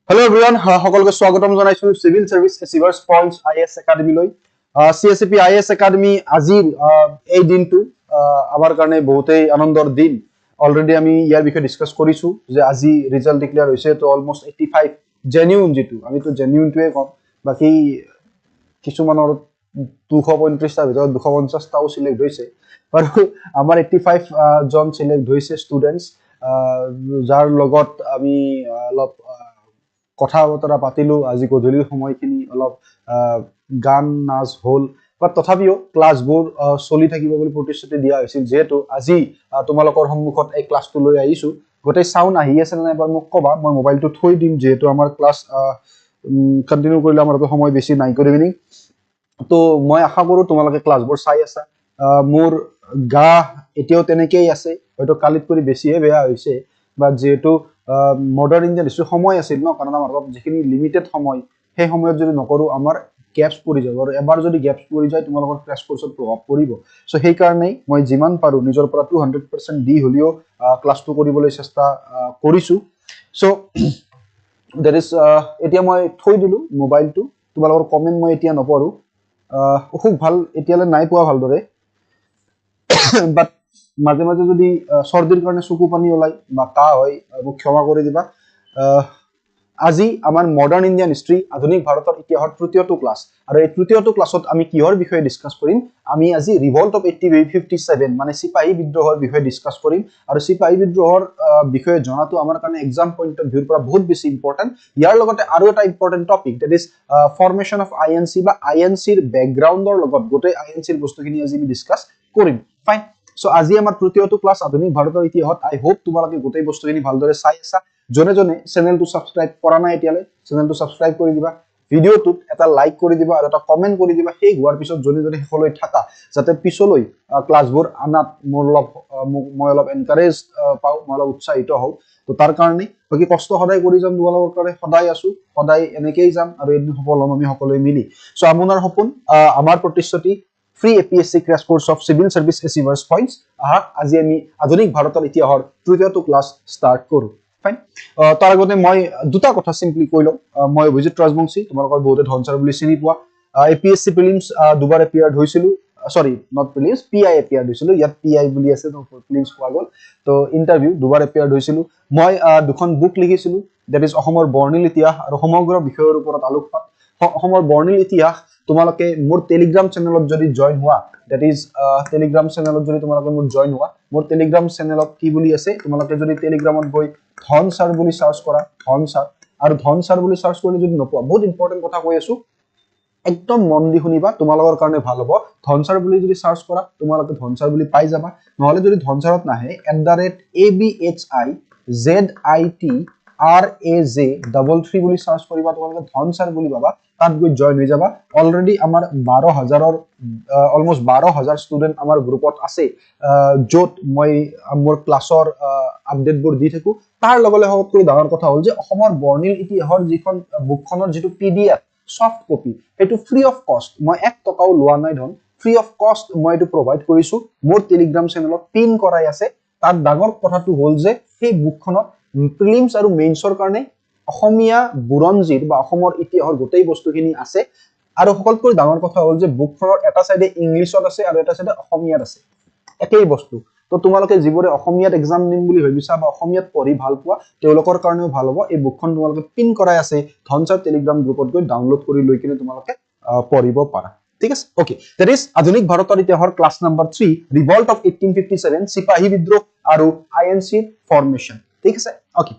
Hello everyone, সকলকে স্বাগতম জনাইছো civil service receivers points IAS academy লৈ সিএসপি আইএস একাডেমি আজিৰ এই দিনটো আমাৰ কাৰণে বহুতেই আনন্দৰ দিন অলৰেডি আমি ইয়াৰ বিষয়ে ডিসকাস কৰিছো যে আজি ৰিজাল্ট ডিক্লেয়াৰ হৈছে তো অলমোস্ট 85 জেনুইন যেটো আমি তো জেনুইনটোৱে কম বাকি কিছুমানৰ 235 টা ভিতৰত 250 টাও সিলেক্ট হৈছে আৰু আমাৰ 85 জন সিলেক্ট হৈছে ষ্টুডেন্টস যাৰ লগত আমি অলপ কথা বতৰা পাতিলো আজি গধূলি সময়খিনি অলপ গান নাচ হল বা তথাপিও ক্লাছবোৰ চলি থাকিব বুলি প্ৰতিশ্ৰুতি দিয়া হৈছিল যেহেতু আজি তোমালোকৰ সন্মুখত এই ক্লাছটো লৈ আহিছো গোটেই সাউন্ড আহি আছে না এবাৰ মোক কবা মই মোবাইলটো থৈ দিম যেহেতু আমাৰ ক্লাছ কন্টিনিউ কৰিলে আমাৰ সময় বেছি নাই কৰি ইভিনিং তো মই আশা কৰো তোমালোকে ক্লাছবোৰ চাই আছা মোৰ গা এতিয়াও তেনেকেই আছে হয়তো কালিত কৰি বেছিহে বেয়া হৈছে বা যেহেতু মডার্ন ইন্ডিয়ান হিস্ট্রি সময় আছিল ন কারণ আমার যেখিনি লিমিটেড সময় সেই সময়ত যদি নকৰো আমাৰ গ্যাপস পৰি যাব আৰু এবাৰ যদি গ্যাপস পৰি যায় তোমালোকৰ ক্লাছ কোৰ্সত প্ৰভাৱ পৰিব সো সেই কাৰণেই মই যিমান পাৰো নিজৰ পৰা 200% দি হলিও ক্লাছটো কৰিবলৈ চেষ্টা কৰিছো সো দ্যাট ইজ এতিয়া মই থৈ দিলো মোবাইলটো তোমালোকৰ কমেন্ট মই এতিয়া নপঢ়ো খুব ভাল এতিয়ালে নাই পোৱা ভালদৰে বাট মাঝে মাঝে যদি সৰ্দিৰ কাৰণে চকু পানী ওলাই বা কা হয় মোক ক্ষমা কৰি দিবা আজি আমাৰ মডাৰ্ন ইন্ডিয়ান হিস্ট্ৰি আধুনিক ভাৰতৰ ইতিহাসৰ তৃতীয়টো ক্লাছ আৰু এই তৃতীয়টো ক্লাছত আমি কিহৰ বিষয়ে ডিসকাস কৰিম আমি আজি ৰিভল্ট অফ 1857 মানে সিপাহী বিদ্ৰোহৰ বিষয়ে ডিসকাস কৰিম আৰু সিপাহী বিদ্ৰোহৰ বিষয়ে জনাটো আমাৰ কাৰণে এক্সাম পইণ্ট অফ ভিউৰ পৰা বহুত বেছি ইম্পৰ্টেন্ট ইয়াৰ লগতে আৰু এটা important topic that is formation of INC বা আইএনসিৰ ব্যাকগ্ৰাউণ্ডৰ লগত গোটেই আইএনসিৰ বস্তুখিনি আজি আমি ডিসকাস কৰিম ফাইন সো আজি আমাৰ তৃতীয়টো ক্লাছ আধুনিক ভাৰতৰ ইতিহাসত আই হোপ তোমালোকে গোটেই বস্তুখিনি ভালদৰে চাই আছা জনে জনে চেনেলটো সাবস্ক্ৰাইব কৰা নাই এতিয়ালে চেনেলটো সাবস্ক্ৰাইব কৰি দিবা ভিডিওটোত এটা লাইক কৰি দিবা আৰু এটা কমেন্ট কৰি দিবা সেই হোৱাৰ পিছত জনে জনে হেকলৈ থাকা যাতে পিছলৈ ক্লাছবোৰ আনাত মই অলপ এনকাৰেজ পাও মই অলপ উৎসাহিত হও তো তাৰ কাৰণে বাকি কষ্ট সদায় কৰি যাম তোমালোকৰ কাৰণে সদায় আছো সদায় এনেকেই যাম আৰু এদিন সফল হ'ম আমি সকলোৱে মিলি সো আপোনাৰ সপোন আমাৰ প্ৰতিশ্ৰুতি free APSC crash course of civil service receivers points আজি আমি আধুনিক ভাৰতৰ ইতিহাসৰ তৃতীয়টো ক্লাছ স্টাৰ্ট কৰো ফাইন তাৰ আগতে মই দুটা কথা সিম্পলি কৈ লম মই অভিজিত ৰাজবংশী তোমালোকৰ বহুতে ধনচাৰ বুলি চিনি পোৱা APSC prelims দুবাৰ এপিয়াৰ্ড হৈছিল সৰি নট prelims PI এপিয়াৰ্ড হৈছিল ইয়াত PI বুলি আছে তো prelims পোৱা গল তো ইন্টাৰভিউ দুবাৰ এপিয়াৰ্ড হৈছিল মই দুখন বুক লিখিছিলো দ্যাট ইজ অসমৰ বৰ্ণিল ইতিহাস আৰু সমগ্ৰ বিষয়ৰ ওপৰত আলোকপাত অসমৰ বৰ্ণিল ইতিহাস তোমালোকে মোৰ টেলিগ্ৰাম চেনেলত যদি জয়েন হোৱা দ্যাট ইজ টেলিগ্ৰাম চেনেলত যদি তোমালোকে মোৰ জয়েন হোৱা মোৰ টেলিগ্ৰাম চেনেলত কি বুলি আছে তোমালোকে যদি টেলিগ্ৰামত গৈ ধন স্যাৰ বুলি সাৰ্চ কৰা ধন স্যাৰ আৰু ধন স্যাৰ বুলি সাৰ্চ কৰিলে যদি নপোৱা বহুত ইম্পৰ্টেন্ট কথা কৈ আছো একদম মন দি শুনিবা তোমালোকৰ কাৰণে ভাল হ'ব ধন স্যাৰ বুলি যদি সাৰ্চ কৰা তোমালোকে ধন স্যাৰ বুলি পাই যাবা নহলে যদি ধন স্যাৰত নাহে @abhitraz33 বুলি সাৰ্চ কৰিবা তোমালোকে ধন স্যাৰ বুলি পাবা তাত গৈ জয়েন হৈ যাবা অলৰেডি আমাৰ 12000ৰ অলমোস্ট 12000 ষ্টুডেন্ট আমাৰ গ্ৰুপত আছে যত মই মোৰ ক্লাছৰ আপডেটবোৰ দি থাকো তাৰ লগলে হককৈ ডাঙৰ কথা হ'ল যে অসমৰ বৰ্ণিল ইতিহাসৰ যিখন বুকখনৰ যেটো PDF সফট কপি এটো ফ্ৰী অফ কষ্ট মই 1 টকাও লোৱা নাই ধন ফ্ৰী অফ কষ্ট মই এটো প্ৰভাইড কৰিছো মোৰ টেলিগ্ৰাম চেনেলত পিন কৰাই আছে তাত ডাঙৰ কথাটো হ'ল যে সেই বুকখনত প্ৰিলিমছ আৰু মেইনছৰ কাৰণে অসমীয়া বুৰঞ্জীৰ বা অসমৰ ইতিহাসৰ গোটেই বস্তুখিনি আছে আৰু সকলোতকৈ ডাঙৰ কথা হ'ল যে বুকখনৰ এটা সাইডে ইংলিছত আছে আৰু এটা সাইডে অসমীয়াত আছে একেই বস্তু তো তোমালোকে যিবোৰে অসমীয়াত এক্সাম নিম বুলি ভাবিছা বা অসমীয়াত পঢ়ি ভাল পোৱা তেওঁলোকৰ কাৰণেও ভাল হ'ব এই বুকখন তোমালোকে পিন কৰাই আছে ধনচাৰ টেলিগ্ৰাম গ্ৰুপত গৈ ডাউনলোড কৰি লৈ কিনে তোমালোকে পঢ়িব পাৰা ঠিক আছে ওকে দ্যাট ইজ আধুনিক ভাৰতৰ ইতিহাসৰ ক্লাছ নাম্বাৰ 3 ৰিভল্ট অফ 1857 সিপাহী বিদ্ৰোহ আৰু আইএনসি ফৰ্মেশন ঠিক আছে okay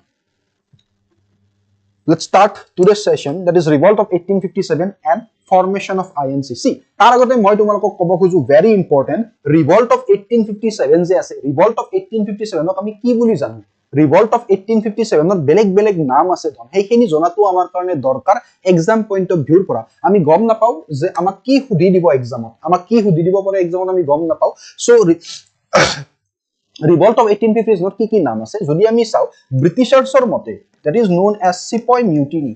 let's start today's session that is revolt of 1857 and formation of INC see tar agote moi tumalok kobo khoju very important revolt of 1857 je ase revolt of 1857 ok ami ki boli janu revolt of 1857 not beleg naam ase thon heikhini jonatu amar karone dorkar exam point of view pora ami gom na pau je amak ki hudi dibo exam amak ki hudi dibo pore exam ami gom na pau so revolt of 1850 is not ki naam ase jodi ami sao britishers mote that is known as Sepoy mutiny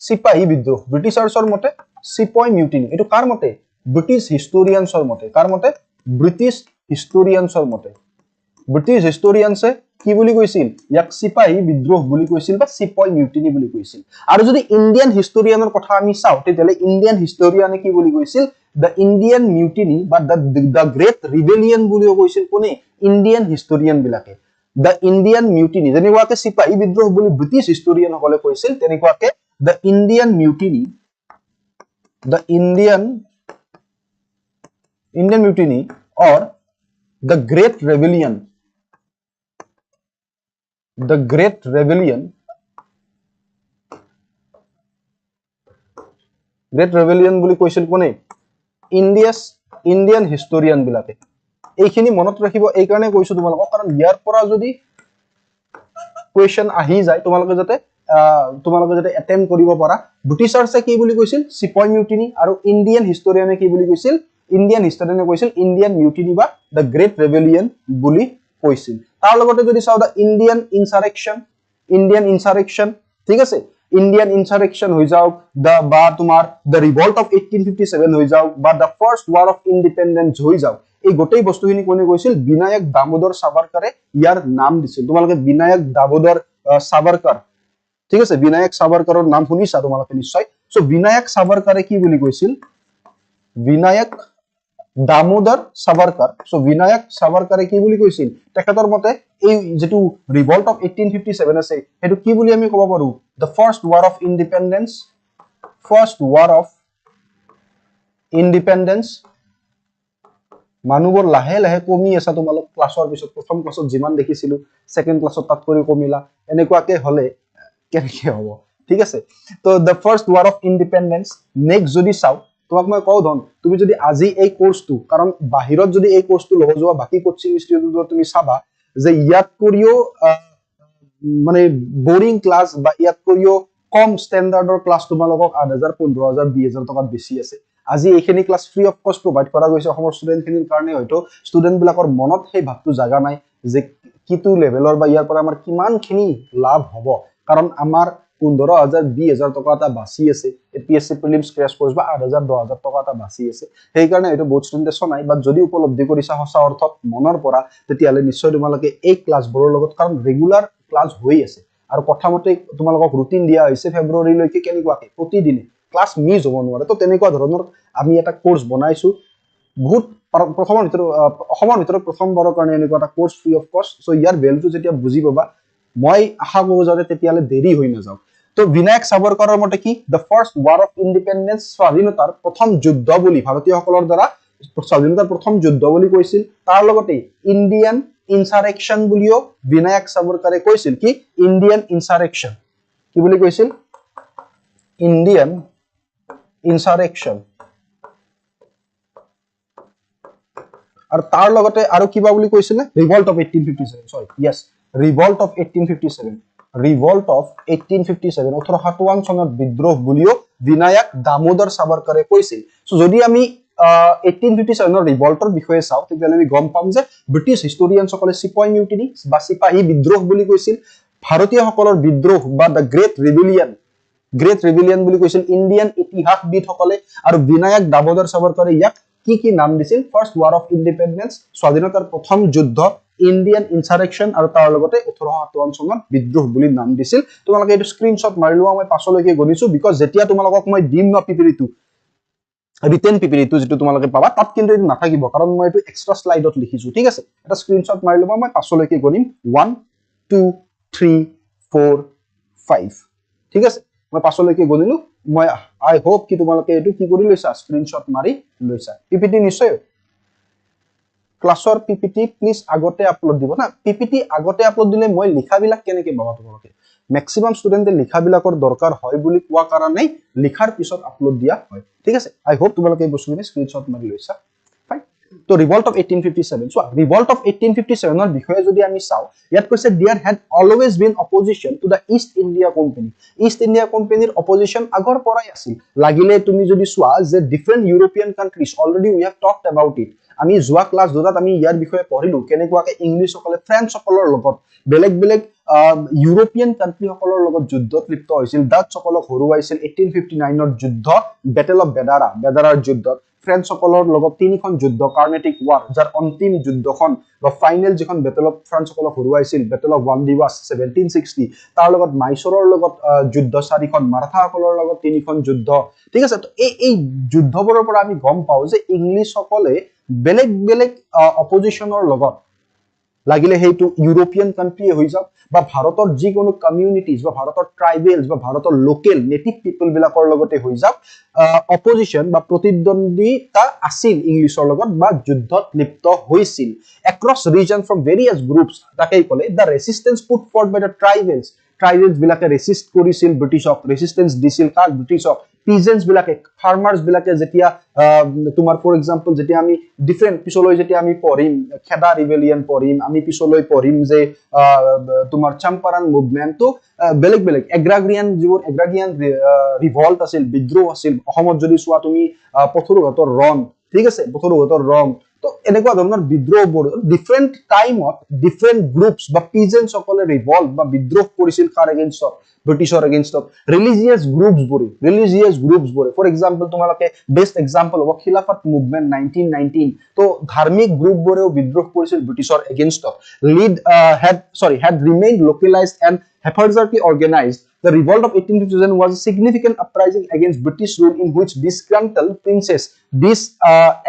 sipahi bidroh britishers mote Sepoy mutiny etu kar mote british historians mote kar mote british historians mote british historians কি বুলি কৈছিল ইয়াক সিপাহী বিদ্ৰোহ বুলি কৈছিল বা সিপাহী মিউটিনি বুলি কৈছিল আৰু যদি ইন্ডিয়ান হিষ্টৰিয়ানৰ কথা আমি চাও তেতিয়ালে ইন্ডিয়ান হিষ্টৰিয়ানে কি বুলি কৈছিল দ্য ইন্ডিয়ান মিউটিনি বা দ্য গ্ৰেট ৰিবেলিয়ন বুলিও কৈছিল কোনে ইন্ডিয়ান হিষ্টৰিয়ান বিলাকে দ্য ইন্ডিয়ান মিউটিনি যেনেকুৱাকে সিপাহী বিদ্ৰোহ বুলি ব্ৰিটিছ হিষ্টৰিয়ান সকলে কৈছিল তেনেকুৱাকে the Indian mutiny the Indian mutiny or the great rebellion বুলি কৈছিল কোনে ইন্ডিয়ান হিষ্টৰিয়ান বিলাকে এইখিনি মনত ৰাখিব এই কাৰণে কৈছো তোমালোকক কাৰণ ইয়াৰ পৰা যদি কোৱেশ্চন আহি যায় তোমালোকে যাতে এটেম্প কৰিব পাৰা ব্ৰিটিছাৰছে কি বুলি কৈছিল সিপাহী মিউটিনি আৰু ইন্ডিয়ান হিষ্টৰিয়ানে কি বুলি কৈছিল ইন্ডিয়ান হিষ্টৰিয়ানে কৈছিল ইন্ডিয়ান মিউটিনি বা দ্য গ্ৰেট ৰেবেলিয়ন বুলি কৈছিল তাৰ লগতে যদি চাও দা ইন্ডিয়ান ইনসাৰেকশন ঠিক আছে ইন্ডিয়ান ইনসাৰেকশন হৈ যাওক বা তোমাৰ দ্য ৰিভল্ট অফ 1857 হৈ যাওক বা the first war of independence হৈ যাওক এই গোটেই বস্তুখিনি কোনে কৈছিল বিনায়ক দামোদৰ সাভাৰকাৰে ইয়াৰ নাম দিছিল তোমালোকে বিনায়ক দামোদৰ সাভাৰকাৰ ঠিক আছে বিনায়ক সাভাৰকাৰৰ নাম শুনিছা তোমালোকে নিশ্চয় সো বিনায়ক সাভাৰকাৰে কি বুলি কৈছিল বিনায়ক দামোদৰ সাভাৰকাৰ সো বিনায়ক সাভাৰকাৰে কি বুলি কৈছিল তেখেতৰ মতে এই যেটো ৰিভল্ট অফ 1857 আছে হেতু কি বুলি আমি ক'ব পাৰো the first war of independence মানুহবোৰ লাহে লাহে কমি আছে তোমালোক ক্লাছৰ পিছত প্ৰথম ক্লাছত যিমান দেখিছিলো সেকেন্ড ক্লাছত তাত কৰি কমিলা এনেকুৱাকে হলে কেনেকে হ'ব ঠিক আছে তো the first war of independence next যদি চাও তোমাক মই কও ধন তুমি যদি আজি এই কোৰ্সটো কাৰণ বাহিৰত যদি এই কোৰ্সটো লব যোৱা বাকি কোচিং ইনষ্টিটিউটত তুমি চাবা যে ইয়াত কৰিও মানে বোৰিং ক্লাস বা ইয়াত কৰিও কম ষ্টেণ্ডাৰ্ডৰ ক্লাস তোমালোকক 8000 15000 20000 টকাত বেছি আছে আজি এইখিনি ক্লাস ফ্ৰী অফ কষ্ট প্ৰভাইড কৰা গৈছে অসমৰ ষ্টুডেন্টখিনিৰ কাৰণে হয়তো ষ্টুডেন্ট বিলাকৰ মনত সেই ভাবটো জাগা নাই যে কিটো লেভেলৰ বা ইয়াৰ পৰা আমাৰ কিমানখিনি লাভ হ'ব কাৰণ আমাৰ 15000 20000 টকা এটা বাছি আছে এপিএসসি প্ৰিলিমছ ক্ৰেশ কোৰ্স বা 8000 10000 টকা এটা বাছি আছে সেই কাৰণে এটো বহুত ষ্টুডেন্টে নাই বা যদি উপলব্ধি কৰিছা সঁচা অৰ্থত মনৰ পৰা তেতিয়ালে নিশ্চয় তোমালোকে এই ক্লাছবোৰৰ লগত কাৰণ ৰেগুলাৰ ক্লাছ হৈ আছে আৰু কথামতে তোমালোকক ৰুটিন দিয়া হৈছে ফেব্ৰুৱাৰী লৈকে কেনেকুৱাকে প্ৰতিদিনে ক্লাছ মিস হ'ব নোৱাৰে তো তেনেকুৱা ধৰণৰ আমি এটা কোৰ্স বনাইছো বহুত অসমৰ ভিতৰত প্ৰথমবাৰৰ কাৰণে এনেকুৱা এটা কোৰ্স ফ্ৰী অফ কষ্ট সো ইয়াৰ ভ্যালুটো যেতিয়া বুজি পাবা মই আশা কৰো যাতে তেতিয়ালে দেৰি হৈ নাযাও তো বিনায়ক সাভাৰকাৰৰ মতে কি the first war of independence স্বাধীনতাৰ প্ৰথম যুদ্ধ বুলি ভাৰতীয়সকলৰ দ্বাৰা স্বাধীনতাৰ প্ৰথম যুদ্ধ বুলি কৈছিল তাৰ লগতে ইন্ডিয়ান ইনসাৰেকশন বুলিও বিনায়ক সাভাৰকাৰে কৈছিল কি ইন্ডিয়ান ইনসাৰেকশন কি বুলি কৈছিল ইন্ডিয়ান ইনসাৰেকশন আৰু তাৰ লগতে আৰু কিবা বুলি কৈছিল ৰিভল্ট অফ 1857 সৰি yes ৰিভল্ট অফ 1857 1857 চনত বিদ্ৰোহ বুলিও বিনায়ক দামোদৰ সাভাৰকাৰে কৈছিল সো যদি আমি 1857 ৰ ৰিভল্টৰ বিষয়ে চাও তেতিয়ালে আমি গম পাম যে ব্ৰিটিছ হিষ্টৰিয়ান সকলে সিপাহী মিউটিনি বা সিপাহী বিদ্ৰোহ বুলি কৈছিল ভাৰতীয়সকলৰ বিদ্ৰোহ বা দ্য গ্ৰেট ৰিবেলিয়ন বুলি কৈছিল ইন্ডিয়ান ইতিহাসবিদ সকলে আৰু বিনায়ক দামোদৰ সাভাৰকাৰে ইয়াক কি নাম দিছিল ফাৰ্ষ্ট ৱাৰ অফ ইন্ডিপেন্ডেন্স স্বাধীনতাৰ প্ৰথম যুদ্ধ ইন্ডিয়ান ইনসাৰেকশন আৰু তাৰ লগতে 1857 চনত বিদ্ৰোহ বুলি নাম দিছিল তোমালোকে এটো স্ক্ৰিনশ্বট মাৰি লোৱা মই পাছলৈকে গনিছো বিকজ যেতিয়া তোমালোকক মই দিম ন পিপিৰিটো ৰিটেন পিপিৰিটো যেটো তোমালোকে পাবা তাত কিন্তু এটো নাথাকিব কাৰণ মই এটো এক্সট্ৰা স্লাইডত লিখিছো ঠিক আছে এটা স্ক্ৰিনশ্বট মাৰি লবা মই পাছলৈকে গনিম 1 2 3 4 5 ঠিক আছে মই পাছলৈকে গনিলো মই আই হোপ কি তোমালোকে এটো কি কৰি লৈছা স্ক্ৰিনশ্বট মাৰি লৈছা পিপিটি নিশ্চয় ক্লাছৰ পিপিটি প্লিজ আগতে আপলোড দিব না পিপিটি আগতে আপলোড দিলে মই লিখাবিলাক কেনেকে পাবা তোমালোকে ম্যাক্সিমাম ষ্টুডেন্টে লিখাবিলাকৰ দৰকাৰ হয় বুলি কোৱা কাৰণে লিখাৰ পিছত আপলোড দিয়া হয় ঠিক আছে আই হোপ তোমালোকে এই বস্তুখিনি স্ক্ৰিনশ্বট মাৰি লৈছা ফাইন তো revolt of 1857 so revolt of 1857 ৰ বিষয়ে যদি আমি চাও ইয়াত কৈছে there had always been opposition to the East India কোম্পানীৰ অপজিশন আগৰ পৰাই আছিল লাগিলে তুমি যদি চোৱা যে different European countries already we have talked about it আমি যোৱা ক্লাছ দুটাত আমি ইয়াৰ বিষয়ে পঢ়িলো কেনেকুৱাকে ইংলিছ সকলে ফ্ৰেঞ্চ সকলৰ লগত বেলেগ বেলেগ ইউৰোপিয়ান কান্ট্ৰি সকলৰ লগত যুদ্ধত লিপ্ত হৈছিল ডাচ সকলক হৰুৱাইছিল 1859 ৰ যুদ্ধ বেটেল অফ বেদাৰাৰ যুদ্ধত ফ্ৰেঞ্চ সকলৰ লগত তিনিখন যুদ্ধ কাৰ্নেটিক ৱাৰ যাৰ অন্তিম যুদ্ধখন বা ফাইনেল যিখন বেটেল অফ ফ্ৰেঞ্চ সকলক হৰুৱাইছিল বেটেল অফ ৱান্ডিৱাছ 1760 তাৰ লগত মাইচৰৰ লগত যুদ্ধ চাৰিখন মাৰাঠা সকলৰ লগত তিনিখন যুদ্ধ ঠিক আছে তো এই যুদ্ধবোৰৰ পৰা আমি গম পাওঁ যে ইংলিছ সকলে বেলেগ বেলেগ অপজিশনৰ লগত লাগিলে হেইটো ইউৰোপিয়ান কান্ট্ৰি হৈ যাওক বা ভাৰতৰ যিকোনো কমিউনিটিজ বা ভাৰতৰ ট্ৰাইবেলছ বা ভাৰতৰ লোকেল নেটিভ পিপল বিলাকৰ লগতে হৈ যাওক অপজিশন বা প্ৰতিদ্বন্দ্বিতা আছিল ইংলিছৰ লগত বা যুদ্ধত লিপ্ত হৈছিল across region from various groups তাকেই ক'লে the resistance put forth by the tribals বিলাকে ৰেচিষ্ট কৰিছিল ব্ৰিটিছক ৰেচিষ্টেন্স দিছিল কাক ব্ৰিটিছক পিজেন্টস বিলাকে ফাৰ্মাৰ্স বিলাকে যেতিয়া তোমাৰ ফৰ এক্সাম্পল যেতিয়া আমি ডিফাৰেন্ট পিছলৈ যেতিয়া আমি পঢ়িম খেদা ৰিবেলিয়ন পঢ়িম আমি পিছলৈ পঢ়িম যে তোমাৰ চম্পাৰণ মুভমেন্টটো বেলেগ বেলেগ এগ্ৰাগ্ৰিয়ান ৰিভল্ট আছিল বিদ্ৰোহ আছিল অসমত যদি চোৱা তুমি পথৰুঘাটৰ ৰণ ঠিক আছে পথৰুঘাটৰ ৰণ তো এনেকুৱা ধৰণৰ বিদ্ৰোহবোৰ ডিফাৰেন্ট টাইমত ডিফাৰেন্ট গ্ৰুপছ বা পিজেন্টস সকলে ৰিভল্ট বা বিদ্ৰোহ কৰিছিল কাৰ এগেইনষ্টত ব্ৰিটিছৰ এগেইনষ্টত ৰিলিজিয়াছ গ্ৰুপছবোৰে ফৰ এক্সাম্পল তোমালোকে বেষ্ট এক্সাম্পল হ'ব খিলাফত মুভমেন্ট 1919 তো ধাৰ্মিক গ্ৰুপবোৰেও বিদ্ৰোহ কৰিছিল ব্ৰিটিছৰ এগেইনষ্টত had remained localized and haphazardly organized. The revolt of 1857 was a significant uprising against British rule in which disgruntled princes,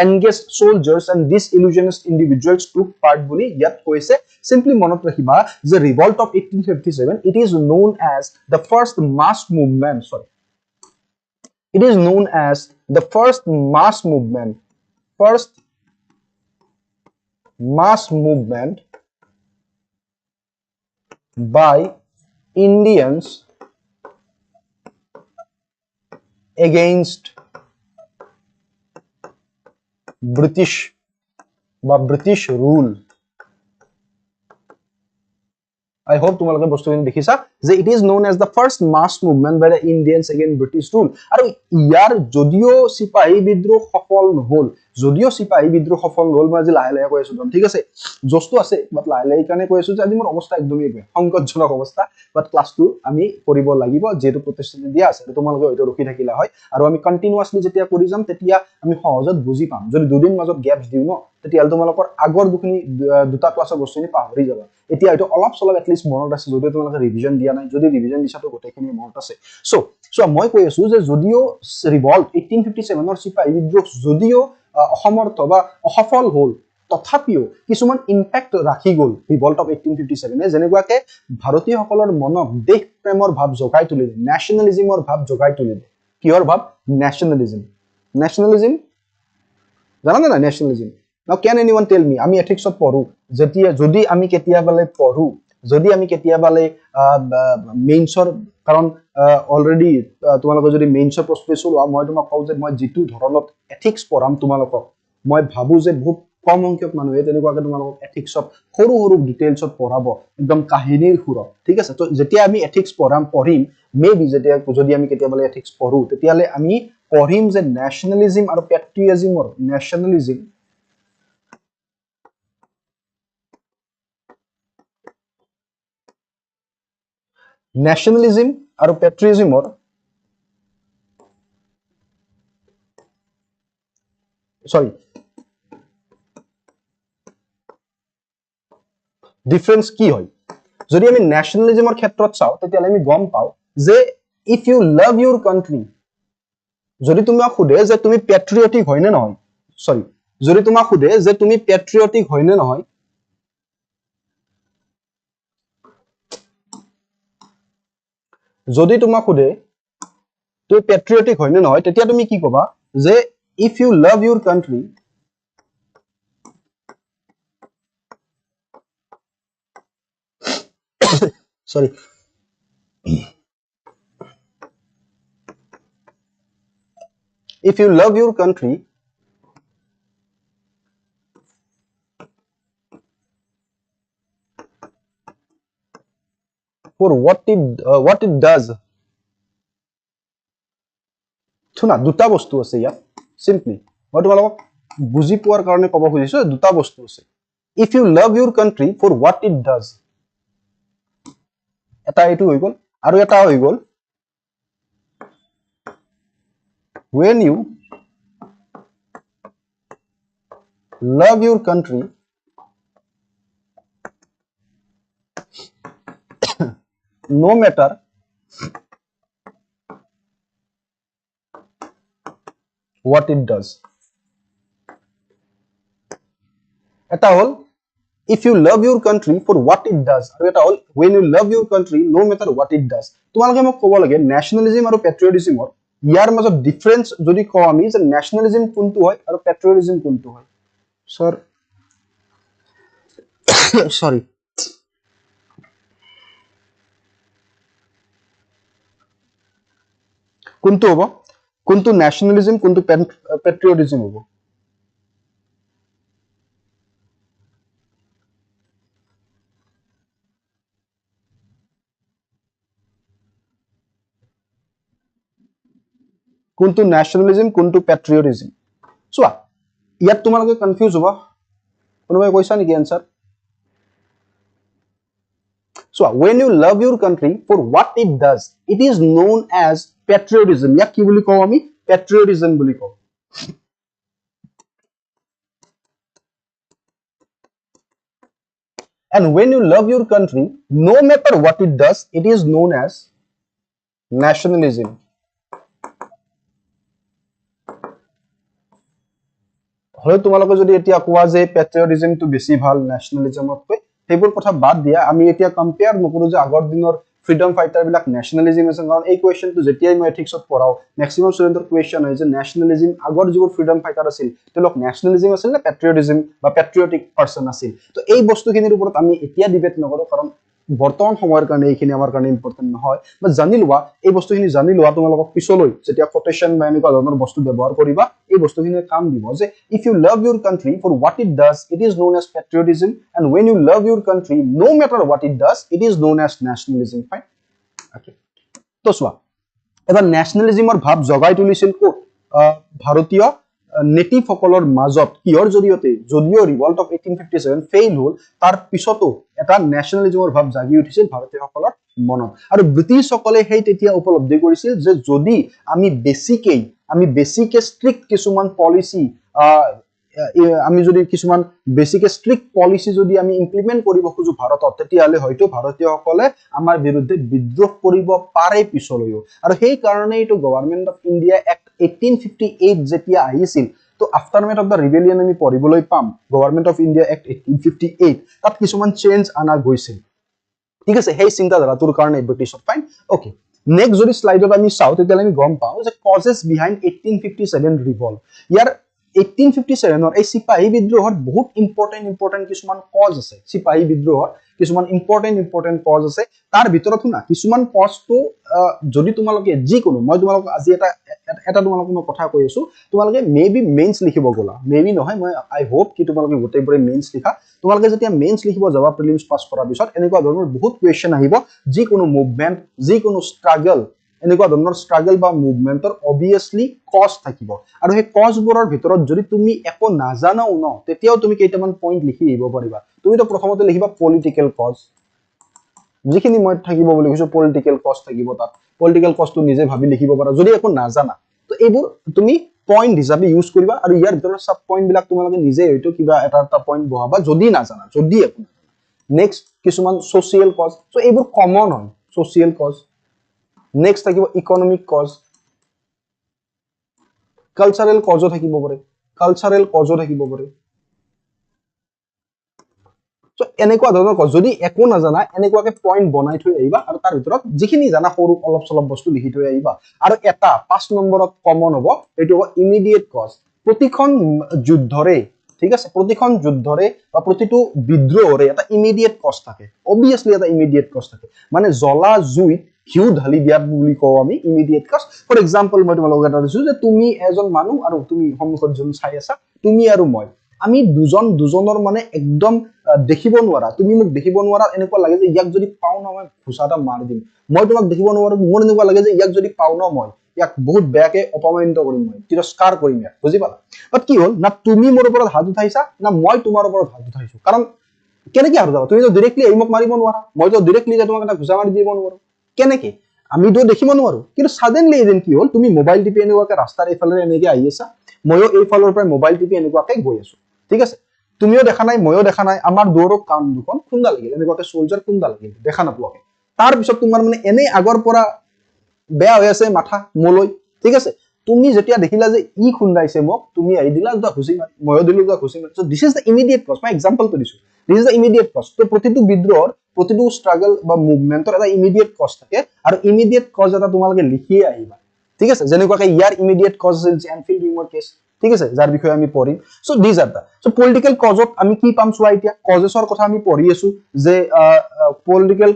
engaged soldiers and disillusionist individuals took part বুলি ইয়াত কৈছে simply মনত ৰাখিবা যে revolt of 1857 it is known as the first mass movement by Indians against British rule. I hope তোমালোকে বস্তুখিনি দেখিছা যে it is known as the first mass movement by the Indians against British rule আৰু ইয়াৰ যদিও সিপাহী বিদ্ৰোহ সফল নহল মই আজি লাহে লাহে কৈ আছো ঠিক আছে জস্তু আছে বাট লাহে লাহে কাৰণে কৈ আছো যে আজি মোৰ অৱস্থা একদমই বেয়া সংকটজনক অৱস্থা বাট ক্লাছটো আমি কৰিব লাগিব যেটো প্ৰতিষ্ঠানে দিয়া আছে তোমালোকে হয়তো ৰখি থাকিলা হয় আৰু আমি কন্টিনিউয়াছলি যেতিয়া কৰি যাম তেতিয়া আমি সহজত বুজি পাম যদি দুদিন মাজত গ্যাপছ দিও ন তেতিয়া তোমালোকৰ আগৰ দুটা ক্লাছৰ বস্তুখিনি পাহৰি যাবা এতিয়া এটা অলপ চলপ এটলিষ্ট মনত আছে যদি তোমালোকে ৰিভিজন দিয়া নাই যদি ৰিভিজন দিছা তো গোটেইখিনি মনত আছে সো মই কৈ আছো যে যদিও ৰিভল্ট 1857 ৰ সিপাহী বিদ্ৰোহ যদিও অসমৰ্থ বা অসফল হ'ল তথাপিও কিছুমান ইম্প্যাক্ট ৰাখি গল ৰিভল্ট অফ 1857 যেনেকুৱাকে ভাৰতীয়সকলৰ মনত দেশ প্ৰেমৰ ভাৱ জগাই তুলিলে নেশ্যনেলিজমৰ ভাৱ জগাই তুলিলে কিহৰ ভাৱ নেশ্যনেলিজম জানা না নেশ্যনেলিজম Now, can anyone tell me? আমি ethicsত পঢ়ো যদি আমি কেতিয়াবালে মেইনছৰ কাৰণ অলৰেডি তোমালোকে যদি মেইনছৰ প্ৰস্তুতি চলোৱা মই তোমাক কওঁ যে মই যেটো ধৰণত এথিক্স পঢ়াম তোমালোকক মই ভাবো যে বহুত কম সংখ্যক মানুহে তেনেকুৱাকে তোমালোকক এথিক্সত সৰু ডিটেইলছত পঢ়াব একদম কাহিনীৰ সুৰত ঠিক আছে তো যেতিয়া আমি এথিক্স পঢ়িম মেবি যদি আমি কেতিয়াবালে এথিক্স পঢ়ো তেতিয়ালে আমি পঢ়িম যে নেশ্যনেলিজম আৰু পেট্ৰিয়টিজমৰ নেশ্যনেলিজম আৰু পেট্ৰিয়টিজমৰ ডিফাৰেন্স কি হয় যদি আমি ন্যাশনালিজমৰ ক্ষেত্ৰত চাও তেতিয়ালে আমি গম পাও যে if you love Euro country যদি তোমাক খুদে যে তুমি পেট্ৰিয়টিক হয় নে নহয় যদি তোমাক খুদে যে তুমি পেট্ৰিয়টিক হয় নে নহয় যদি তোমাক খুদে তুমি পেট্ৰিয়টিক হয় নে নহয় তেতিয়া তুমি কি কবা যে if you love Euro country if you love your country for what it does শুনা দুটা বস্তু আছে ইয়াত simply মই তোমালোকক বুজি পোৱাৰ কাৰণে ক'ব খুজিছো দুটা বস্তু আছে if you love your country for what it does এটা এইটো হৈ গ'ল আৰু এটা হৈ গ'ল when you love your country no matter what it does এটা হল if you love your country for what it does আৰু এটা হল when you love your country no matter what it does তোমালোকে মোক ক'ব লাগে nationalism আৰু patriotism ইয়াৰ মাজত difference যদি কও আমি যে nationalism কোনটো হয় আৰু patriotism কোনটো হয় sir sorry কোনটো হ'ব কোনটো nationalism কোনটো patriotism হ'ব কোনটো nationalism কোনটো patriotism চোৱা ইয়াত তোমালোকে কনফিউজ হ'ব কোনোবাই কৈছা নেকি answer So, when you love your country for what it does, it is known as patriotism. Ya ki boli kaw ami patriotism boli kaw. And when you love your country, no matter what it does, it is known as nationalism. Holo tumaloko jodi etia kowa je patriotism to besi bhal nationalism otke সেইবোৰ কথা বাদ দিয়া আমি এতিয়া compare নকৰো যে আগৰ দিনৰ ফ্ৰীডম ফাইটাৰ বিলাক ন্যাশনালিজম আছে কাৰণ এই কোৱেশ্চনটো যেতিয়াই মই এথিক্সত পঢ়াও ম্যাক্সিমাম স্টুডেন্টৰ কোৱেশ্চন হয় যে ন্যাশনালিজম আগৰ যিবোৰ ফ্ৰীডম ফাইটাৰ আছিল তেওঁলোক ন্যাশনালিজম আছিল না পেট্ৰিয়টিজম বা পেট্ৰিয়টিক পাৰসন আছিল তো এই বস্তুখিনিৰ ওপৰত আমি এতিয়া ডিবেট নকৰো কাৰণ বৰ্তমান সময়ৰ কাৰণে এইখিনি আমাৰ কাৰণে ইম্পৰ্টেন্ট নহয় বা জানি লোৱা এই বস্তুখিনি জানি লোৱা তোমালোকক পিছলৈ যেতিয়া কোটেশন বা এনেকুৱা ধৰণৰ বস্তু ব্যৱহাৰ কৰিবা এই বস্তুখিনিৰ কাম দিব যে if you love your country for what it does it is known as patriotism and when you love your country no matter what it does it is known as nationalism fine okay তো চোৱা এটা ন্যাশনালিজমৰ ভাব জগাই তুলিছিল coat ভাৰতীয় native সকলৰ মাজত কিহৰ জৰিয়তে যদিও ৰিভল্ট অফ 1857 ফেইল হল তাৰ পিছতো এটা ন্যাশনালিজমৰ ভাব জাগি উঠিছিল ভাৰতীয় সকলৰ মনত আৰু ব্ৰিটিছ সকলে সেই তেতিয়া উপলব্ধি কৰিছিল যে যদি আমি বেছিকে স্ট্ৰিক্ট কিছুমান পলিসি আমি যদি কিছুমান বেছিকে স্ট্ৰিক্ট পলিসি যদি আমি ইমপ্লিমেন্ট কৰিব খুজু ভাৰতত তেতিয়ালে হয়তো ভাৰতীয় সকলে আমাৰ বিৰুদ্ধে বিদ্ৰোহ কৰিব পাৰে পিছলৈও আৰু সেই কাৰণে এটো গভৰ্ণমেন্ট অফ ইন্ডিয়া এক্ট 1858 যেতিয়া আহিছিল তো আফটাৰমেথ অফ দা ৰিবেলিয়ন আমি পঢ়িবলৈ পাম গভৰ্ণমেন্ট অফ ইন্ডিয়া এক্ট 1858 তাত কিছুমান চেঞ্জ আনা গৈছিল ঠিক আছে সেই চিন্তাধাৰাটোৰ কাৰণে ব্ৰিটিছৰ ফাইন ওকে নেক্সট যদি স্লাইডত আমি চাও তেতিয়ালে আমি গম পাও যে কজেস বিহাইণ্ড 1857 ৰিভল্ট ইয়াৰ 1857 ৰ এই সিপাহী বিদ্ৰোহৰ বহুত ইম্পৰ্টেন্ট কিছুমান কজ আছে সিপাহী বিদ্ৰোহৰ কিছুমান ইম্পৰ্টেন্ট কজ আছে তাৰ ভিতৰত না কিছুমান কজটো যদি তোমালোকে যিকোনো মই তোমালোক আজি এটা তোমালোক মই কথা কৈ আছো তোমালোকে মেবি মেইনস লিখিব গলা মেবি নহয় মই আই হোপ কি তোমালোকে গোটেইবোৰে মেইনস লিখা তোমালোকে যেতিয়া মেইনস লিখিব যাবা প্ৰিলিমছ পাস কৰাৰ পিছত এনেকুৱা ধৰণৰ বহুত কোৱেশ্চন আহিব যিকোনো মুভমেন্ট যিকোনো স্ট্ৰাগল এনেকুৱা ধৰণৰ স্ট্ৰাগল বা মুভমেন্টৰ অবিয়াসলি কজ থাকিব আৰু সেই কজবোৰৰ ভিতৰত যদি তুমি একো নাজানাও ন তেতিয়াও তুমি কেইটামান পইণ্ট লিখি আহিব পাৰিবা তুমি তো প্ৰথমতে লিখিবা পলিটিক্যাল কজ যিখিনি মই থাকিব বুলি কৈছো পলিটিক্যাল কজ থাকিব তাত পলিটিক্যাল কজটো নিজে ভাবি লিখিব পাৰা যদি একো নাজানা তো এইবোৰ তুমি পইণ্ট হিচাপে ইউজ কৰিবা আৰু ইয়াৰ ভিতৰত সব পইণ্ট বিলাক তোমালোকে নিজে হয়তো কিবা এটা পইণ্ট বহাবা যদি নাজানা যদি একো নেক্সট কিছুমান সোশিয়েল কজ সো এইবোৰ কমন হয় সোশিয়েল কজ নেক্সট থাকিব ইকোনমিক কজ কালচাৰেল কজো থাকিব পাৰে সো এনেকুৱা ধৰণৰ কজ যদি একো নাজানা এনেকুৱাকে পইণ্ট বনাই থৈ আহিবা আৰু তাৰ ভিতৰত যিখিনি জানা সৰু অলপ চলপ বস্তু লিখি থৈ আহিবা আৰু এটা 5 নম্বৰত কমন হ'ব এইটো হ'ব ইমিডিয়েট কজ প্ৰতিখন যুদ্ধৰে ঠিক আছে প্ৰতিখন যুদ্ধৰে বা প্ৰতিটো বিদ্ৰোহৰে এটা ইমিডিয়েট কজ থাকে অবিয়াসলি এটা ইমিডিয়েট কজ থাকে মানে জ্বলা জুইত ঘিউ ঢালি দিয়া বুলি কও আমি ইমিডিয়েট কজ ফৰ এক্সাম্পল মই তোমালোকক এটা দিছো যে তুমি এজন মানুহ আৰু তুমি সন্মুখত জন চাই আছা তুমি আৰু মই আমি দুজনৰ মানে একদম দেখিব নোৱাৰা তুমি মোক দেখিব নোৱাৰা এনেকুৱা লাগে যে ইয়াক যদি পাও না মই ঘুষাটা মাৰ দিম মই তোমাক দেখিব নোৱাৰো মোৰ এনেকুৱা লাগে যে ইয়াক যদি পাও না মই ইয়াক বহুত বেয়াকে অপমানিত কৰিম মই তিৰস্কাৰ কৰিম ইয়াক বুজি পালা বাট কি হল না তুমি মোৰ ওপৰত হাত উঠাইছা না মই তোমাৰ ওপৰত হাত উঠাইছো কাৰণ কেনেকে হাত উঠাবা তুমি তো ডাইৰেক্টলি এইমক মাৰিব নোৱাৰা মই তো ডাইৰেক্টলি যে তোমাক এটা ঘুষা মাৰি দিব নোৱাৰো কেনেকে আমিতো দেখিব নোৱাৰো কিন্তু সাডেনলি এদিন কি হল তুমি মোবাইল টিপি এনেকুৱাকে ৰাস্তাৰ এইফালে এনেকে আহি আছা ময়ো এইফালৰ পৰা মোবাইল টিপি এনেকুৱাকে গৈ আছো ঠিক আছে তুমিও দেখা নাই ময়ো দেখা নাই আমাৰ দৌৰক কাম দুখন খুন্দা লাগিল এনেকুৱাকে সোলজাৰ খুন্দা লাগিল দেখা নাপোৱাকে তাৰ পিছত তোমাৰ মানে এনে আগৰ পৰা বেয়া হৈ আছে মাথা মোলৈ ঠিক আছে তুমি যেতিয়া দেখিলা যে ই খুন্দাইছে মোক তুমি আহি দিলা দুটা খুচি মাৰি ময়ো দিলো দুটা খুচি মাৰি so this is the immediate cause মই এক্সাম্পল তো দিছো this is the immediate cause তো প্ৰতিটো বিদ্ৰোহৰ প্ৰতিটো স্ট্ৰাগল বা মুভমেন্টৰ এটা ইমিডিয়েট কজ থাকে আৰু ইমিডিয়েট কজ এটা তোমালোকে লিখিয়ে আহিবা ঠিক আছে যেনেকুৱাকে ইয়াৰ ইমিডিয়েট কজ আছিল এনফিল্ড ৰিমৰ কেছ ঠিক আছে যাৰ বিষয়ে আমি পঢ়িম so this are the so political কজত আমি কি পাম চোৱা এতিয়া কজেছৰ কথা আমি পঢ়ি আছো যে পলিটিক্যাল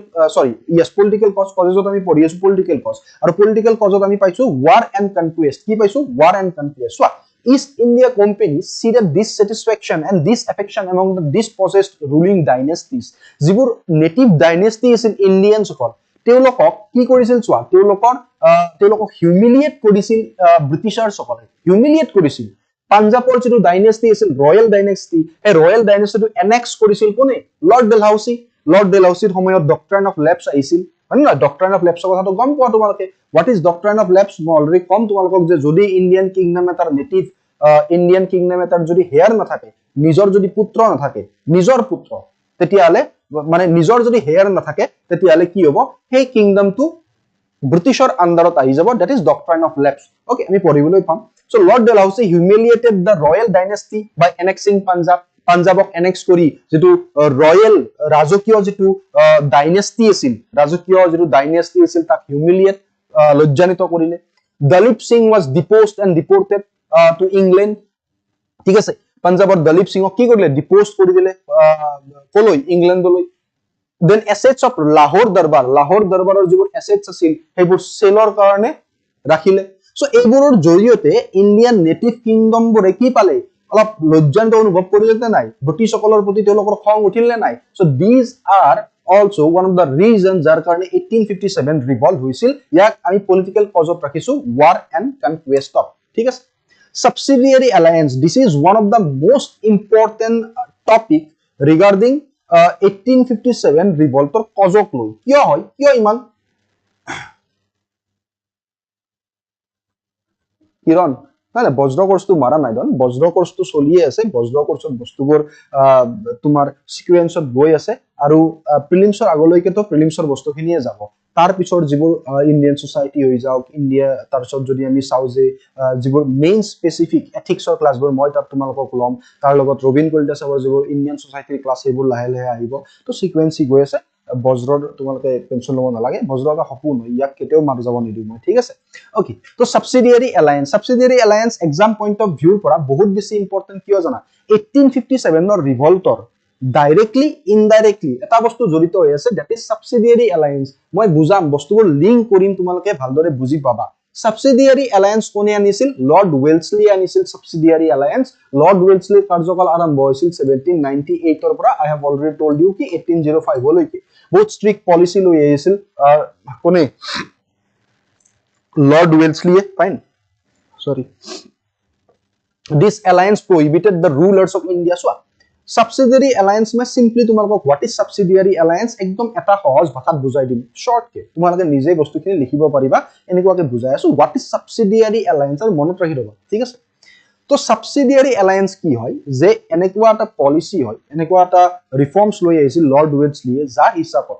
পলিটিক্যাল কজত আমি পঢ়ি আছো পলিটিক্যাল কজ আৰু পলিটিক্যাল কজত আমি পাইছো ওয়াৰ এণ্ড কনকুৱেষ্ট কি পাইছো ওয়াৰ এণ্ড কনকুৱেষ্ট চোৱা East India Company see the dissatisfaction and disaffection among the dispossessed ruling dynasties যিবোৰ নেটিভ ডাইনেষ্টি আছিল ইণ্ডিয়ান সকল তেওঁলোকক কি কৰিছিল চোৱা তেওঁলোকক হিউমিলিয়েট কৰিছিল ব্ৰিটিছাৰ সকলে হিউমিলিয়েট কৰিছিল পাঞ্জাবৰ যিটো ডাইনেষ্টি আছিল ৰয়েল ডাইনেষ্টি এই ৰয়েল ডাইনেষ্টিটো এনেক্স কৰিছিল কোনে লৰ্ড ডেলহাউসিৰ সময়ত ডক্ট্ৰাইন অফ লেপছ আহিছিল হয় না ডক্ট্ৰাইন অফ লেপছৰ কথাটো গম পোৱা তোমালোকে what is doctrine of lapse মই অলৰেডি কম তোমালোকক যে যদি ইণ্ডিয়ান কিংডম এটাৰ নেটিভ ইণ্ডিয়ান কিংডম এটাৰ যদি হেয়াৰ নাথাকে নিজৰ যদি পুত্ৰ নাথাকে নিজৰ পুত্ৰ তেতিয়াহলে মানে নিজৰ যদি হেয়াৰ নাথাকে তেতিয়াহলে কি হ'ব সেই কিংডমটো ব্ৰিটিছৰ আন্ডাৰত আহি যাব that is doctrine of lapse okay আমি পঢ়িবলৈ পাম so Lord Dalhousie humiliated the royal dynasty by annexing পাঞ্জাবক এনেক্স কৰি যেটো ৰয়েল ৰাজকীয় যেটো ডাইনেষ্টি আছিল তাক হিউমিলিয়েট লজ্জানিত কৰিলে Duleep Singh was deposed and deported to England ঠিক আছে পাঞ্জাবৰ দলীপ সিংক কি কৰিলে ডিপোজ কৰি দিলে কলৈ ইংলেণ্ডলৈ দেন এসেটস অফ লাহোৰ দৰবাৰৰ যিবোৰ এসেটস আছিল সেইবোৰ সেলৰ কাৰণে ৰাখিলে সো এইবোৰৰ জৰিয়তে ইণ্ডিয়ান নেটিভ কিংডম বোৰে কি পালে অলপ লজ্জান্ত অনুভৱ কৰিলে নে নাই ব্ৰিটিছসকলৰ প্ৰতি তেওঁলোকৰ খং উঠিল নে নাই so this R also one of the reasons যাৰ কাৰণে 1857 ৰিভল্ট হৈছিল ইয়াক আমি পলিটিক্যাল কজত ৰাখিছো war and conquest ঠিক আছে subsidiary alliance this is one of the most important topic regarding 1857 ৰিভল্টৰ কজক লৈ কিয় ইমান কিৰণ নাই বজ্ৰ কোৰ্সটো মাৰা নাই দন বজ্ৰ কোৰ্সটো চলিয়ে আছে বজ্ৰ কোৰ্সত বস্তুবোৰ তোমাৰ সিকুৱেন্সত গৈ আছে আৰু প্ৰিলিমছৰ আগলৈকে তো প্ৰিলিমছৰ বস্তুখিনিয়ে যাব তাৰ পিছৰ যিবোৰ ইণ্ডিয়ান সোসাইটি হৈ যাওক ইণ্ডিয়া তাৰ পিছত যদি আমি চাও যে যিবোৰ মেইন স্পেসিফিক এথিক্সৰ ক্লাছবোৰ মই তাত তোমালোকক লম তাৰ লগত ৰবিন কলিতা সাহেবৰ যিবোৰ ইণ্ডিয়ান সোসাইটিৰ ক্লাছ এইবোৰ লাহে লাহে আহিব তো সিকুৱেন্সি গৈ আছে বজ্ৰৰ তোমালোকে টেনচন লব নালাগে বজ্ৰ এটা সপোন ইয়াক কেতিয়াও মাৰ যাব নিদিও মই ঠিক আছে ওকে তো সাবসিডিয়াৰী এলায়েন্স এক্সাম পইণ্ট অফ ভিউৰ পৰা বহুত বেছি ইম্পৰ্টেন্ট কিয় জানা 1857 ৰ ৰিভল্টৰ ডাইৰেক্টলি ইনডাইৰেক্টলি এটা বস্তু জড়িত হৈ আছে দ্যাট ইজ সাবসিডিয়াৰী এলায়েন্স মই বুজাম বস্তুবোৰ লিংক কৰিম তোমালোকে ভালদৰে বুজি পাবা সাবসিডিয়াৰী এলায়েন্স কোনে আনিছিল লৰ্ড ওয়েলছলি আনিছিল সাবসিডিয়াৰী এলায়েন্স লৰ্ড ওয়েলছলিৰ কাৰ্যকাল আৰম্ভ হৈছিল 1798 ৰ পৰা I have already told you কি 1805 লৈকে বহুত ষ্ট্ৰিক্ট পলিসি লৈ আহিছিল কোনে লৰ্ড ওয়েলছলিয়ে fine sorry this alliance prohibited the rulers of India so subsidiary alliance mein simply তোমালোকক what is subsidiary alliance একদম এটা সহজ ভাষাত বুজাই দিম শর্ট কে তোমালোকে নিজে বস্তুখিনি লিখিব পাৰিবা এনেকুৱাকে বুজাই আছো what is subsidiary alliance আৰু মনত ৰাখি ৰবা ঠিক আছে তো subsidiary alliance কি হয় যে এনেকুৱা এটা পলিসি হয় এনেকুৱা এটা ৰিফৰ্মছ লৈ আহিছিল লৰ্ড ওয়েলছলিয়ে যাৰ হিচাপত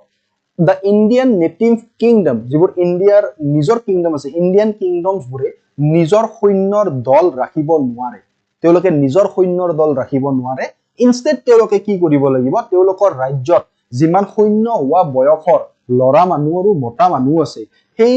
the Indian native kingdom যিবোৰ ইণ্ডিয়াৰ নিজৰ কিংডম আছে ইণ্ডিয়ান কিংডমছ বোৰে নিজৰ সৈন্যৰ দল ৰাখিব নোৱাৰে তেওঁলোকে নিজৰ সৈন্যৰ দল ৰাখিব নোৱাৰে ইনষ্টেড তেওঁলোকে কি কৰিব লাগিব তেওঁলোকৰ ৰাজ্যত যিমান সৈন্য হোৱা বয়সৰ লৰা মানুহ আৰু মতা মানুহ আছে সেই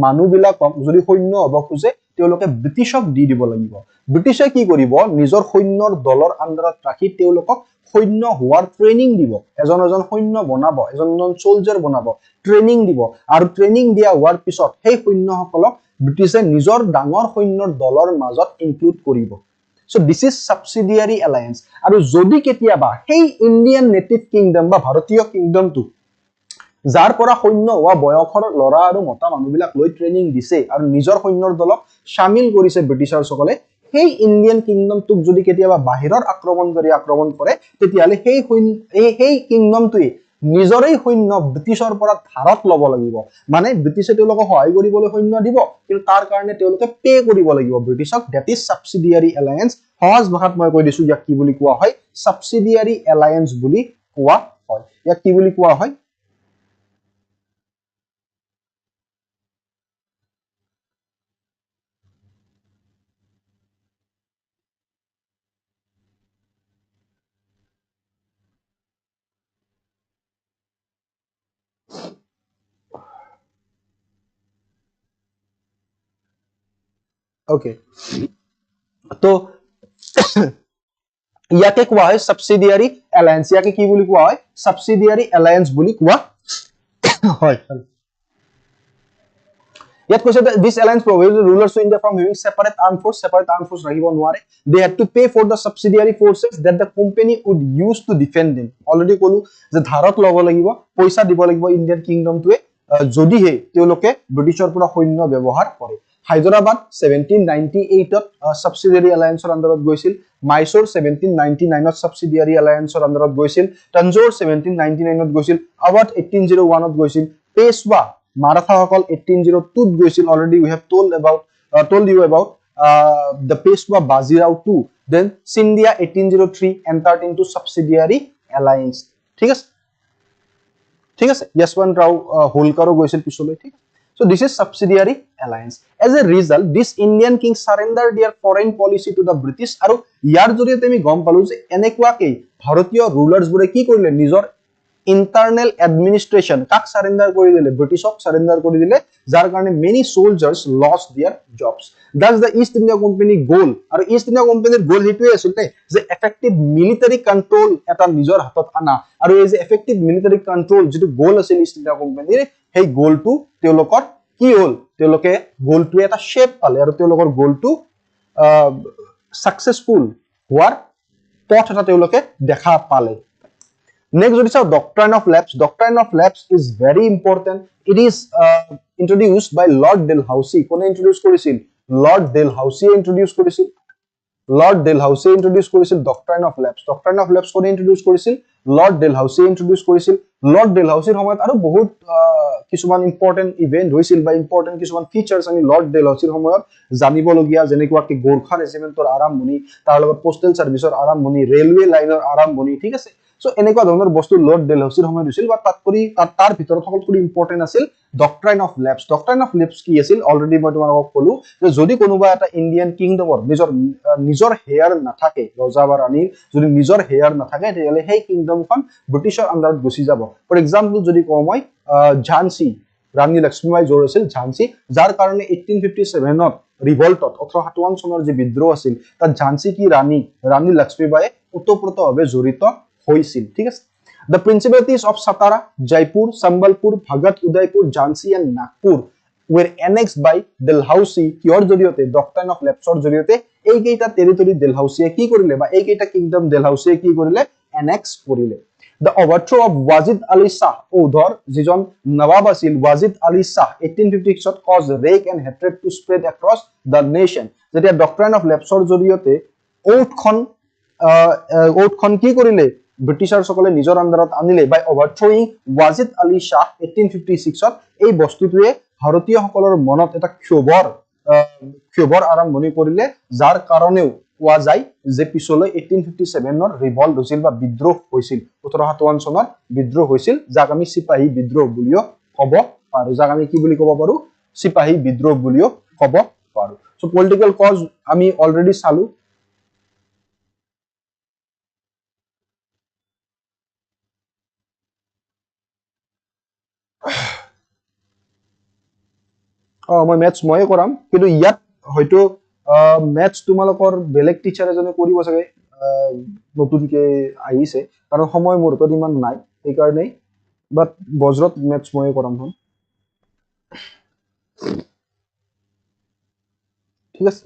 মানুহবিলাকক যদি সৈন্য হ'ব খুজে তেওঁলোকে ব্ৰিটিছক দি দিব লাগিব ব্ৰিটিছে কি কৰিব নিজৰ সৈন্যৰ দলৰ আন্ডাৰত ৰাখি তেওঁলোকক সৈন্য হোৱাৰ ট্ৰেনিং দিব এজন সৈন্য বনাব এজন সোলজাৰ বনাব ট্ৰেনিং দিব আৰু ট্ৰেনিং দিয়া হোৱাৰ পিছত সেই সৈন্যসকলক ব্ৰিটিছে নিজৰ ডাঙৰ সৈন্যৰ দলৰ মাজত ইনক্লুড কৰিব So this is subsidiary alliance. আৰু যদি কেতিয়াবা সেই ইণ্ডিয়ান নেটিভ কিংডম বা ভাৰতীয় কিংডমটো যাৰ পৰা সৈন্য হোৱা বয়সৰ লৰা আৰু মতা মানুহবিলাক লৈ ট্ৰেইনিং দিছে আৰু নিজৰ সৈন্যৰ দলক শামিল কৰিছে ব্ৰিটিছাৰসকলে সেই ইণ্ডিয়ান কিংডমটোক যদি কেতিয়াবা বাহিৰৰ আক্ৰমণকাৰী আক্ৰমণ কৰে তেতিয়াহলে সেই কিংডমটোৱে নিজৰেই সৈন্য ব্ৰিটিছৰ পৰা ধাৰত ল'ব লাগিব মানে ব্ৰিটিছে তেওঁলোকক সহায় কৰিবলৈ সৈন্য দিব কিন্তু তাৰ কাৰণে তেওঁলোকে পে কৰিব লাগিব ব্ৰিটিছক দ্যাট ইজ সাবসিডিয়াৰী এলায়েন্স সহজ ভাষাত মই কৈ দিছো ইয়াক কি বুলি কোৱা হয় সাবসিডিয়াৰী এলায়েন্স বুলি কোৱা হয় ইয়াক কি বুলি কোৱা হয় ওকে তো ইয়াকে কোৱা হয় সাবসিডিয়াৰী এলায়েন্স ইয়াকে কি বুলি কোৱা হয় সাবসিডিয়াৰী এলায়েন্স বুলি কোৱা হয় ইয়াত কৈছে this alliance prohibited rulers of India from having separate armed force ৰাখিব নোৱাৰে they had to pay for the subsidiary forces that the company would use to defend them already কলো যে ধাৰত ল'ব লাগিব পইচা দিব লাগিব ইণ্ডিয়ান কিংডমটোৱে যদিহে তেওঁলোকে ব্ৰিটিছৰ পৰা সৈন্য ব্যৱহাৰ কৰে হায়দৰাবাদ 1798 ত সাবসিডিয়াৰী এলায়েন্সৰ আন্ডাৰত গৈছিল মাইসুৰ 1799 ত সাবসিডিয়াৰী এলায়েন্সৰ আন্ডাৰত গৈছিল তঞ্জোৰ 1799 ত গৈছিল আৱাধ 1801 ত গৈছিল পেশৱা Maratha সকল 1802 ত গৈছিল already we have told you about the Peshwa Bajirao too then Scindia 1803 entered into subsidiary alliance ঠিক আছে Yashwant Rao Holkaro গৈছিল পিছলৈ ঠিক আছে so this is subsidiary alliance as a result this Indian king surrendered their foreign policy to the British আৰু ইয়াৰ জৰিয়তে আমি গম পালো যে এনেকুৱাকৈ ভাৰতীয় ৰুলাৰ্ছ বোৰে কি কৰিলে নিজৰ internal administration কাক সাৰেন্ডাৰ কৰি দিলে ব্ৰিটিছক সাৰেন্ডাৰ কৰি দিলে যাৰ কাৰণে many soldiers lost their jobs that's the East India Company goal আৰু East India Company goal হেতুৱে আছিল যে effective military control এটা নিজৰ হাতত আনা আৰু এই যে effective military control যেটো goal আছিল East India Company সেই গোলটো তেওঁলোকৰ কি হ'ল তেওঁলোকে গোলটো এটা শেপ পালে আৰু তেওঁলোকৰ গোলটো সাকসেসফুল হোৱাৰ পথ এটা তেওঁলোকে দেখা পালে Next, what is our doctrine of lapse? Doctrine of lapse is very important. It is introduced by Lord Dalhousie. Kone introduce korisil? Lord Dalhousie introduce korisil. Lord Dalhousie introduce korisil doctrine of lapse. Doctrine of lapse kone introduce korisil? Lord Dalhousie introduce korisil. Lord Dalhousie সময়ত আৰু বহুত কিছুমান important event হৈছিল বা important কিছুমান features আমি Lord Dalhousie সময়ত জানিবলগীয়া যেনেকুৱা কি গোৰখা ৰেজিমেন্টৰ আৰম্ভণি তাৰ লগত পোষ্টেল সাৰ্ভিসৰ আৰম্ভণি ৰেলৱে লাইনৰ আৰম্ভণি ঠিক আছে So, এনেকুৱা ধৰণৰ বস্তু লৰ্ড ডেলহাউসিৰ সময়ত হৈছিল বা তাৰ ভিতৰত সকলোতকৈ ইম্পৰ্টেন্ট আছিল ডক্ট্ৰাইন অফ লেপছ ডক্ট্ৰাইন অফ লেপছ কি আছিল অলৰেডি মই তোমালোকক ক'লো যে যদি কোনোবা এটা ইণ্ডিয়ান কিংডমৰ নিজৰ হেয়াৰ নাথাকে ৰজা বা ৰাণীৰ যদি নিজৰ হেয়াৰ নাথাকে তেতিয়াহ'লে সেই কিংডমখন ব্ৰিটিছৰ আন্ডাৰত গুচি যাব ফৰ এক্সাম্পল যদি কওঁ মই ঝান্সী ৰাণী লক্ষ্মীবাই জৰ আছিল ঝান্সী যাৰ কাৰণে 1857 ত ৰিভল্টত 1857 চনৰ যে বিদ্ৰোহ আছিল তাত ঝান্সী কি ৰাণী লক্ষ্মীবাই ওতপ্ৰোতভাৱে জড়িত হৈছিল ঠিক আছে The principalities of Satara, Jaipur, Sambalpur, Bhagat, Udaipur, Jhansi and Nagpur were annexed by Dalhousie কিহৰ জৰিয়তে doctrine of lapse জৰিয়তে এই কেইটা টেৰিটৰি Dalhousie কি কৰিলে বা এই কেইটা কিংডম Dalhousie কি কৰিলে annex কৰিলে The overthrow of Wajid Ali Shah উধৰ যিজন নবাব আছিল Wajid Ali Shah 1856 to caused rage and hatred to spread across the nation যেতিয়া doctrine of lapse জৰিয়তে ওঠখন কি কৰিলে ব্ৰিটিছাৰ সকলে নিজৰ আন্ডাৰত আনিলে বাই ওভাৰথ্ৰয়িং Wajid Ali Shah 1856 ত এই বস্তুটোৱে ভাৰতীয় সকলৰ মনত এটা ক্ষোভৰ আৰম্ভণি কৰিলে যাৰ কাৰণেও কোৱা যায় যে পিছলৈ 1857 ৰ ৰিভল্ট হৈছিল বা বিদ্ৰোহ হৈছিল 1857 চনৰ বিদ্ৰোহ হৈছিল যাক আমি সিপাহী বিদ্ৰোহ বুলিও ক'ব পাৰো যাক আমি কি বুলি ক'ব পাৰো সিপাহী বিদ্ৰোহ বুলিও ক'ব পাৰো সো পলিটিক্যাল কজ আমি অলৰেডি চালো মই ম্যাথছ ময়ে কৰাম কিন্তু ইয়াত হয়তো ম্যাথছ তোমালোকৰ বেলেগ টিচাৰ এজনে কৰিব চাগে নতুনকে আহিছে কাৰণ সময় মোৰ হাতত ইমান নাই এই কাৰণে বাট বজ্ৰত ম্যাথছ ময়ে কৰাম হন ঠিক আছে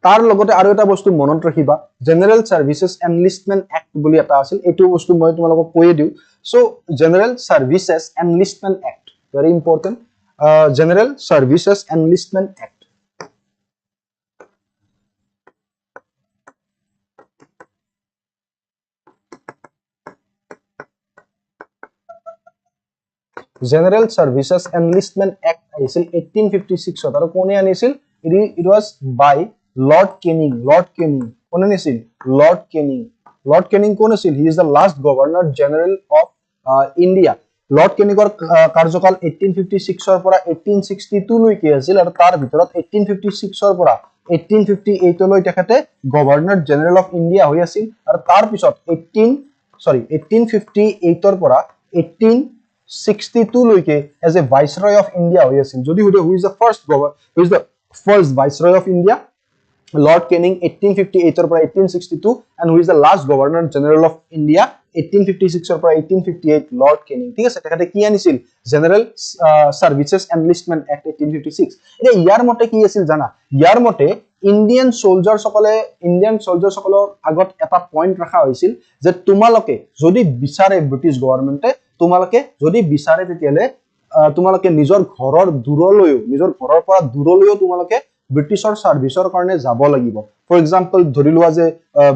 তাৰ লগতে আৰু এটা বস্তু মনত ৰাখিবা জেনাৰেল সাৰ্ভিসেছ এনলিষ্টমেন্ট এক্ট বুলি এটা আছিল এটো বস্তু মই তোমালোকক কৈ দিও so general services enlistment act very important general services enlistment act General Services Enlistment Act আহিছিল 1856 আৰু কোনে আনিছিল it was by Lord Canning কোনে আনিছিল Lord Canning কোন আছিল he is the last governor general of India Lord Canning কাৰ্যকাল 1856 ৰ পৰা 1862 লৈকে আছিল আৰু তাৰ ভিতৰত 1856 ৰ পৰা 1858 লৈ তেখেতে গভৰ্ণৰ জেনেৰেল অফ ইণ্ডিয়া হৈ আছিল আৰু তাৰ পিছত 1858 ৰ পৰা 1862 লৈকে as a viceroy of India হৈ আছিল যদি who is the first viceroy of India Lord Canning 1858 ৰ পৰা 1862 and who is the last governor general of India 1856 ৰ পৰা 1858 Lord Canning ঠিক আছে তেখেতে কি আনিছিল General Services Enlistment Act 1856 এটা ইয়াৰ মতে কি আছিল জানা ইয়াৰ মতে ইন্ডিয়ান সোলজাৰসকলৰ আগত এটা পইণ্ট ৰাখা হৈছিল যে তোমালোকে যদি বিচাৰে ব্ৰিটিছ গভৰ্ণমেণ্টে তোমালোকে যদি বিচাৰে তেতিয়ালে তোমালোকে নিজৰ ঘৰৰ পৰা দূৰলৈও তোমালোকে ব্ৰিটিছৰ সাৰ্ভিসৰ কাৰণে যাব লাগিব ফৰ এক্সাম্পল ধৰি লোৱা যে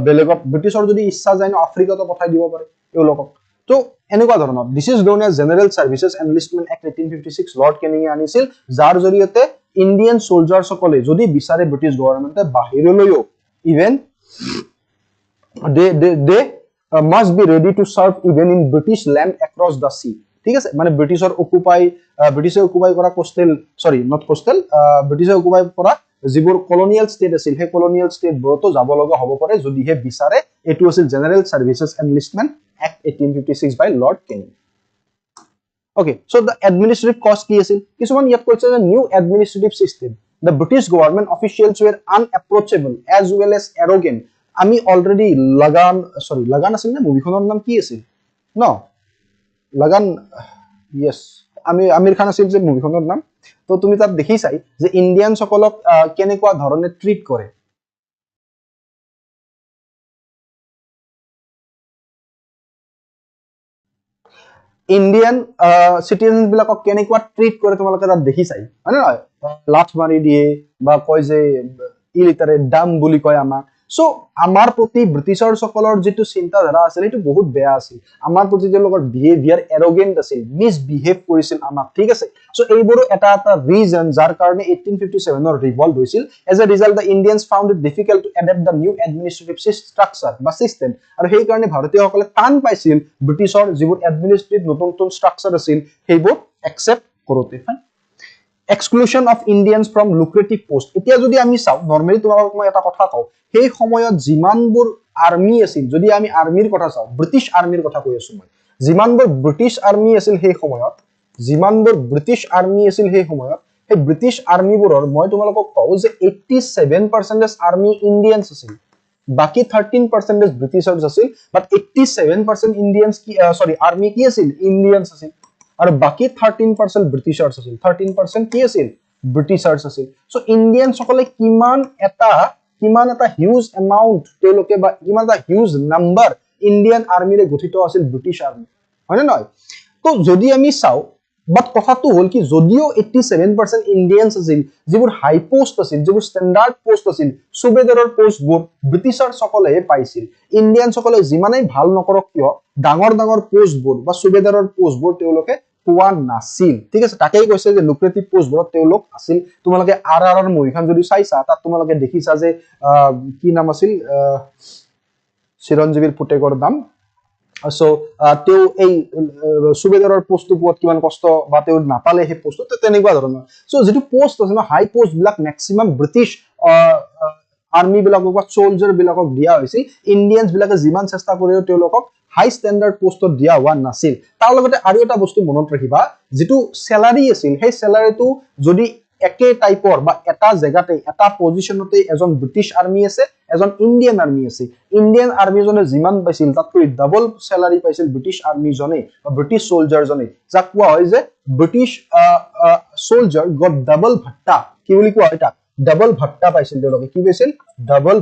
বেলেগত ব্ৰিটিছৰ যদি ইচ্ছা যায় ন আফ্ৰিকাতো পঠাই দিব পাৰে এওঁলোকক তো এনেকুৱা ধৰণৰ this is known as general services enlistment act 1856 Lord Canning আনিছিল যাৰ জৰিয়তে ইন্ডিয়ান সোলজাৰসকলে যদি বিচাৰে ব্ৰিটিছ গভৰ্ণমেণ্টে বাহিৰলৈও even they must be ready to serve even in British land across the sea ঠিক আছে মানে ব্ৰিটিছে অকুপাই কৰা ব্ৰিটিছে অকুপাই কৰা যিবোৰ কলোনিয়েল ষ্টেট আছিল হে কলোনিয়েল ষ্টেট বোৰতো যাব লগা হ'ব পাৰে যদি হে বিচাৰে এটো আছিল general services enlistment act 1856 by Lord Canning okay so the administrative cost কি আছিল কিছুমান ইয়াত কৈছে যে new administrative system the British government officials were unapproachable as well as arrogant আমি অলৰেডি লাগান আছিল না মুভিখনৰ নাম কি আছিল ন লাগান yes আমি আমিৰ খান আছিল যে মুভিখনৰ নাম তো তুমি তাত দেখি চাই যে ইন্ডিয়ান সকলক কেনেকুৱা ধৰণে ট্ৰিট কৰে ইন্ডিয়ান সিটিজেনস বিলাকক কেনেকুৱা ট্ৰিট কৰে তোমালোকে তাত দেখি চাই হয় না লাঠ মাৰি দিয়ে বা কয় যে ইলিটাৰে ডাম বুলি কয় আমাক সো আমাৰ প্ৰতি ব্ৰিটিছৰ সকলৰ যেটো চিন্তাধাৰা আছিল এটো বহুত বেয়া আছিল আমাৰ প্ৰতি তেওঁলোকৰ বিহেভিয়াৰ এৰোগেন্ট আছিল মিসবিহেভ কৰিছিল আমাক ঠিক আছে সো এইবোৰো এটা ৰিজন যাৰ কাৰণে 1857 ৰ ৰিভল্ট হৈছিল as a result the Indians found it difficult to adapt the new administrative structure বা সিস্টেম আৰু সেই কাৰণে ভাৰতীয়সকলে টান পাইছিল ব্ৰিটিছৰ যিবোৰ এডমিনিষ্ট্ৰেটিভ নতুন ষ্ট্ৰাকচাৰ আছিল সেইবোৰ একচেপ্ট কৰোতে exclusion of Indians from lucrative post এতিয়া যদি আমি চাও নরমালি তোমালোকক মই এটা কথা কও সেই সময়ত জিমানবোৰ আৰ্মি আছিল যদি আমি আৰ্মিৰ কথা চাও ব্ৰিটিছ আৰ্মিৰ কথা কৈ আছো মই জিমানবোৰ ব্ৰিটিছ আৰ্মি আছিল সেই সময়ত সেই ব্ৰিটিছ আৰ্মিবোৰৰ মই তোমালোকক কও যে 87% আৰ্মি ইণ্ডিয়ানছ আছিল বাকি 13% ব্ৰিটিছাৰ্ছ আছিল বাট 87% ইণ্ডিয়ানছ কি আৰ্মি কি আছিল ইণ্ডিয়ানছ আছিল আৰু বাকি 13% ব্ৰিটিছাৰ্ছ আছিল 13% কি আছিল ব্ৰিটিছাৰ্ছ আছিল সো ইণ্ডিয়ান সকলে কিমান এটা হিউজ এমাউন্ট তেওঁলোকে বা কিমান এটা হিউজ নাম্বাৰ ইণ্ডিয়ান আৰ্মিৰে গঠিত আছিল ব্ৰিটিছ আৰ্মি হয় নহয় তো যদি আমি চাও বাট কথাটো হল কি যদিও 87% ইণ্ডিয়ানছ আছিল যিবোৰ হাই পোষ্ট আছিল যিবোৰ ষ্টেণ্ডাৰ্ড পোষ্ট আছিল সুবেদাৰৰ পোষ্টবোৰ ব্ৰিটিছাৰ সকলে পাইছিল ইণ্ডিয়ান সকলে যিমানেই ভাল নকৰক কিয় ডাঙৰ পোষ্টবোৰ বা সুবেদাৰৰ পোষ্টবোৰ তেওঁলোকে পোৱা নাছিল ঠিক আছে তাকেই কৈছে যে লুক্ৰেটিভ পোষ্টবোৰত তেওঁলোক আছিল তোমালোকে আৰআৰৰ মুভিখন যদি চাইছা তাত তোমালোকে দেখিছা যে কি নাম আছিল চিৰঞ্জীৱীৰ পুতেকৰ নাম সো তেও এই সুবেদাৰৰ পোষ্টটো পোৱাত কিমান কষ্ট বা তেও নাপালে সেই পোষ্টটো তেনেকুৱা ধৰণৰ সো যেটো পোষ্ট আছে ন হাই পোষ্ট বিলাক ম্যাক্সিমাম ব্ৰিটিছ আৰ্মি বিলাকক বা সোলজাৰ বিলাকক দিয়া হৈছিল ইণ্ডিয়ানছ বিলাকে যিমান চেষ্টা কৰিও তেওঁলোকক হাই স্ট্যান্ডাৰ্ড পোষ্টত দিয়া হোৱা নাছিল তাৰ লগতে আৰু এটা বস্তু মনত ৰাখিবা যেটো স্যালাৰি আছিল সেই স্যালাৰিটো যদি একে টাইপৰ বা এটা জায়গাতে এটা পজিশনতে এজন ব্ৰিটিছ আৰ্মি আছে এজন ইণ্ডিয়ান আৰ্মি আছে ইণ্ডিয়ান আৰ্মি জনে যিমান পাইছিল তাতকৈ ডাবল স্যালাৰি পাইছিল ব্ৰিটিছ আৰ্মি জনে বা ব্ৰিটিছ সোলজাৰ জনে যাক কোৱা হয় যে ব্ৰিটিছ সোলজাৰ গট ডাবল ভাট্টা কি বুলি কোৱা হয় তাক ডাবল ভাট্টা পাইছিল তেওঁলোকে কি পাইছিল ডাবল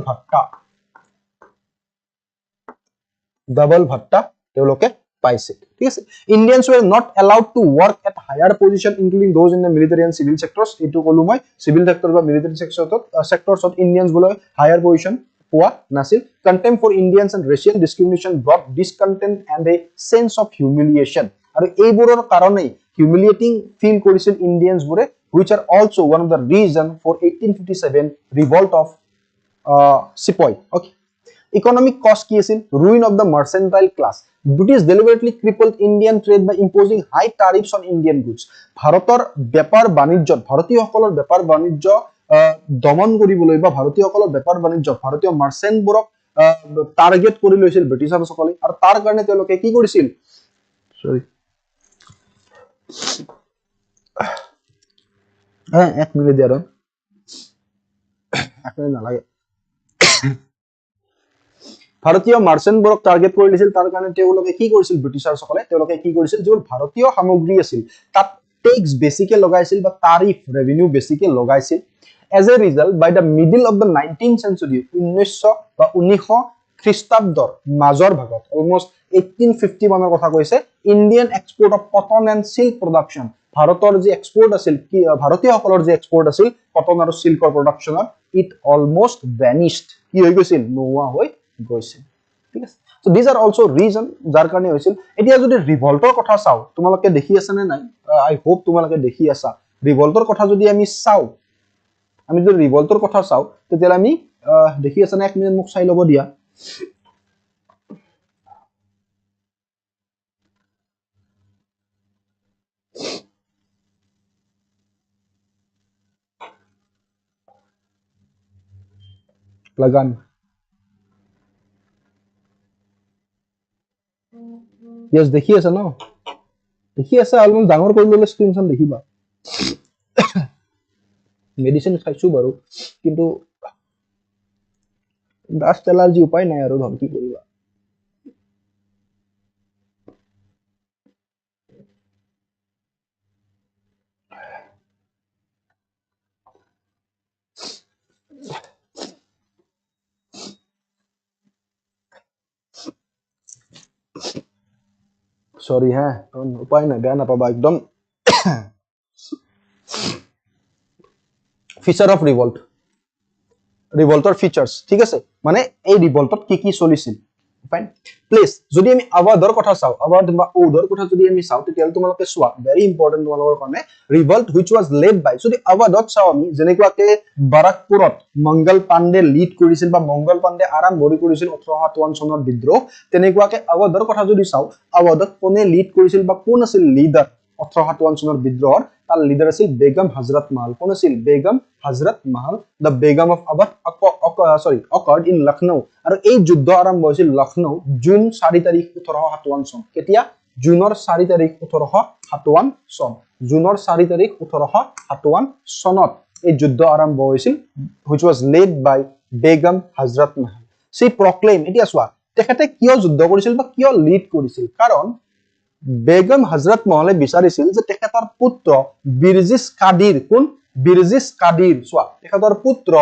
ভাট্টা তেওঁলোকে পাইছে ঠিক আছে Indians were not allowed to work at higher position including those in the military and civil sectors এটো কলো মই civil sector বা military sectors of Indians বলে higher position পোৱা নাছিল contempt for Indians and racial discrimination brought discontent and a sense of humiliation আৰু এইবোৰৰ কাৰণে humiliating feel কৰিছিল Indians বোৰে which are also one of the reason for 1857 revolt of Sepoy okay economic cost কি আছিল ruin of the mercantile class British deliberately crippled Indian trade by imposing high tariffs on Indian goods ভাৰতৰ বেপাৰ বাণিজ্য ভাৰতীয়সকলৰ বেপাৰ বাণিজ্য দমন কৰিবলৈ বা ভাৰতীয়সকলৰ বেপাৰ বাণিজ্য ভাৰতীয় মাৰ্চেন্টবোৰক টাৰ্গেট কৰি লৈছিল ব্ৰিটিছাৰসকলে আৰু তাৰ কাৰণে তেওঁলোকে কি কৰিছিল সৰি এক মিনিট দিয়া আৰু আপুনি নালাগে ভাৰতীয় মাৰ্চেন্টবোৰক টাৰ্গেট কৰি লৈছিল তাৰ কাৰণে তেওঁলোকে কি কৰিছিল ব্ৰিটিছাৰসকলে তেওঁলোকে কি কৰিছিল যে ভাৰতীয় সামগ্ৰী আছিল তাত টেক্স বেছিকে লগাইছিল বা টাৰিফ ৰেভিনিউ বেছিকে লগাইছিল as a result by the middle of the 19th century 1900 বা 1900 খ্ৰীষ্টাব্দৰ মাজৰ ভাগত almost 1850 মানৰ কথা কৈছে Indian export of cotton and silk production ভাৰতৰ যে এক্সপোৰ্ট আছিল কি ভাৰতীয়সকলৰ যে এক্সপোৰ্ট আছিল কটন আৰু সিল্কৰ প্ৰডাকচনৰ ইট অলমোস্ট ভ্যানিশড কি হৈ গৈছিল নোৱা হৈ গৈছিল ঠিক আছে so these are also reason যাৰ কাৰণে হৈছিল এতিয়া যদি ৰিভল্টৰ কথা চাও তোমালোকে দেখি আছে নে নাই আই হোপ তোমালোকে দেখি আছা ৰিভল্টৰ কথা যদি আমি চাও আমি যদি ৰিভল্টৰ কথা চাও তেতিয়া আমি দেখি আছে না এক মিনিট মোক চাই লব দিয়া লাগান yes দেখি আছে ন দেখি আছে অলমোস্ট ডাঙৰ কৰি ললে স্ক্ৰিনখন দেখিবা মেডিসিন খাইছো বাৰু কিন্তু ডাস্ট এলাৰ্জি উপায় নাই আৰু ধন কি কৰিবা সৰি হ্যাঁ উপায় নাই বেয়া নাপাবা একদম ফিচাৰ অফ ৰিভল্ট ৰিভল্টৰ ফিচাৰ্স ঠিক আছে মানে এই ৰিভল্টত কি চলিছিল ফাইন প্লিজ যদি আমি আৱাদৰ কথা চাও আৱাদ বা ওদৰ কথা যদি আমি চাও তেতিয়া তোমালোকে সোৱা ভেৰি ইম্পৰ্টেন্ট তোমালোকৰ কাৰণে revolt which was led by যদি আৱাদত চাও আমি যেনেকুৱাকে বাৰাকপুৰত মংগল পাণ্ডে লিড কৰিছিল বা মংগল পাণ্ডে আৰম্ভ কৰিছিল 1857 চনৰ বিদ্ৰোহ তেনেকুৱাকে আৱাদৰ কথা যদি চাও আৱাদত কোনে লিড কৰিছিল বা কোন আছিল লিডাৰ 1857 চনৰ বিদ্ৰোহৰ তাৰ লিডাৰ আছিল বেগম হযৰত महल কোন আছিল বেগম হযৰত महल the begum of Awadh occurred in Lucknow আৰু এই যুদ্ধ আৰম্ভ হৈছিল লখনৌ জুন 4 তাৰিখ 1857 চন কেতিয়া জুনৰ 4 তাৰিখ 1857 চন জুনৰ 4 তাৰিখ 1857 চনত এই যুদ্ধ আৰম্ভ হৈছিল which was led by Begum হযৰত महल সেই প্ৰক্লেম এতিয়া সোৱা তেখেতে কিয় যুদ্ধ কৰিছিল বা কিয় লিড কৰিছিল কাৰণ বেগম হযৰত महल বিচাৰিছিল যে তেখেতৰ পুত্ৰ বিৰজিস কাদিৰ কোন বিৰজিস কাদিৰ সোৱা তেখেতৰ পুত্ৰ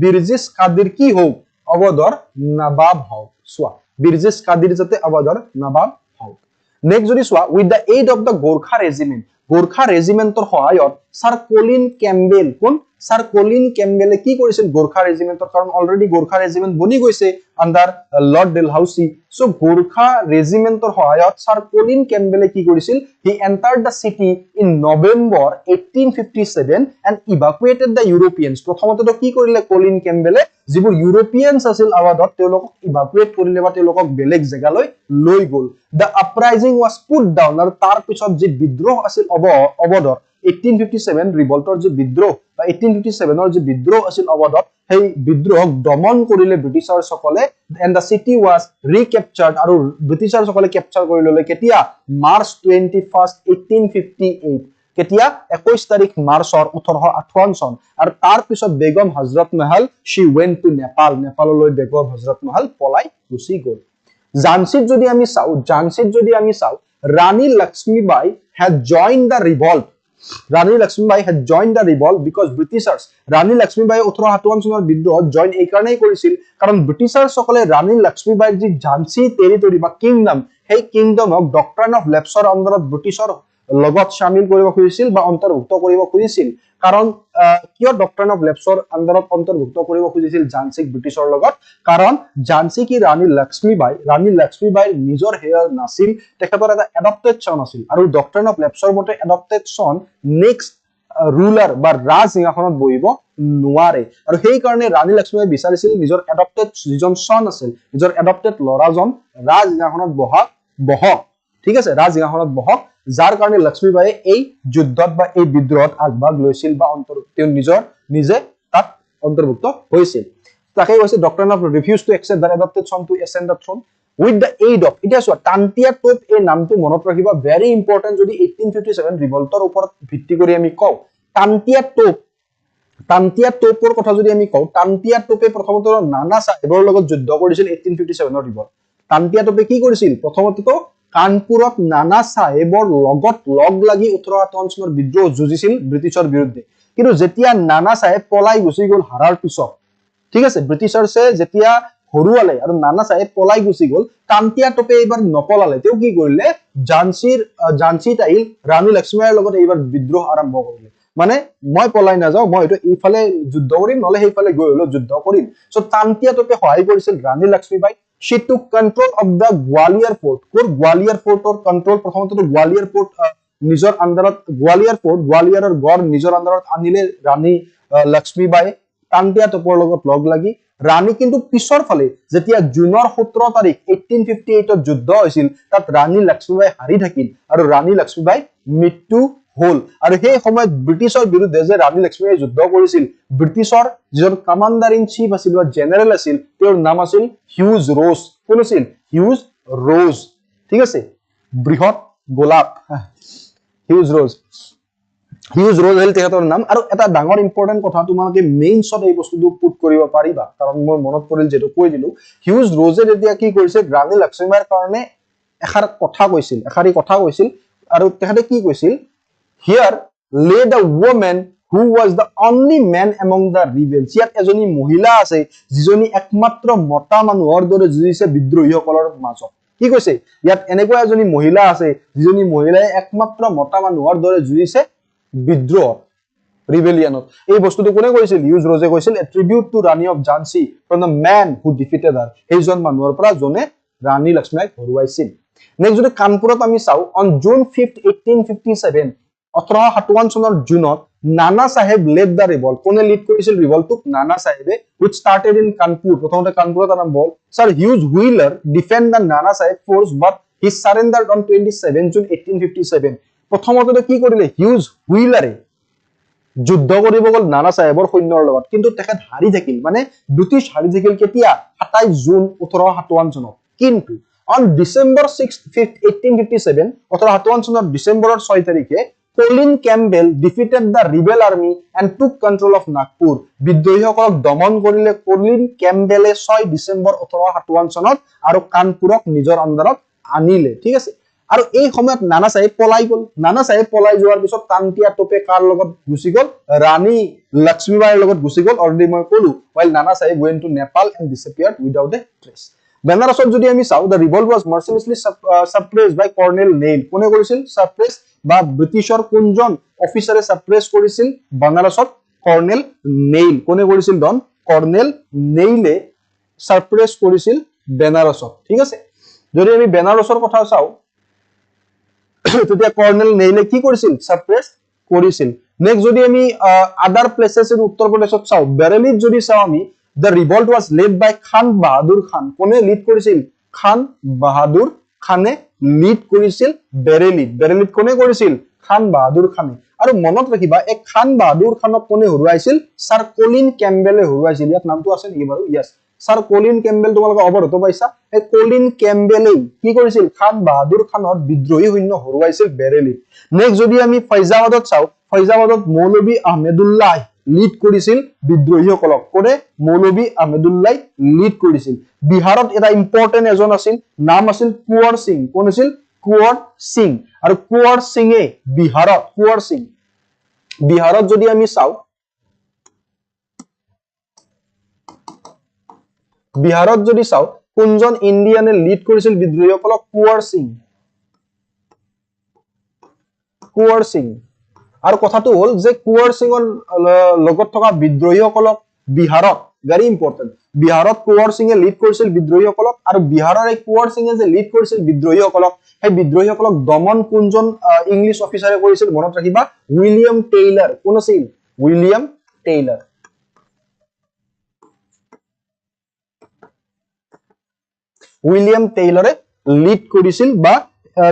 বিৰজিস কাদিৰ কি হোক অবধৰ নবাব হোক সোৱা বিৰজিস কাদিৰ যাতে অবধৰ নবাব হোক নেক্সট যদি সোৱা with the aid of the Gorkha ৰেজিমেন্টৰ সহায়ত স্যাৰ কলিন কেম্বেল কোন স্যাৰ কলিন কেম্বেলে কি কৰিছিল গোৰ্খা ৰেজিমেন্টৰ কাৰণ অলৰেডি গোৰ্খা ৰেজিমেন্ট বনি গৈছে under lord Dalhousie so Gorkha ৰেজিমেন্টৰ সহায়ত স্যাৰ কলিন কেম্বেলে কি কৰিছিল হি এন্টাৰ্ড দা সিটি in November 1857 and ইভাকুৱেটেড da Europeans প্ৰথমতে তো কি কৰিলে কলিন কেম্বেলে যিবোৰ ইউৰোপিয়ানছ আছিল আৱাদত তেওঁলোকক ইভাকুৱেট কৰিলে বা তেওঁলোকক বেলেগ জায়গালৈ লৈ গল দা আপৰাইজিং ওয়াজ পুট ডাউন আৰু তাৰ পিছত যে বিদ্ৰোহ আছিল অবধৰ 1857 ৰিভল্টৰ যে বিদ্ৰোহ বা 1857 ৰ যে বিদ্ৰোহ আছিল অবধত সেই বিদ্ৰোহক দমন কৰিলে ব্ৰিটিছাৰ সকলে এণ্ড দা সিটি ওয়াজ ৰিকেপচাৰ্ড আৰু ব্ৰিটিছাৰ সকলে কেপচাৰ কৰি ললে কেতিয়া মাৰ্চ 21 1858 কেতিয়া 21 তাৰিখ মাৰ্চৰ 1858 চন আৰু তাৰ পিছত বেগম হযৰত महल she went to নেপাললৈ বেগম হযৰত महल পলাই গুচি গল ঝান্সীত যদি আমি চাও ৰাণী Lakshmibai had joined the revolt Rani Lakshmibai had joined the revolt because Britishers Rani Lakshmibai 1857 চনৰ বিদ্ৰোহত জয়েন এই কাৰণেই কৰিছিল কাৰণ ব্ৰিটিছাৰ সকলে ৰাণী লক্ষ্মীবাইৰ যি ঝান্সী টেৰিটৰি বা কিংডম সেই কিংডমক ডক্ট্ৰাইন অফ লেপছৰ আণ্ডাৰত ব্ৰিটিছৰ লগত শামিল কৰিব খুজিছিল বা অন্তৰ্ভুক্ত কৰিব খুজিছিল কাৰণ কিয় ডক্ট্ৰাইন অফ লেপছৰ আণ্ডাৰত অন্তৰ্ভুক্ত কৰিব খুজিছিল ঝান্সীক ব্ৰিটিছৰ লগত কাৰণ ঝান্সী কি ৰাণী লক্ষ্মীবাইৰ নিজৰ হেয়াৰ নাছিল তেখেতৰ এটা এডপ্টেড সন আছিল আৰু ডক্ট্ৰাইন অফ লেপছৰ মতে এডপ্টেড সন নেক্সট ruler বা ৰাজ সিংহাসনত বহিব নোৱাৰে আৰু সেই কাৰণে ৰাণী লক্ষ্মীবাই বিচাৰিছিল নিজৰ এডপ্টেড যিজন সন আছিল নিজৰ এডপ্টেড লৰাজন ৰাজ সিংহাসনত বহক ঠিক আছে ৰাজ সিংহাসনত বহক যাৰ কাৰণে লক্ষ্মীবাই এই যুদ্ধত বা এই বিদ্ৰোহত আগভাগ লৈছিল বা তেওঁ নিজে তাত অন্তৰ্ভুক্ত হৈছিল তাকে কৈছে doctrine of refuse to accept the adopted son to ascend the throne with the aid of এটা চোৱা তান্তিয়া টোপ এই নামটো মনত ৰাখিবা ভেৰি ইম্পৰ্টেন্ট যদি 1857 ৰিভল্টৰ ওপৰত ভিত্তি কৰি আমি কও তান্তিয়া টোপৰ কথা যদি আমি কও তান্তিয়া টোপে প্ৰথমতে নানা সাহেবৰ লগত যুদ্ধ কৰিছিল 1857 ৰ ৰিভল্ট তান্তিয়া টোপে কি কৰিছিল প্ৰথমতে কানপুৰত নানা সাহেবৰ লগত লগ লাগি 1858 চনৰ বিদ্ৰোহ যুঁজিছিল ব্ৰিটিছৰ বিৰুদ্ধে কিন্তু যেতিয়া নানা সাহেব পলাই গুচি গল হাৰাৰ পিছত ঠিক আছে ব্ৰিটিছাৰছে যেতিয়া হৰুৱালে আৰু নানা সাহেব পলাই গুচি গল তান্তিয়া টোপে এবাৰ নপলালে তেওঁ কি কৰিলে ঝান্সীত আহিল ৰাণী লক্ষ্মীবাইৰ লগত এইবাৰ বিদ্ৰোহ আৰম্ভ কৰিলে মানে মই পলাই নাযাও মই এটা ইফালে যুদ্ধ কৰিম নহলে সেইফালে গৈ হলো যুদ্ধ কৰিম সো তান্তিয়া টোপে সহায় কৰিছিল ৰাণী Lakshmibai she took control of the Gwalior fort Gwalior fort or control প্ৰথমতে Gwalior fort নিজৰ আন্ডাৰত Gwalior গড় নিজৰ আন্ডাৰত আনিলে ৰাণী লক্ষ্মীবাই তান্তিয়া টোপৰ লগত লগ লাগি ৰাণী কিন্তু পিছৰ ফালে যেতিয়া জুনৰ 17 তাৰিখ 1858 ত যুদ্ধ হৈছিল তাত ৰাণী লক্ষ্মীবাই হাৰি থাকিল আৰু ৰাণী লক্ষ্মীবাই মৃত্যু হল আৰু সেই সময়ত ব্ৰিটিছৰ বিৰুদ্ধে যে ৰাণী লক্ষ্মীবাই যুদ্ধ কৰিছিল ব্ৰিটিছৰ যিজন কমান্ডাৰ ইন চিফ আছিল বা জেনাৰেল আছিল তেওঁৰ নাম আছিল হিউজ ৰোজ কোন আছিল হিউজ ৰোজ ঠিক আছে বৃহৎ গোলাপ হিউজ ৰোজ হল তেখেতৰ নাম আৰু এটা ডাঙৰ ইম্পৰ্টেন্ট কথা তোমালোকে মেইনছত এই বস্তুটো পুট কৰিব পাৰিবা কাৰণ মোৰ মনত পৰিল যেটো কৈ দিলো হিউজ ৰোজে যেতিয়া কি কৰিছে ৰাণী লক্ষ্মীবাইৰ কাৰণে এখাৰি কথা কৈছিল আৰু তেখেতে কি কৈছিল here lay the woman who was the only man among the rebels ইয়াত এজনী মহিলা আছে যিজনী একমাত্ৰ মতা মানুহৰ দৰে যুঁজিছে বিদ্ৰোহীসকলৰ মাজত কি কৈছে ইয়াত এনেকুৱা এজনী মহিলা আছে যিজনী মহিলাই একমাত্ৰ মতা মানুহৰ দৰে যুঁজিছে বিদ্ৰোহ rebellion এই বস্তুটো কোনে কৈছিল হিউজ ৰজে কৈছিল a tribute to Rani of Jhansi from the man who defeated her এইজন মানুহৰ পৰা জনে ৰাণী লক্ষ্মীবাইক হৰুৱাইছিল নেক্সট যদি কানপুৰত আমি চাও on June 5th 1857 1857 চনৰ জুনত নানা সাহেব led the revolt কোনে লিড কৰিছিল ৰিভল্টক নানা সাহেবে which started in Kanpur প্ৰথমতে কানপুৰত আৰম্ভ হ'ল sir Hughes Wheeler defend the Nana Sahib force but he surrendered on 27 June 1857 প্ৰথমতে কি কৰিলে হিউজ হুইলাৰে যুদ্ধ কৰিব গল নানা সাহেবৰ সৈন্যৰ লগত কিন্তু তেখেত হাৰি থাকিল মানে ব্ৰিটিছ হাৰি থাকিল কেতিয়া 27 জুন 1857 চনত কিন্তু on December 6th 1857 1857 চনৰ ডিসেম্বৰৰ 6 তাৰিখে Colin Campbell defeated the rebel army and took control of Nagpur বিদ্ৰোহীসকলক দমন কৰিলে Colin Campbell 6 ডিসেম্বৰ 1857 চনত আৰু কানপুৰক নিজৰ আন্ডাৰত আনিলে ঠিক আছে আৰু এই সময়ত নানা সাহেব পলাই যোৱাৰ পিছত তান্তিয়া টোপে কাৰ লগত গুচি গল ৰাণী লক্ষ্মীবাইৰ লগত গুচি গল অলৰেডি মই কলো while Nana Sahib went to Nepal and disappeared without a trace বেনাৰসত যদি আমি চাও the revolt was mercilessly suppressed by Colonel Neil কোনে কৰিছিল সাপ্ৰেছ বা ব্ৰিটিছৰ কোনজন অফিচাৰে সাপ্ৰেছ কৰিছিল বেনাৰসত কৰ্নেল নেইল কোনে কৰিছিল ডন কৰ্নেল নেইলে সাপ্ৰেছ কৰিছিল বেনাৰসত ঠিক আছে যদি আমি বেনাৰসৰ কথা চাও তেতিয়া কৰ্নেল নেইলে কি কৰিছিল সাপ্ৰেছ কৰিছিল নেক্সট যদি আমি আদাৰ প্লেसेस ইন উত্তৰ প্ৰদেশত চাও বেৰেলিত যদি চাও আমি the revolt was led by Khan Bahadur Khan কোনে লিড কৰিছিল খান বাহাদুৰ খানে লিড কৰিছিল বেৰেলিত কোনে কৰিছিল খান বাহাদুৰ খানে আৰু মনত ৰাখিবা এক খান বাহাদুৰ খানক কোনে হৰুৱাইছিল স্যাৰ কলিন কেম্বেলে হৰুৱাইছিল ইয়াত নামটো আছে নেকি বাৰু ইয়েস স্যাৰ কলিন কেম্বেল তোমালোকে অৱগত পাইছা এই কলিন কেম্বেলে কি কৰিছিল খান বাহাদুৰ খানৰ বিদ্ৰোহী সৈন্য হৰুৱাইছিল বেৰেলিত নেক্সট যদি আমি ফৈজাবাদত চাও ফৈজাবাদত মৌলভী আহমেদুল্লাহ লিড কৰিছিল বিদ্ৰোহীসকলক কোনে মৌলভী আহমেদুল্লাহ লিড কৰিছিল বিহাৰত এটা ইম্পৰ্টেন্ট এজন আছিল নাম আছিল কুঁৱৰ সিং কোন আছিল কুঁৱৰ সিং আৰু কুঁৱৰ সিংয়ে বিহাৰত কুঁৱৰ সিং বিহাৰত যদি আমি চাও কোনজন ইণ্ডিয়ানে লিড কৰিছিল বিদ্ৰোহীসকলক কুঁৱৰ সিং আৰু কথাটো হল যে কুঁৱৰ সিঙৰ লগত থকা বিদ্ৰোহীসকলক বিহাৰত very important বিহাৰত কুঁৱৰ সিঙে লিড কৰিছিল বিদ্ৰোহীসকলক আৰু বিহাৰৰ এই কুঁৱৰ সিঙে যে লিড কৰিছিল বিদ্ৰোহীসকলক সেই বিদ্ৰোহীসকলক দমন কোনজন ইংলিছ অফিচাৰে কৰিছিল মনত ৰাখিবা উইলিয়াম টেইলাৰ কোন আছিল উইলিয়াম টেইলাৰ উইলিয়াম টেইলৰে লিড কৰিছিল বা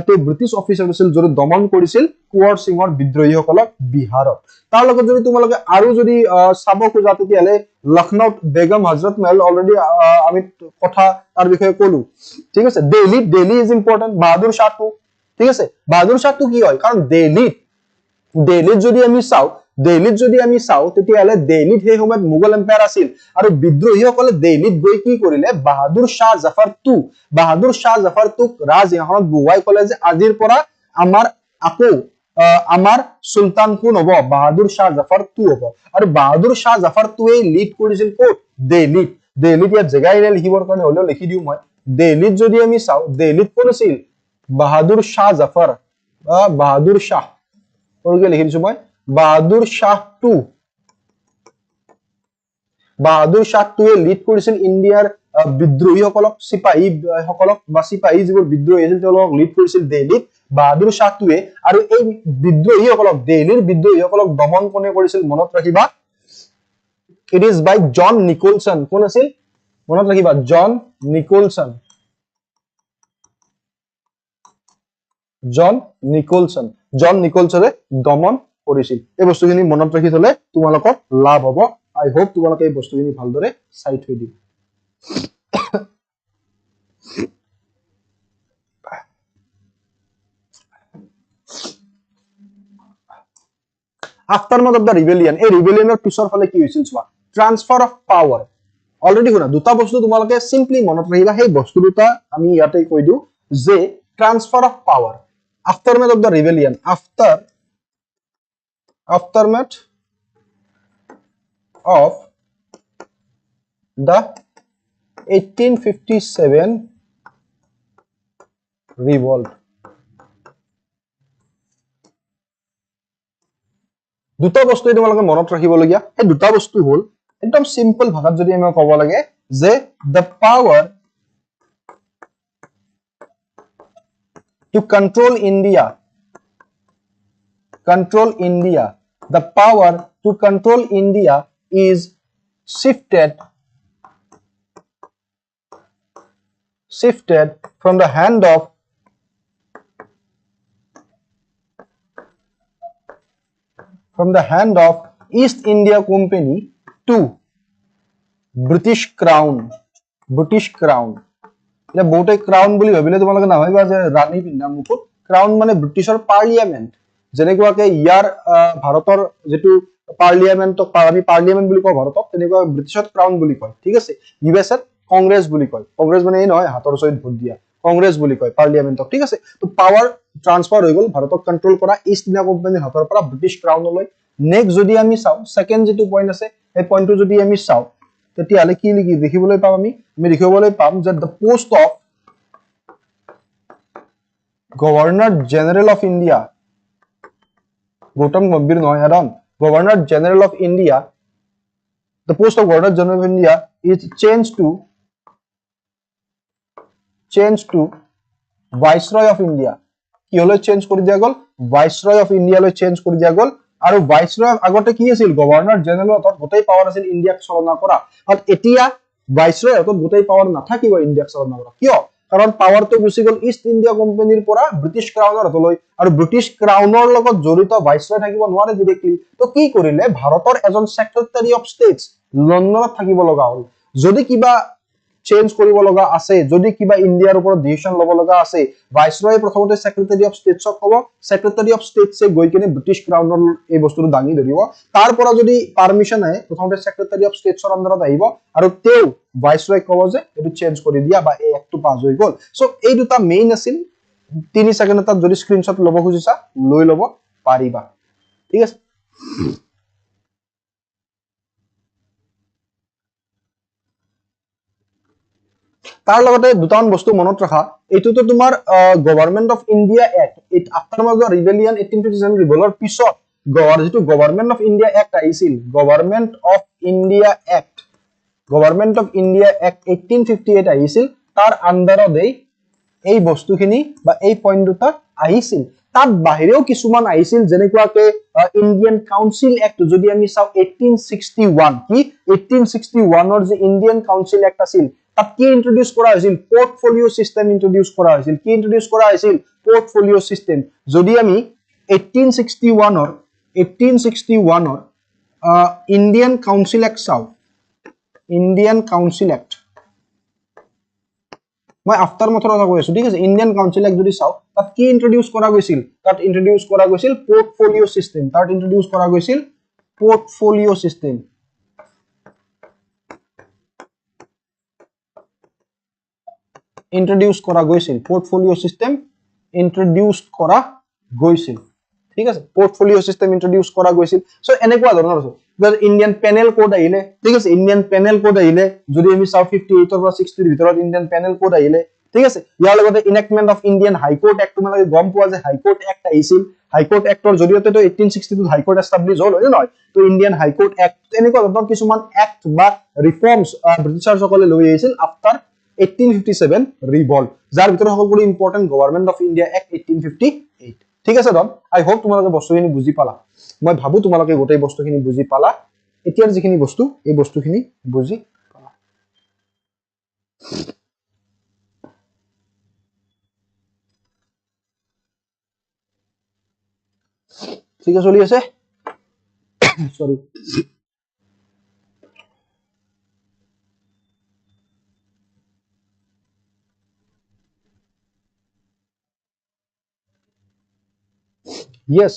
তে ব্ৰিটিছ অফিচাৰ আছিল যদি দমন কৰিছিল কুঁৱৰ সিঙৰ বিদ্ৰোহীসকলক বিহাৰত তাৰ লগত যদি তোমালোকে আৰু যদি চাব খোজা তেতিয়ালে লখনৌত বেগম হযৰত মহল অলৰেডি আমি কথা তাৰ বিষয়ে কলো ঠিক আছে Delhi is important Bahadur Shah two ঠিক আছে বাহাদুৰ শাহ টু কি হয় কাৰণ দিল্লীত যদি আমি চাও তেতিয়ালে দিল্লীত সেই সময়ত মুঘল এম্পায়াৰ আছিল আৰু বিদ্ৰোহীসকলে দিল্লীত গৈ কি কৰিলে বাহাদুৰ শাহ জাফৰ টুক ৰাজসিংহাসনত বহুৱাই কলে যে আজিৰ পৰা আমাৰ সুলতান কোন হ'ব বাহাদুৰ শাহ জাফৰ টু হ'ব আৰু বাহাদুৰ শাহ জাফৰ টুৱে লিড কৰিছিল ক'ত দিল্লীত ইয়াত জেগা এৰিয়া লিখিবৰ কাৰণে হলেও লিখি দিও মই দিল্লীত যদি আমি চাও দিল্লীত কোন আছিল বাহাদুৰ শাহ জাফৰ বাহাদুৰ শাহ ওৰকে লিখি দিছো মই বাহাদুৰ শাহ টুৱে লিড কৰিছিল ইণ্ডিয়াৰ বিদ্ৰোহীসকলক চিপাহী যিবোৰ বিদ্ৰোহী আছিল তেওঁলোকক লিড কৰিছিল দিল্লীত বাহাদুৰ শাহ টুৱে আৰু এই বিদ্ৰোহীসকলক দিল্লীৰ বিদ্ৰোহীসকলক দমন কোনে কৰিছিল মনত ৰাখিবা it is by John Nicholson কোন আছিল মনত ৰাখিবা জন নিকলসনে দমন কৰিছিল এই বস্তুখিনি মনত ৰাখি থলে তোমালোকৰ লাভ হ'ব আই হোপ তোমালোকে এই বস্তুখিনি ভালদৰে চাই থৈ দিবা aftermath of the rebellion এই rebellionৰ পিছৰ ফালে কি হৈছিল চোৱা ট্ৰান্সফাৰ অফ পাৱাৰ অলৰেডি শুনা দুটা বস্তু তোমালোকে সিম্পলি মনত ৰাখিবা সেই বস্তু দুটা আমি ইয়াতে কৈ দিও যে transfer of power aftermath of the rebellion aftermath of the 1857 revolt দুটা বস্তু তোমালোকে মনত ৰাখিবলগীয়া এই দুটা বস্তু হল একদম সিম্পল ভাষাত যদি আমি ক'ব লাগে যে the power to control India the power to control India is shifted from the hand of East India Company to British Crown এটা বহুতে ক্ৰাউন বুলি ভাবিলে তোমালোকে না ভাবিবা যে ৰাণী পিন্ধা মুকুট ক্ৰাউন মানে ব্ৰিটিছৰ পাৰ্লিয়ামেন্ট যেনেকুৱাকে ইয়াৰ ভাৰতৰ যেটো পাৰ্লিয়ামেন্টক আমি পাৰ্লিয়ামেন্ট বুলি কওঁ ভাৰতক তেনেকুৱা ব্ৰিটিছত ক্ৰাউন বুলি কয় ঠিক আছে ইউএছএত কংগ্ৰেছ বুলি কয় কংগ্ৰেছ মানে এই নহয় হাতৰ ওচৰত ভোট দিয়া কংগ্ৰেছ বুলি কয় পাৰ্লিয়ামেন্টক ঠিক আছে তো পাৱাৰ ট্ৰান্সফাৰ হৈ গল ভাৰতক কন্ট্ৰোল কৰা ইষ্ট ইণ্ডিয়া কোম্পানীৰ হাতৰ পৰা ব্ৰিটিছ ক্ৰাউনলৈ নেক্সট যদি আমি চাও সেকেন্ড যেটো পইণ্ট আছে এই পইণ্টটো যদি আমি চাও তেতিয়ালে কি লিখি দেখিবলৈ পাম আমি দেখিবলৈ পাম যে the post of Governor General of India Gautam Gambhir নহয় এডন Governor General of India the post of Governor General of India is changed to Viceroy of India কি হলো চেঞ্জ কৰি দিয়া গল Viceroy of India লৈ চেঞ্জ কৰি দিয়া গল আৰু ভাইসৰয় আগতে কি আছিল গভৰ্ণৰ জেনেৰেলৰ হাতত গোটেই পাৱাৰ আছিল ইণ্ডিয়াক চালনা কৰা আৰু এতিয়া ভাইসৰয়ৰ হাতত গোটেই পাৱাৰ নাথাকিব ইণ্ডিয়াক চালনা কৰা কিয় কাৰণ পাৱাৰটো গুচি গল ইষ্ট ইণ্ডিয়া কোম্পানীৰ পৰা ব্ৰিটিছ ক্ৰাউনৰ হাতলৈ আৰু ব্ৰিটিছ ক্ৰাউনৰ লগত জড়িত ভাইসৰয় থাকিব নোৱাৰে ডাইৰেক্টলি তো কি কৰিলে ভাৰতৰ এজন সেক্ৰেটাৰী অফ ষ্টেটছ লণ্ডনত থাকিব লগা হ'ল যদি কিবা চেঞ্জ কৰিব লগা আছে যদি কিবা ইণ্ডিয়াৰ ওপৰত ডিসিশন ল'ব লগা আছে ভাইসৰয় প্ৰথমতে সেক্ৰেটাৰী অফ ষ্টেটছক ক'ব সেক্ৰেটাৰী অফ ষ্টেটছে গৈ কিনে ব্ৰিটিছ ক্ৰাউনৰ এই বস্তুটো দাঙি ধৰিব তাৰ পৰা যদি পাৰমিশন আহে প্ৰথমতে সেক্ৰেটাৰী অফ ষ্টেটছৰ আন্ডাৰত আহিব আৰু তেও ভাইসৰয় ক'ব যে এটো চেঞ্জ কৰি দিয়া বা এই একটো পাস হৈ গল সো এই দুটা মেইন আছিল 3 সেকেন্ডত যদি স্ক্ৰিনশ্বট ল'ব খুজিছা লৈ ল'ব পাৰিবা ঠিক আছে তাৰ লগতে দুটামান বস্তু মনত ৰাখা এইটোতো তোমাৰ government of India act after মাজৰ ৰিবেলিয়ন 1857 ৰিভলৰ পিছত যেটো গভৰ্ণমেন্ট অফ ইণ্ডিয়া এক্ট আহিছিল গভৰ্ণমেন্ট অফ ইণ্ডিয়া এক্ট 1858 আহিছিল তাৰ আন্ডাৰত এই বস্তুখিনি বা এই পইণ্ট দুটা আহিছিল তাত বাহিৰেও কিছুমান আহিছিল যেনেকুৱাকে ইণ্ডিয়ান কাউন্সিল এক্ট যদি আমি চাও 1861 কি 1861 ৰ যে ইণ্ডিয়ান কাউন্সিল এক্ট আছিল তাত কি ইন্ট্ৰোডিউস কৰা হৈছিল পোৰ্টফোলিও সিস্টেম ইন্ট্ৰোডিউস কৰা হৈছিল কি ইন্ট্ৰোডিউস কৰা হৈছিল পোৰ্টফোলিও সিস্টেম যদি আমি 1861 ৰ ইণ্ডিয়ান কাউন্সিল এক্ট চাও ইণ্ডিয়ান কাউন্সিল এক্ট মই আফটাৰ মথৰ কথা কৈ আছো ঠিক আছে ইণ্ডিয়ান কাউন্সিল এক্ট যদি চাও তাত কি ইন্ট্ৰোডিউস কৰা গৈছিল তাত ইন্ট্ৰোডিউস কৰা গৈছিল পোৰ্টফোলিও সিস্টেম তাত ইন্ট্ৰোডিউস কৰা গৈছিল পোৰ্টফোলিও সিস্টেম ইন্ট্ৰোডিউস কৰা গৈছিল পোৰ্টফোলিও সিস্টেম ইন্ট্ৰোডিউস কৰা গৈছিল ঠিক আছে পোৰ্টফোলিও সিস্টেম ইন্ট্ৰোডিউস কৰা গৈছিল সো এনেকুৱা ধৰণৰ আছে ইণ্ডিয়ান পেনেল কোড আহিলে ঠিক আছে ইণ্ডিয়ান পেনেল কোড আহিলে যদি আমি চাও 58 ৰ পৰা 60 ৰ ভিতৰত ইণ্ডিয়ান পেনেল কোড আহিলে ঠিক আছে ইয়াৰ লগতে enactment of Indian high court act তোমালোকে গম পোৱা যে হাই কোৰ্ট এক্ট আহিছিল হাই কোৰ্ট এক্টৰ জৰিয়তে তো 1862 হাই কোৰ্ট এস্টাবলিশ হল হয় নহয় তো ইণ্ডিয়ান হাই কোৰ্ট এক্ট এনেকুৱা ধৰণৰ কিছুমান এক্ট বা ৰিফৰ্মছ ব্ৰিটিছাৰ সকলে লৈ আহিছিল আফটাৰ 1857 ৰিভল্ট যাৰ ভিতৰত সকলোৰে important government of India act 1858 ঠিক আছে দন আই হোপ তোমালোকে বস্তুখিনি বুজি পালা মই ভাবো তোমালোকে গোটেই বস্তুখিনি বুজি পালা এতিয়াৰ যিখিনি বস্তু এই বস্তুখিনি বুজি পালা ঠিক আছে চলি আছে সরি yes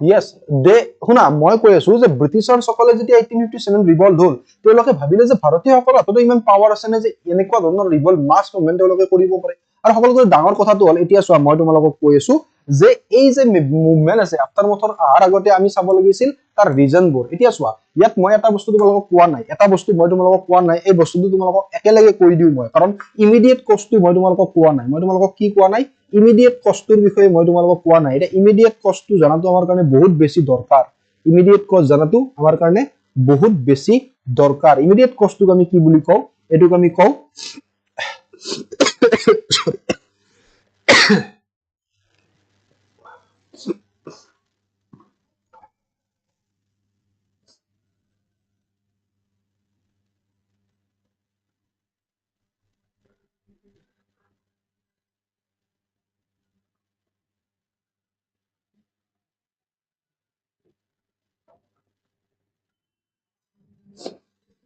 yes দে শুনা মই কৈ আছো যে ব্ৰিটিছৰ সকলে যেতিয়া 1857 ৰিভল্ট হল তেওঁলোকে ভাবিলে যে ভাৰতীয় সকলৰ হাতত ইমান পাৱাৰ আছে নে যে এনেকুৱা ধৰণৰ ৰিভল্ট মাস মুভমেন্ট তেওঁলোকে কৰিব পাৰে আৰু সকলোতকৈ ডাঙৰ কথাটো হল এতিয়া চোৱা মই তোমালোকক কৈ আছো যে এই যে মুভমেন্ট আছে আফটাৰ মথৰ আহাৰ আগতে আমি চাব লাগিছিল তাৰ ৰিজনবোৰ এতিয়া চোৱা ইয়াত মই এটা বস্তু তোমালোকক কোৱা নাই এটা বস্তু মই তোমালোকক কোৱা নাই এই বস্তুটো তোমালোকক একেলগে কৈ দিও মই কাৰণ ইমিডিয়েট কষ্টটো মই তোমালোকক কোৱা নাই মই তোমালোকক কি কোৱা নাই ইমিডিয়েট কষ্টৰ বিষয়ে মই তোমালোকক কোৱা নাই এটা ইমিডিয়েট কষ্টটো জানাটো আমাৰ কাৰণে বহুত বেছি দৰকাৰ ইমিডিয়েট কষ্ট জানাটো আমাৰ কাৰণে বহুত বেছি দৰকাৰ ইমিডিয়েট কষ্টক আমি কি বুলি কও এটোক আমি কও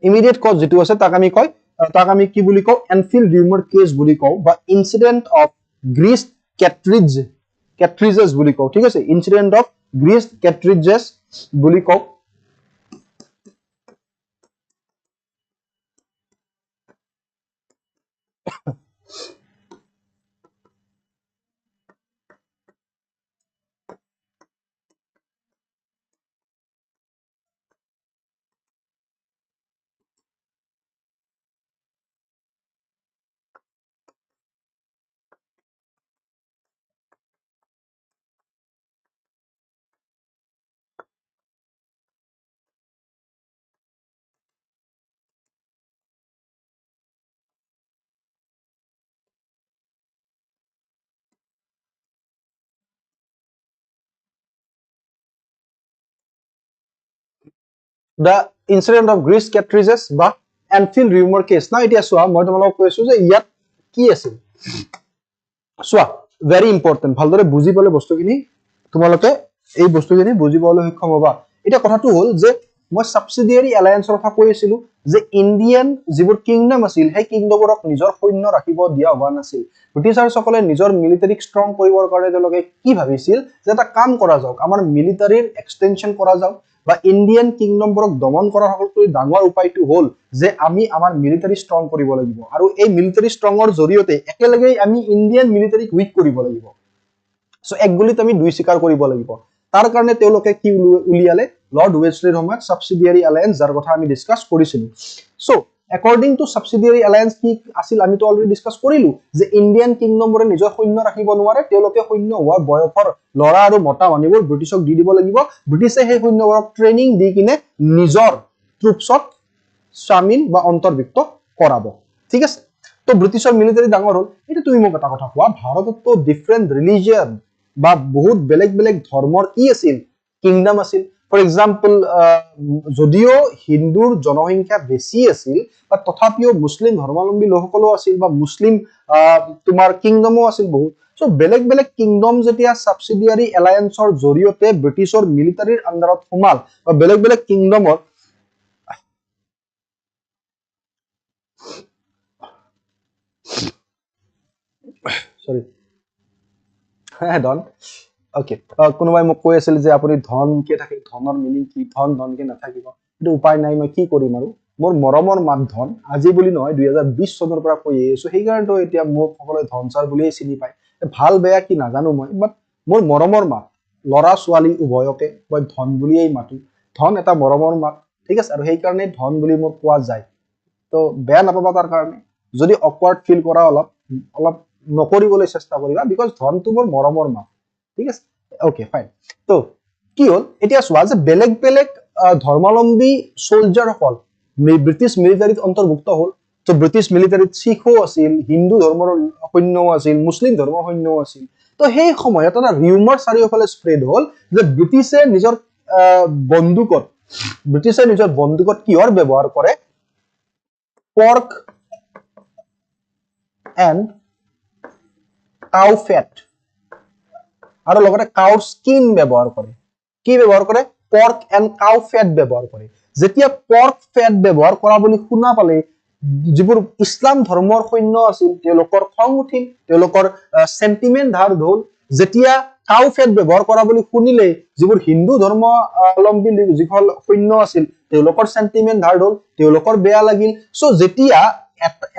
ইমিডিয়েট কজ যেটো আছে তাক আমি কি বুলি কও এনফিল্ড রিউমার কেস বুলি কও বা ইনসিডেন্ট অফ গ্রিস ক্যাট্রিজেস বুলি কও ঠিক আছে ইনসিডেন্ট অফ গ্রিস ক্যাট্রিজেস বুলি কও the incident of Greece Catrices বা Enfield rumor case না এতিয়া সোয়া মই তোমালোকক কৈছো যে ইয়াত কি আছিল সোয়া very important ভালদৰে বুজি পালে বস্তুখিনি তোমালোকে এই বস্তুখিনি বুজি পাবলৈ সক্ষম হবা এটা কথাটো হল যে মই সাবসিডিয়াৰী এলায়েন্সৰ কথা কৈ আছিলো যে ইন্ডিয়ান যিবোৰ কিংডম আছিল সেই কিংডমবোৰক নিজৰ সৈন্য ৰাখিব দিয়া হোৱা নাছিল ব্ৰিটিছাৰ সকলে নিজৰ মিলিটাৰীক ষ্ট্ৰং কৰিবৰ কাৰণে তেওঁলোকে কি ভাবিছিল যে এটা কাম কৰা যাওক আমাৰ মিলিটাৰীৰ এক্সটেনশন কৰা যাওক বা ইন্ডিয়ান কিংডমবোৰক দমন কৰাৰ সকলোতকৈ ডাঙৰ উপায়টো হল যে আমি আমাৰ মিলিটাৰী ষ্ট্ৰং কৰিব লাগিব আৰু এই মিলিটাৰী ষ্ট্ৰঙৰ জৰিয়তে একেলগে আমি ইন্ডিয়ান মিলিটাৰীক উইক কৰিব লাগিব সো এক গুলিত আমি দুই শিকাৰ কৰিব লাগিব তাৰ কাৰণে তেওঁলোকে কি উলিয়ালে লৰ্ড ওয়েসলিৰ সময়ত সাবসিডিয়াৰী এলায়েন্স যাৰ কথা আমি ডিসকাস কৰিছিলো so according to subsidiary alliance কি আছিল আমি তো অলৰেডি ডিসকাস কৰিলো যে ইন্ডিয়ান কিংডমৰে নিজৰ সৈন্য ৰাখিব নোৱাৰে তেওঁলোকে সৈন্য হোৱাৰ বয়সৰ লৰা আৰু মতা মানুহবোৰ ব্ৰিটিছক দি দিব লাগিব ব্ৰিটিছে সেই সৈন্যবোৰক ট্ৰেনিং দি কিনে নিজৰ ট্ৰুপছত শামিল বা অন্তৰ্ভুক্ত কৰাব ঠিক আছে তো ব্ৰিটিছৰ মিলিটাৰী ডাঙৰ হ'ল এটা তুমি মোক এটা কথা কোৱা ভাৰতত তো ডিফাৰেন্ট ৰিলিজিয়ন বা বহুত বেলেগ বেলেগ ধৰ্মৰ কি আছিল কিংডম আছিল ফৰ এক্সাম্পল যদিও হিন্দুৰ জনসংখ্যা বেছি আছিল বা তথাপিও মুসলিম ধৰ্মাৱলম্বী লোকসকলো আছিল বা মুসলিম তোমাৰ কিংডমো আছিল বহুত সো বেলেগ বেলেগ কিংডম যেতিয়া সাবসিডিয়াৰী এলায়েন্সৰ জৰিয়তে ব্ৰিটিছৰ মিলিটাৰীৰ আন্ডাৰত সোমাল বা বেলেগ বেলেগ কিংডমৰ sorry ডন ওকে কোনোবাই মোক কৈ আছিল যে আপুনি ধন কে থাকে ধনৰ মিনিং কি ধন ধন কে নাথাকিব কিন্তু উপায় নাই মই কি কৰিম আৰু মোৰ মৰমৰ মাত ধন আজি বুলি নহয় 2020 চনৰ পৰা কৈ আছো সেই কাৰণটো এতিয়া মোক সকলে ধন ছাৰ বুলিয়ে চিনি পায় ভাল বেয়া কি নাজানো মই বাট মোৰ মৰমৰ মাত লৰা ছোৱালী উভয়কে মই ধন বুলিয়েই মাতো ধন এটা মৰমৰ মাত ঠিক আছে আৰু সেই কাৰণে ধন বুলি মোক কোৱা যায় তো বেয়া নাপাবা তাৰ কাৰণে যদি অকৱাৰ্ড ফিল কৰা অলপ অলপ নকৰিবলৈ চেষ্টা কৰিবা বিকজ ধনটো মোৰ মৰমৰ মাত ঠিক আছে ওকে ফাইন তো কি হল এতিয়া চোৱা যে বেলেগ বেলেগ ধৰ্মাৱলম্বী সোলজাৰ সকল ব্ৰিটিছ মিলিটাৰীত অন্তৰ্ভুক্ত হল তো ব্ৰিটিছ মিলিটাৰীত শিখো আছিল হিন্দু ধৰ্মৰ সৈন্যও আছিল মুছলিম ধৰ্মৰ সৈন্যও আছিল তো সেই সময়ত এটা ৰিউমাৰ চাৰিওফালে স্প্ৰেড হল যে ব্ৰিটিছে নিজৰ বন্দুকত কিহৰ ব্যৱহাৰ কৰে পৰ্ক এণ্ড কাউ ফেট আৰু লগতে কাউৰ স্কিন ব্যৱহাৰ কৰে কি ব্যৱহাৰ কৰে পৰ্ক এণ্ড কাউ ফেট ব্যৱহাৰ কৰে যেতিয়া পৰ্ক ফেট ব্যৱহাৰ কৰা বুলি শুনা পালে যিবোৰ ইছলাম ধৰ্মৰ সৈন্য আছিল তেওঁলোকৰ খং উঠিল তেওঁলোকৰ সেন্টিমেন্ট ধাৰ হ'ল যেতিয়া কাউ ফেট ব্যৱহাৰ কৰা বুলি শুনিলে যিবোৰ হিন্দু ধৰ্মাৱলম্বী যিসকল সৈন্য আছিল তেওঁলোকৰ সেন্টিমেন্ট ধাৰ হ'ল তেওঁলোকৰ বেয়া লাগিল সো যেতিয়া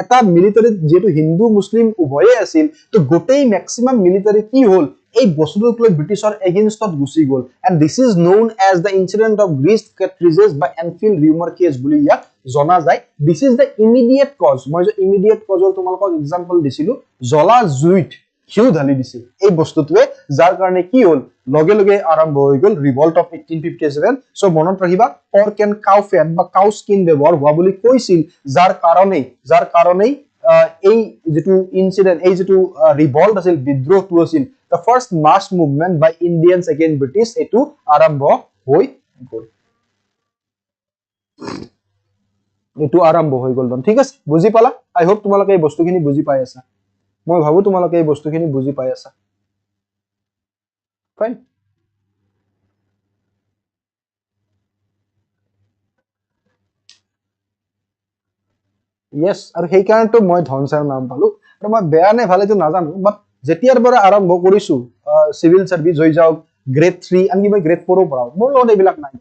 এটা মিলিটাৰী যেটো হিন্দু মুসলিম উভয়ে আছিল তো গোটেই ম্যাক্সিমাম মিলিটাৰী কি হল এই বস্তুটোক লৈ ব্ৰিটিছৰ এগেইনষ্টত গুচি গল and this is known as the incident of grease cartridges বা এনফিল্ড ৰিউমাৰ কেছ বুলি ইয়াক জনা যায় this is the immediate cause মই যে ইমিডিয়েট কজৰ তোমালোকক এক্সাম্পল দিছিলো জ্বলা জুইত ঘিউ ঢালি দিছিল এই বস্তুটোৱে যাৰ কাৰণে কি হল লগে লগে আৰম্ভ হৈ গল ৰিভল্ট অফ 1857 সো মনত ৰাখিবা পৰ্ক এণ্ড কাউ ফেট বা কাউ স্কিন ব্যৱহাৰ হোৱা বুলি কৈছিল যাৰ কাৰণেই এই যেটো ইনসিডেন্ট এই যেটো ৰিভল্ট আছিল বিদ্ৰোহটো আছিল the first mass movement by Indians against British এটো আৰম্ভ হৈ গল ঠিক আছে বুজি পালা আই হোপ তোমালোকে এই বস্তুখিনি বুজি পাই আছা মই ভাবো তোমালোকে এই বস্তুখিনি বুজি পাই আছা ফাইন yes আৰু সেই কাৰণটো মই ধনসাৰ নাম পালো আৰু মই বেয়া নে ভালে তো নাজানো বাট যেতিয়াৰ পৰা আৰম্ভ কৰিছো সিভিল সাৰ্ভিস হৈ যাওক গ্ৰেড 3 আনকি মই গ্ৰেড 4 পঢ়াও মোৰ লগত এইবিলাক নাই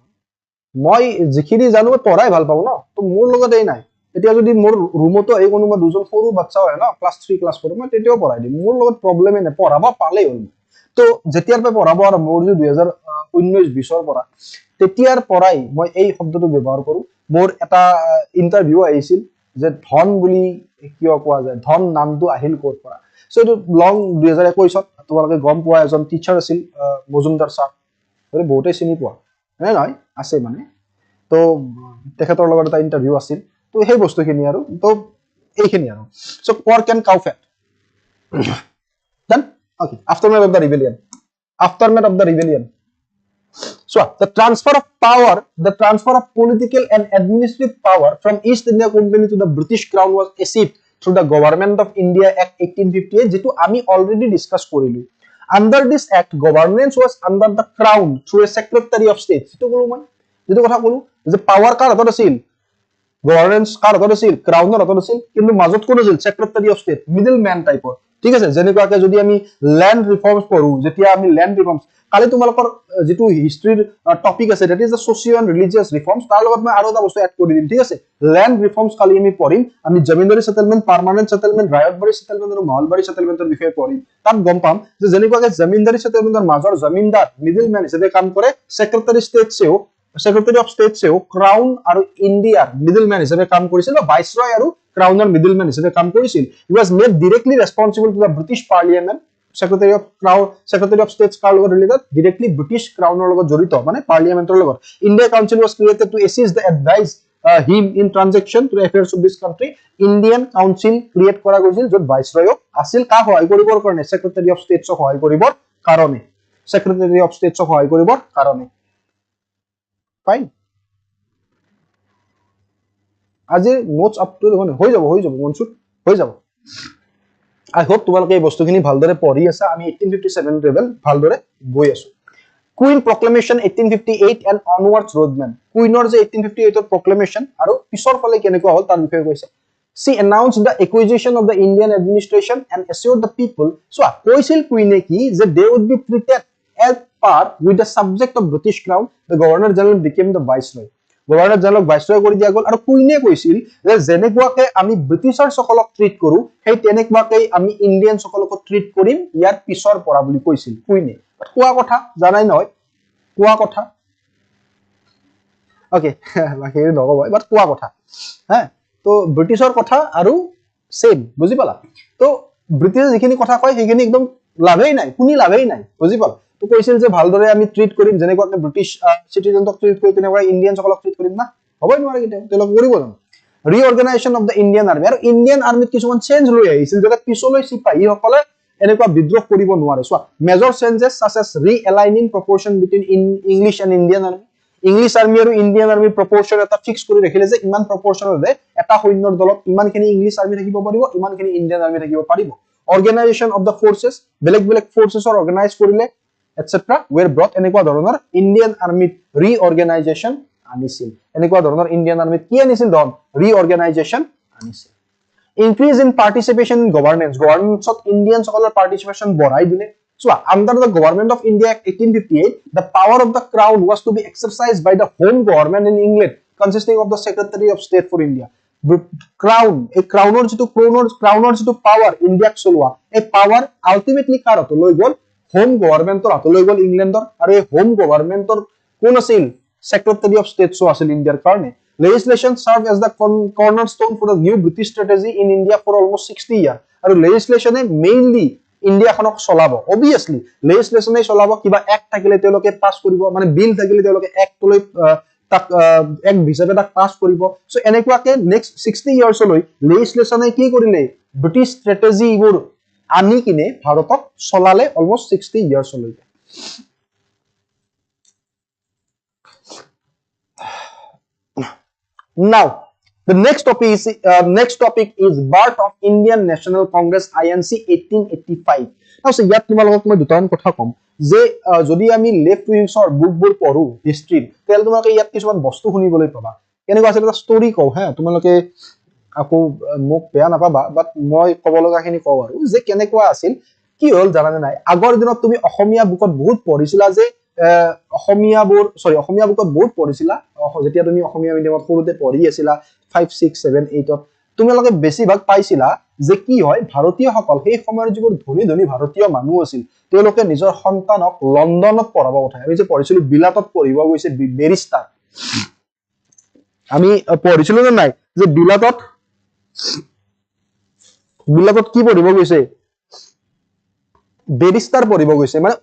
মই যিখিনি জানো পঢ়াই ভাল পাও ন তো মোৰ লগত এই নাই এতিয়া যদি মোৰ ৰুমতো এই কোনোবা দুজন সৰু বাচ্চা হয় ন ক্লাস 3 ক্লাস 4 মই তেতিয়াও পঢ়াই দিম মোৰ লগত প্ৰবলেমে নাই পঢ়াব পালেই হ'ল তো যেতিয়াৰ পৰা পঢ়াব আৰু মোৰ 2019-20 পৰা তেতিয়াৰ পৰাই মই এই শব্দটো ব্যৱহাৰ কৰো মোৰ এটা ইন্টাৰভিউ আহিছিল যে ধন বুলি কিয় কোৱা যায় ধন নামটো আহিল ক'ৰ পৰা সো এটো লং 2021 তোমালোকে গম পোৱা এজন টিচাৰ আছিল মজুমদাৰ স্যাৰ মানে বহুতে চিনি পোৱা নাই আছে মানে তো তেখেতৰ লগত এটা ইন্টাৰভিউ আছিল তো সেই বস্তুখিনি আৰু তো এইখিনি আৰু so pork and cow fat then okay aftermath of the rebellion so the transfer of political and administrative power from East India Company to the British Crown was achieved through the Government of India Act 1858 যেটো আমি already discuss কৰিলো under this act governance was under the crown through a secretary of state যেটো কলো মই যেটো কথা কলো যে পাৱাৰ কাৰ হাতত আছিল গভৰ্নেন্স কাৰ হাতত আছিল ক্ৰাউনৰ হাতত আছিল কিন্তু মাজত কোন আছিল secretary of state middle man টাইপৰ ঠিক আছে যেনেকুৱাকে যদি আমি ল্যান্ড ৰিফৰ্মছ পঢ়ো যেতিয়া আমি ল্যান্ড ৰিফৰ্মছ কালি তোমালোকৰ যেটো হিষ্ট্ৰীৰ টপিক আছে that is the social and religious reforms তাৰ লগত মই আৰু এটা বস্তু এড কৰি দিম ঠিক আছে ল্যান্ড ৰিফৰ্মছ কালি আমি পঢ়িম আমি zamindari settlement permanent settlement ryotwari settlement আৰু মহলবাৰী সেটেলমেন্টৰ বিষয়ে পঢ়িম তাত গম পাম যে যেনেকুৱাকে জমিনদাৰী সেটেলমেন্টৰ মাজৰ জমিনদাৰ মিডলম্যান হিচাপে কাম কৰে সেক্ৰেটাৰী অফ ষ্টেটছেও ক্ৰাউন আৰু ইণ্ডিয়াৰ মিডলম্যান হিচাপে কাম কৰিছিল বা ভাইসৰয় আৰু ক্ৰাউনৰ মিডলম্যান হিচাপে কাম কৰিছিল he was made directly responsible to the British parliament Secretary of State's কাৰ লগত ৰিলেটেড ডাইৰেক্টলি ব্ৰিটিছ ক্ৰাউনৰ লগত জড়িত মানে পাৰ্লিয়ামেন্টৰ লগত India council was created to assist the advise him in transaction to the affairs of this country Indian council create কৰা গৈছিল যত ভাইসৰয় আছিল কা সহায় কৰিবৰ কাৰণে Secretary of State's সহায় কৰিবৰ কাৰণে Secretary of State's সহায় কৰিবৰ কাৰণে ফাইন আজি নোটস আপ টু হৈ যাব মনসুট হৈ যাব I hope তোমালোকে এই বস্তুখিনি ভালদৰে পঢ়ি আছা আমি 1857 লেভেল ভালদৰে গৈ আছো Queen Proclamation 1858 and onwards roadmap Queenৰ যে 1858 ৰ proclamation আৰু পিছৰ ফালে কেনেকুৱা হ'ল তাৰ বিষয়ে কৈছে She announced the acquisition of the Indian administration and assured the people so কৈছিল কুইনে কি যে they would be treated as part with the subject of British crown the governor general became the viceroy governor জনক ভাইসৰয় কৰি দিয়া গল আৰু কুইনে কৈছিল যে যেনেকুৱাকে আমি ব্ৰিটিছৰ সকলক ট্ৰিট কৰো সেই তেনেকুৱাকৈ আমি ইণ্ডিয়ান সকলক ট্ৰিট কৰিম ইয়াৰ পিছৰ পৰা বুলি কৈছিল কুইনে কোৱা কথা জানাই নহয় কোৱা কথা ওকে বাকি নকব বাট কোৱা কথা হা তো ব্ৰিটিছৰ কথা আৰু সেম বুজি পালা তো ব্ৰিটিছে যিখিনি কথা কয় সেইখিনি একদম লাভেই নাই শুনি লাভেই নাই বুজি পালা তো কৈছিল যে ভালদৰে আমি ট্ৰিট কৰিম যেনেকুৱাকে ব্ৰিটিছ সিটিজেনক ট্ৰিট কৰি তেনেকুৱা ইণ্ডিয়ান সকলক ট্ৰিট কৰিম না হবই নোৱাৰে কিতে তেলক কৰিব জানো ৰিঅৰ্গানাইজেশ্যন অফ দ্য ইণ্ডিয়ান আৰ্মি আৰু ইণ্ডিয়ান আৰ্মিত কিছুমান চেঞ্জ লৈ আহিছিল যাতে পিছলৈ সিপাহী সকলে এনেকুৱা বিদ্ৰোহ কৰিব নোৱাৰে so major changes such as realigning proportion between English and Indian army English army আৰু ইণ্ডিয়ান আৰ্মি প্ৰপৰচন এটা ফিক্স কৰি ৰাখিলে যে ইমান প্ৰপৰচনৰে এটা সৈন্যৰ দলত ইমানখিনি ইংলিছ আৰ্মি থাকিব পাৰিব ইমানখিনি ইণ্ডিয়ান আৰ্মি থাকিব পাৰিব অৰ্গানাইজেশ্যন অফ দ্য ফৰ্চেছ বেলেগ বেলেগ ফৰ্চেছৰ অৰ্গানাইজ কৰিলে etc were brought এনেকুৱা ধৰণৰ ইণ্ডিয়ান আৰ্মিত ৰিঅৰ্গানাইজেশ্যন আনিছিল এনেকুৱা ধৰণৰ ইণ্ডিয়ান আৰ্মিত কি আনিছিল দন ৰিঅৰ্গানাইজেশ্যন আনিছিল increase in participation in governance of Indian সকলৰ participation বঢ়াই দিলে so under the government of India Act 1858 the power of the crown was to be exercised by the home government in England consisting of the Secretary of State for India crown a crowner যিটো power India চলোৱা এই power ultimately কাৰ হাতত লৈ গল home গভৰ্ণমেন্টৰ হাতত লৈ গল ইংলেণ্ডৰ আৰু এই হোম গভৰ্ণমেন্টৰ কোন আছিল Secretary of State আছিল ইণ্ডিয়াৰ কাৰণে legislation served as the cornerstone for the new British strategy in India for almost 60 years আৰু legislation mainly India খনক চলাব obviously legislation চলাব কিবা এক্ট থাকিলে তেওঁলোকে পাস কৰিব মানে বিল থাকিলে তেওঁলোকে এক্ট লৈ তাক এক হিচাপে তাক পাস কৰিব সো এনেকুৱাকে নেক্সট 60 ইয়াৰ্স লৈ legislation কি কৰিলে ব্ৰিটিছ স্ট্ৰেটেজি ইবোৰ আনি কিনে ভাৰতক চলালে অলমোস্ট 60 ইয়াৰ্স লৈ Now, the next topic is birth of Indian National Congress INC 1885. Now, so ইয়াত তোমালোকক মই দুটামান কথা কম যে যদি আমি লেফট উইংছৰ বুকবোৰ পঢ়ো হিষ্ট্ৰী তেল তোমালোকে ইয়াত কিছুমান বস্তু শুনিবলৈ পাবা কেনেকুৱা আছিল এটা ষ্টৰী কও হা তোমালোকে আকৌ মোক বেয়া নাপাবা বাট মই ক'ব লগাখিনি কও আৰু যে কেনেকুৱা আছিল কি হল জানানে নাই আগৰ দিনত তুমি অসমীয়া বুকত বহুত পঢ়িছিলা যে অসমীয়া বুকত বহুত পঢ়িছিলা যেতিয়া তুমি অসমীয়া মিডিয়ামত সৰুতে পঢ়ি আছিলা 5 6 7 8 ত তোমালোকে বেছিভাগ পাইছিলা যে কি হয় ভাৰতীয় সকল সেই সময়ৰ যিবোৰ ধনী ভাৰতীয় মানুহ আছিল তেওঁলোকে নিজৰ সন্তানক লণ্ডনত পঢ়াব পঠায় আমি যে পঢ়িছিলো বিলাতত পঢ়িব গৈছে বেৰিষ্টাৰ আমি পঢ়িছিলো নে নাই যে বিলাতত কি পঢ়িব গৈছে বেৰিষ্টাৰ পঢ়িব গৈছে মানে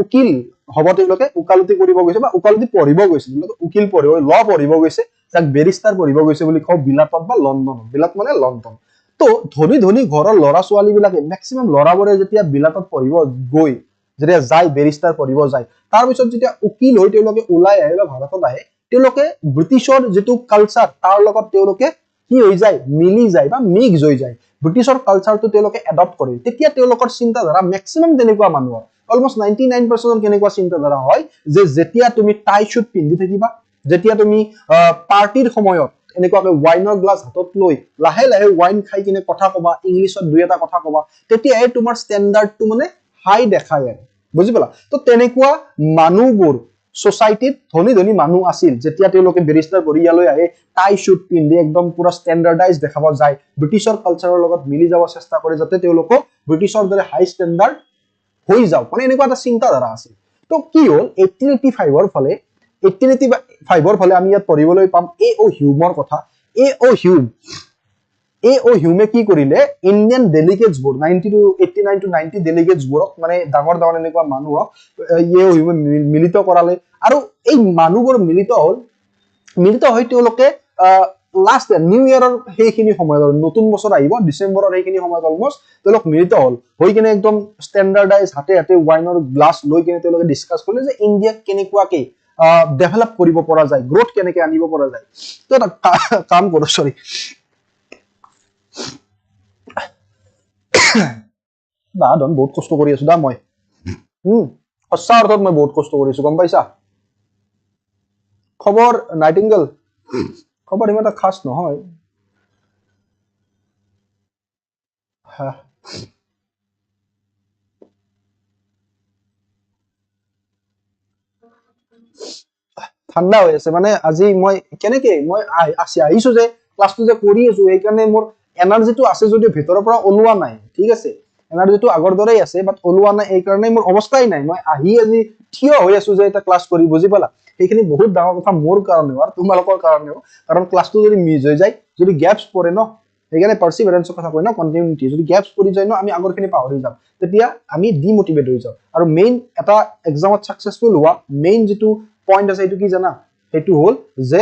উকিল হ'ব তেওঁলোকে উকালতি কৰিব গৈছে বা উকালতি পঢ়িব গৈছে উকিল পঢ়িব ল পঢ়িব গৈছে যাক বেৰিষ্টাৰ পঢ়িব গৈছে বুলি কও বিলাতত বা লণ্ডন বিলাত মানে লণ্ডন তো ধনী ঘৰৰ লৰা ছোৱালী বিলাকে ম্যাক্সিমাম লৰাবোৰে যেতিয়া বিলাতত পঢ়িব গৈ যেতিয়া যায় বেৰিষ্টাৰ পঢ়িব যায় তাৰ পিছত যেতিয়া উকিল হৈ তেওঁলোকে ওলাই আহে বা ভাৰতত আহে তেওঁলোকে ব্ৰিটিছৰ যেটো কালচাৰ তাৰ লগত তেওঁলোকে কি হৈ যায় মিলি যায় বা মিক্স হৈ যায় ব্ৰিটিছৰ কালচাৰটো তেওঁলোকে এডপ্ট কৰে তেতিয়া তেওঁলোকৰ চিন্তাধাৰা ম্যাক্সিমাম তেনেকুৱা মানুহৰ অলমোস্ট 99% কেনেকুৱা চিন্তাধাৰা হয় যে যেতিয়া তুমি টাই শুট পিন্ধি থাকিবা যেতিয়া তুমি পাৰ্টিৰ সময়ত এনেকুৱাকৈ ওয়াইনৰ গ্লাছ হাতত লৈ লাহে লাহে ওয়াইন খাই কিনে কথা কবা ইংলিছত দুই এটা কথা কবা তেতিয়াই তোমাৰ ষ্টেণ্ডাৰ্ডটো মানে হাই দেখায় আৰু বুজি পালা তো তেনেকুৱা মানুহবোৰ সোসাইটিত ধনী ধনী মানুহ আছিল যেতিয়া তেওঁলোকে বেৰিষ্টাৰ কৰি ইয়ালৈ আহে টাই শুট পিন্ধি একদম পুৰা ষ্টেণ্ডাৰ্ডাইজ দেখাব যায় ব্ৰিটিছৰ কালচাৰৰ লগত মিলি যাব চেষ্টা কৰে যাতে তেওঁলোক ব্ৰিটিছৰ দৰে হাই ষ্টেণ্ডাৰ্ড হৈ যাওক মানে এনেকুৱা এটা চিন্তাধাৰা আছিল তো কি হ'ল 1885 ৰ ফালে 1885 ৰ ফালে আমি ইয়াত পঢ়িবলৈ পাম এ হিউমৰ কথা এ হিউমে কি কৰিলে ইণ্ডিয়ান ডেলিগেটছ বোৰ 90 to 89 to 90 ডেলিগেটছ বোৰক মানে ডাঙৰ ডাঙৰ এনেকুৱা মানুহক এ হিউমে মিলিত কৰালে আৰু এই মানুহবোৰ মিলিত হৈ তেওঁলোকে লাষ্ট নিউ ইয়াৰৰ সেইখিনি সময়ত নতুন বছৰ আহিব ডিসেম্বৰৰ সেইখিনি সময়ত অলমোস্ট তেওঁলোক মিলিত হ'ল হৈ কিনে একদম ষ্টেণ্ডাৰ্ডাইজ হাতে হাতে ওয়াইনৰ গ্লাছ লৈ কিনে তেওঁলোকে ডিসকাস কৰিলে যে ইণ্ডিয়া কেনেকুৱাকৈ ডেভেলপ কৰিব পৰা যায় গ্ৰোথ কেনেকৈ আনিব পৰা যায় তো এটা কাম কৰো সৰি বাদন বহুত কষ্ট কৰি আছো দা মই সঁচা অৰ্থত মই বহুত কষ্ট কৰি আছো গম পাইছা খবৰ নাইটিংগেল খবৰ ইমান এটা খাস নহয় ঠাণ্ডা হৈ আছে মানে আজি মই কেনেকে মই আহিছো যে ক্লাছটো যে কৰি আছো এই কাৰণে মোৰ এনাৰ্জিটো আছে যদিও ভিতৰৰ পৰা ওলোৱা নাই ঠিক আছে এনাৰ্জিটো আগৰ দৰেই আছে বাট ওলোৱা নাই এই কাৰণে মোৰ অৱস্থাই নাই মই আহি আজি থিয় হৈ আছো যে এটা ক্লাছ কৰি বুজি পালা এইখিনি বহুত ডাঙৰ কথা মোৰ কাৰণেও আৰু তোমালোকৰ কাৰণেও কাৰণ ক্লাছটো যদি মিছ হৈ যায় যদি গ্যাপছ পৰে ন সেইকাৰণে পাৰ্সিভাৰেন্সৰ কথা কয় ন কন্টিনিউটি যদি গ্যাপছ পৰি যায় ন আমি আগৰখিনি পাহৰি যাম তেতিয়া আমি ডিমোটিভেট হৈ যাওঁ আৰু মেইন এটা এক্সামত সাকসেসফুল হোৱা মেইন যেটো পইণ্ট আছে এটো কি জানা এটো হ'ল যে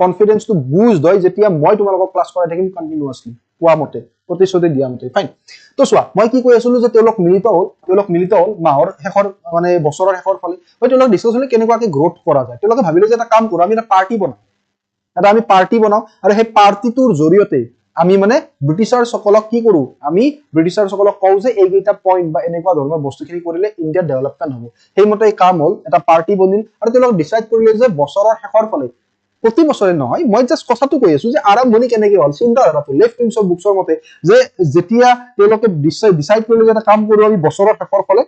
কনফিডেন্সটো বুষ্ট হয় যেতিয়া মই তোমালোকক ক্লাছ কৰাই থাকিম কন্টিনিউয়াছলি কোৱা মতে প্ৰতিশ্ৰুতি দিয়া মতে ফাইন তো চোৱা মই কি কৈ আছিলো যে তেওঁলোক মিলিত হ'ল মাহৰ শেষৰ মানে বছৰৰ শেষৰ ফালে হয় তেওঁলোক ডিসকাস হ'লে কেনেকুৱাকৈ গ্ৰোথ কৰা যায় তেওঁলোকে ভাবিলে যে এটা কাম কৰো আমি এটা পাৰ্টি বনাও আৰু সেই পাৰ্টিটোৰ জৰিয়তে আমি মানে ব্ৰিটিছাৰ সকলক কি কৰো আমি ব্ৰিটিছাৰ সকলক কওঁ যে এইকেইটা পইণ্ট বা এনেকুৱা ধৰণৰ বস্তুখিনি কৰিলে ইণ্ডিয়াৰ ডেভেলপমেন্ট হ'ব সেইমতে এই কাম হ'ল এটা পাৰ্টি বনিল আৰু তেওঁলোক ডিসাইড কৰিলে যে বছৰৰ শেষৰ ফালে প্ৰতি বছৰে নহয় মই জাস্ট কথাটো কৈ আছো যে আৰম্ভণি কেনেকৈ হ'ল চিন্তাধাৰাটো লেফট উইংছ অফ বুকছৰ মতে যে যেতিয়া তেওঁলোকে ডিসাইড কৰিলে যে এটা কাম কৰো আমি বছৰৰ শেষৰ ফালে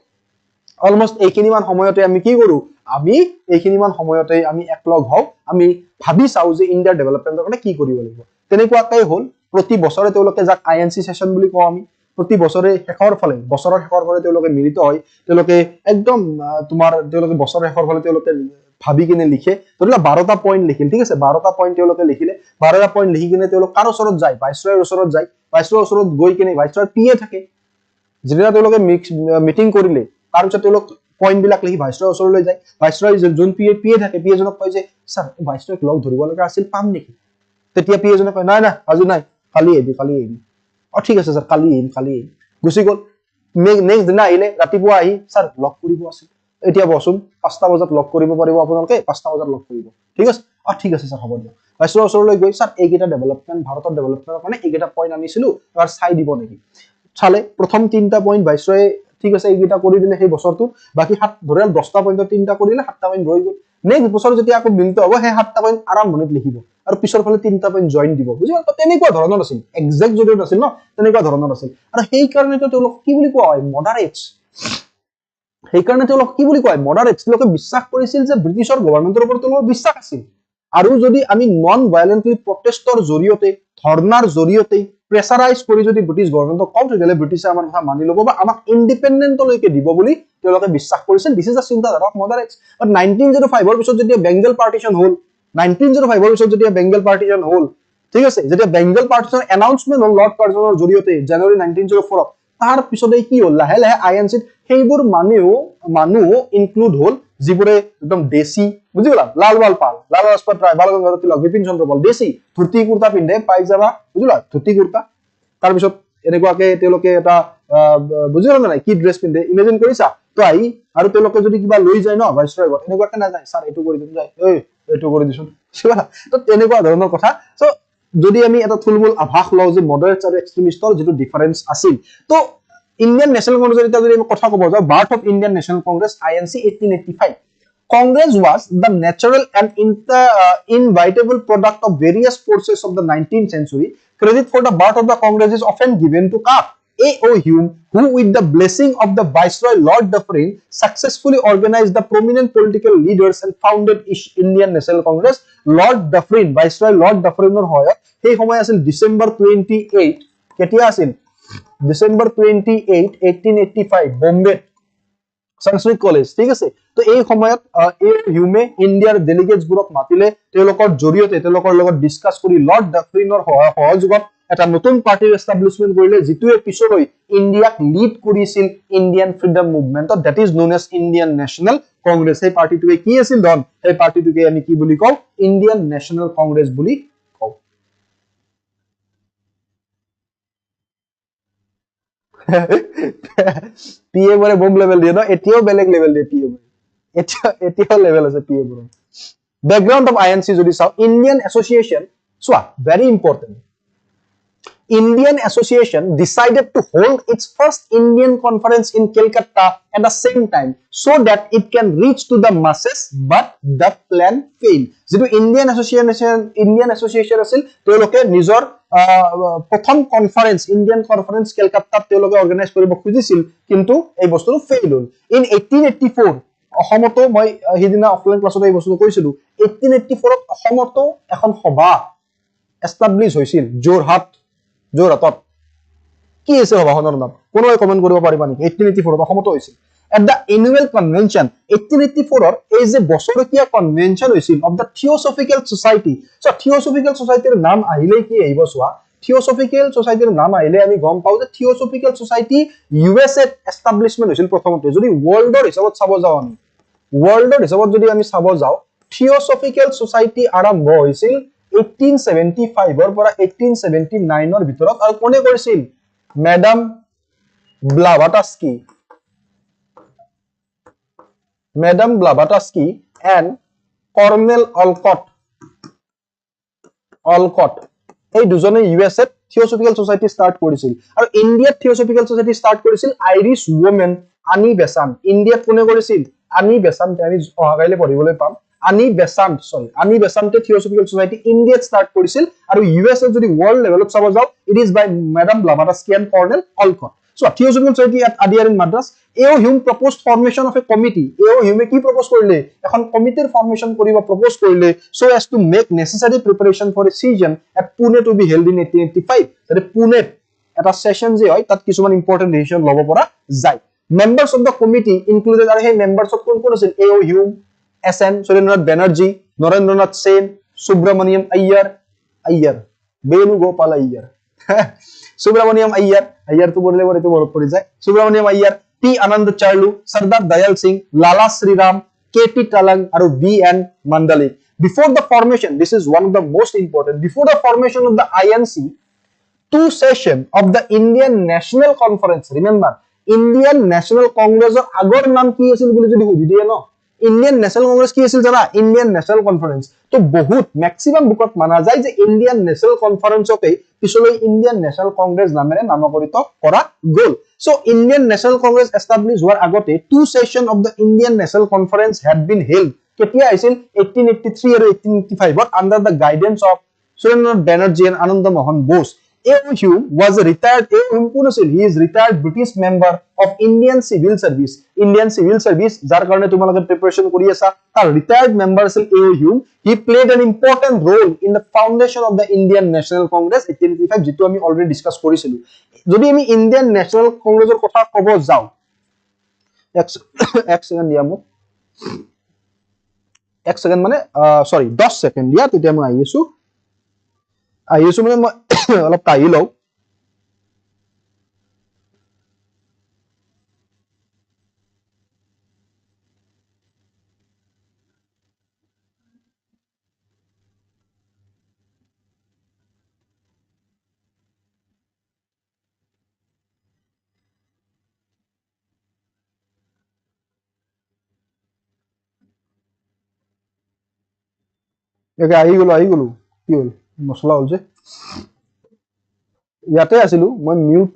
অলমোস্ট এইখিনিমান সময়তে আমি কি কৰো আমি এইখিনিমান সময়তে আমি একলগ হওঁ আমি ভাবি চাও যে ইণ্ডিয়াৰ ডেভেলপমেন্টৰ কাৰণে কি কৰিব লাগিব তেনেকুৱাকৈ হ'ল প্ৰতি বছৰে তেওঁলোকে যাক আইএনসি সেশন বুলি কওঁ আমি প্ৰতি বছৰৰ শেষৰ ফালে তেওঁলোকে মিলিত হয় তেওঁলোকে একদম তোমাৰ তেওঁলোকে বছৰৰ শেষৰ ফালে তেওঁলোকে ভাবি কিনে লিখে ধৰিলা 12টা পইণ্ট লিখিল ঠিক আছে 12টা পইণ্ট তেওঁলোকে লিখিলে 12টা পইণ্ট লিখি কিনে তেওঁলোক কাৰ ওচৰত যায় ভাইসৰয়ৰ ওচৰত গৈ কিনে ভাইসৰয়ৰ পিএ থাকে যেতিয়া তেওঁলোকে মিটিং কৰিলে তাৰ পিছত তেওঁলোক পইণ্ট বিলাক লিখি ভাইসৰয়ৰ ওচৰলৈ যায় ভাইসৰয় যোন পিএ থাকে পিএ জনক কয় যে স্যাৰ ভাইসৰয়ক লগ ধৰিব লগা আছিল পাম নেকি তেতিয়া পিএ জনে কয় নাই নাই আজি নাই কালি আহিবি ঠিক আছে স্যাৰ কালি আহিম গুচি গ'ল নেক্সট দিনা আহিলে ৰাতিপুৱা আহি স্যাৰ লগ কৰিব আছিল এতিয়া বসুন 5টা বজাত লগ কৰিব পাৰিব আপোনালোকে 5টা বজাত লগ কৰিব ঠিক আছে ঠিক আছে স্যাৰ হ'ব দিয়ক ভাইসৰয়ৰ ওচৰলৈ গৈ স্যাৰ এইকেইটা ডেভেলপমেন্ট ভাৰতৰ ডেভেলপমেন্টৰ কাৰণে এইকেইটা পইণ্ট আনিছিলো আৰু চাই দিব নেকি চালে প্ৰথম 3টা পইণ্ট ভাইসৰয়ে ঠিক আছে এইকেইটা কৰি দিলে সেই বছৰটো বাকি 10টা পইণ্টৰ 3টা কৰিলে 7টা পইণ্ট ৰৈ গ'ল নেক্সট বছৰ যেতিয়া আকৌ মিলিত হ'ব সেই 7টা পইণ্ট আৰম্ভণিত লিখিব আৰু পিছৰ ফালে 3টা পইণ্ট জয়েন দিব বুজিলা তো তেনেকুৱা ধৰণৰ আছিল এক্সাক্ট যদি আছিল ন তেনেকুৱা ধৰণৰ আছিল আৰু সেই কাৰণে তেওঁলোক কি বুলি কোৱা হয় মডাৰেটছ সেইকাৰণে তেওঁলোক কি বুলি কয় মডাৰেটছ লোকে বিশ্বাস কৰিছিল যে ব্ৰিটিছৰ গভৰ্ণমেন্টৰ ওপৰত তেওঁলোকৰ বিশ্বাস আছিল আৰু যদি আমি নন ভায়োলেন্টলি প্ৰটেষ্টৰ জৰিয়তে ধৰ্ণাৰ জৰিয়তে প্ৰেছাৰাইজ কৰি যদি ব্ৰিটিছ গভৰ্ণমেন্টক কওঁ তেতিয়াহ'লে ব্ৰিটিছে আমাৰ কথা মানি ল'ব বা আমাক ইণ্ডিপেণ্ডেণ্টলৈকে দিব বুলি তেওঁলোকে বিশ্বাস কৰিছিল দিছ ইজ আ চিন্তাধাৰা অফ মডাৰেটছ বাট 1905 ৰ পিছত যেতিয়া বেংগল পাৰ্টিশ্যন হ'ল 1905 ৰ পিছত যেতিয়া বেংগল পাৰ্টিশ্যন হ'ল ঠিক আছে যেতিয়া বেংগল পাৰ্টিশ্যন এনাউন্সমেন্ট হ'ল লৰ্ড কাৰ্জনৰ জৰিয়তে জানুৱাৰী 1904 তাৰ পিছতে কি হ'ল লাহে লাহে আইএনসিত সেইবোৰ মানুহ ইনক্লুড হ'ল যিবোৰে একদম দেশী বুজি পালা লাল লাজপত ৰায় বাল গংগাধৰ তিলক বিপিন চন্দ্ৰ পাল দেশী ধুতি কুৰ্তা পিন্ধে পাই যাবা বুজিলা ধুতি কুৰ্তা তাৰ পিছত এনেকুৱাকে তেওঁলোকে এটা বুজি পালা নাই কি ড্ৰেছ পিন্ধে ইমেজিন কৰিছা তো আহি আৰু তেওঁলোকে যদি কিবা লৈ যায় ন ভাইসৰয়ৰ ঘৰত এনেকুৱাকে নাযায় স্যাৰ এইটো কৰি দিম যায় এইটো কৰি দিছোন তো তেনেকুৱা ধৰণৰ কথা সো যদি আমি এটা থুলমূল আভাস লওঁ যে মডাৰেটছ আৰু এক্সট্ৰিমিষ্টৰ যেটো ডিফাৰেন্স আছিল তো ইণ্ডিয়ান নেশ্যনেল কংগ্ৰেছৰ যদি আমি কথা ক'ব যাওঁ birth of Indian national Congress INC 1885 Congress was the natural and inevitable product of various forces of the 19th century. Credit for the birth of the Congress is often given to Kak. A.O. Hume, who with the blessing of the Viceroy Lord Dufferin successfully organized the prominent political leaders and founded Indian National Congress. Lord Dufferin, Viceroy Lord Dufferin hoyot সেই সময় আছিল December 28 কেতিয়া আছিল December 28 1885 Bombay সংস্কৃত college ঠিক আছে তো এই সময়ত এই হিউমে ইন্ডিয়াৰ ডেলিগেটছ বোৰক মাতিলে তেওঁলোকৰ জৰিয়তে তেওঁলোকৰ লগত ডিসকাস কৰি লৰ্ড ডাফৰিনৰ সহযোগত এটা নতুন পাৰ্টিৰ এস্টাব্লিশমেন্ট কৰিলে যিটোৱে পিছলৈ ইন্ডিয়াক লিড কৰিছিল ইন্ডিয়ান ফ্ৰীডম মুভমেন্টত that is known as Indian National Congress এই পাৰ্টিটোৱে কি আছিল দন এই পাৰ্টিটোকে আমি কি বুলি কওঁ ইন্ডিয়ান নেশনাল কংগ্ৰেছ বুলি কওঁ পিএ বৰে বম লেভেল দিয়ে ন এতিয়াও বেলেগ লেভেল দিয়ে পিএ এতিয়াও লেভেল আছে পিএ বৰে ব্যাকগ্ৰাউণ্ড অফ আইএনসি যদি চাও ইন্ডিয়ান এসোসিয়েশন সোয়া very important Indian Association decided to hold its first Indian conference in Calcutta at the same time so that it can reach to the masses, but the plan failed. যেটো Indian Association আছিল তেওঁলোকে নিজৰ প্ৰথম conference Indian conference কলকাতাত তেওঁলোকে অৰ্গানাইজ কৰিব খুজিছিল কিন্তু এই বস্তুটো ফেইল হ'ল ইন 1884 অসমতো মই হিদিনা অফলাইন ক্লাছত এই বস্তুটো কৈছিলো 1884 ত অসমতো এখন সভা এস্টাব্লিশ হৈছিল যোৰহাটত কি আছে সভাখনৰ নাম কোনোৱে কমেন্ট কৰিব পাৰিবা নেকি 1884 ত অসমতো হৈছিল at the annual convention 1884 ৰ এই যে বছৰকীয়া কনভেনশন হৈছিল of the Theosophical Society so Theosophical Society ৰ নাম আহিলে কি আহিব সোৱা Theosophical Society ৰ নাম আহিলে আমি গম পাও যে Theosophical Society USA এস্টাব্লিশমেন্ট হৈছিল প্ৰথমতে যদি ওয়াৰ্ল্ডৰ হিচাপত চাব যাও আমি ওয়াৰ্ল্ডৰ হিচাপত যদি আমি চাব যাও Theosophical Society আৰম্ভ হৈছিল 1875 ৰ পৰা 1879 ৰ ভিতৰত আৰু কোনে কৰিছিল madam Blavatsky and colonel Olcott এই দুজনে ইউএসএ থিওসফিক্যাল সোসাইটি স্টার্ট করেছিল আর ইন্ডিয়াত থিওসফিক্যাল সোসাইটি স্টার্ট করেছিল আইরিশ ওমেন আনি বেসান্ট ইন্ডিয়াত কোনে করেছিল আনি বেসান্ট আমি অহাকাইলে পঢ়িবলৈ পাম আনি বেসান্টে থিওসফিক্যাল সোসাইটি ইন্ডিয়াত স্টার্ট করেছিল আর ইউএসএ যদি ওয়ার্ল্ড লেভেলত চাব যাও it is by madam Blavatsky and colonel Olcott So, Theosophical Society at Adyar in Madras, A.O. Hume proposed formation of a committee. A.O. Hume ki propose korle? Ekhon committee formation koriba propose korle so as to make necessary preparation for a session at Pune to be held in 1885. That Pune at a session je hoy tat kisuman important decision lobo pora jai. Members of the committee included are members of kon asil A.O. Hume, S.N. Surendranath Banerjee, Narendranath Sen, Subramaniam Iyer, Venugopal Iyer. Subramaniam Iyer to बोलले बरे तो बहुत पड़ी जाए Subramaniam Iyer T Anand Charlu Sardar Dayal Singh Lala Sriram KT Talang और V.N. Mandalik before the formation this is one of the most important before the formation of the INC two session of the Indian National Conference remember Indian National Congress or আগৰ নাম কি আছিল বুলি যদি বুজি দিয়ে ন Indian National Congress কি আছিল জানা Indian National Conference তো বহুত ম্যাক্সিমাম বুকত মানা যায় যে Indian National Conference ওকে পিছলৈ Indian National Congress নামেৰে নামকৰিত কৰা গল so Indian National Congress established হোৱাৰ আগতে two session of the Indian National Conference had been held কেতিয়া আছিল 1883 আৰু 1885 ত under the guidance of Surendranath Banerjee and Ananda Mohan Bose A.O. Hume was a retired he is retired British member of Indian Civil Service jar karone tumalage preparation kori asa tar retired member asil A.O. Hume he played an important role in the foundation of the Indian National Congress 1885 jitu ami already discuss korisilu jodi ami Indian National Congress or kotha kobo jao ek second dia mo ek second mane sorry 10 second dia তেতিয়া মই আহিছো মানে মই অলপ কাহি লও একে আহি গলো কি হল মছলা হল যে ইয়াতে আছিলো মই মিউট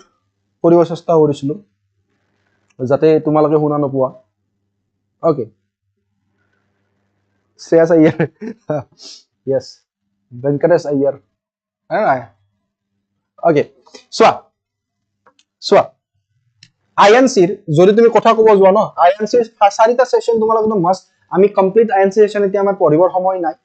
কৰিব চেষ্টা কৰিছিলো যাতে তোমালোকে শুনা নপোৱা okay Shreyas Iyer. Yes. Venkatesh Iyer. Okay. Soa. INC যদি তুমি কথা কব যোৱা ন INC চাৰিটা সেশন তোমালোক একদম মাস্ট আমি কমপ্লিট INC সেশন এতিয়া আমাৰ পঢ়িবৰ সময় নাই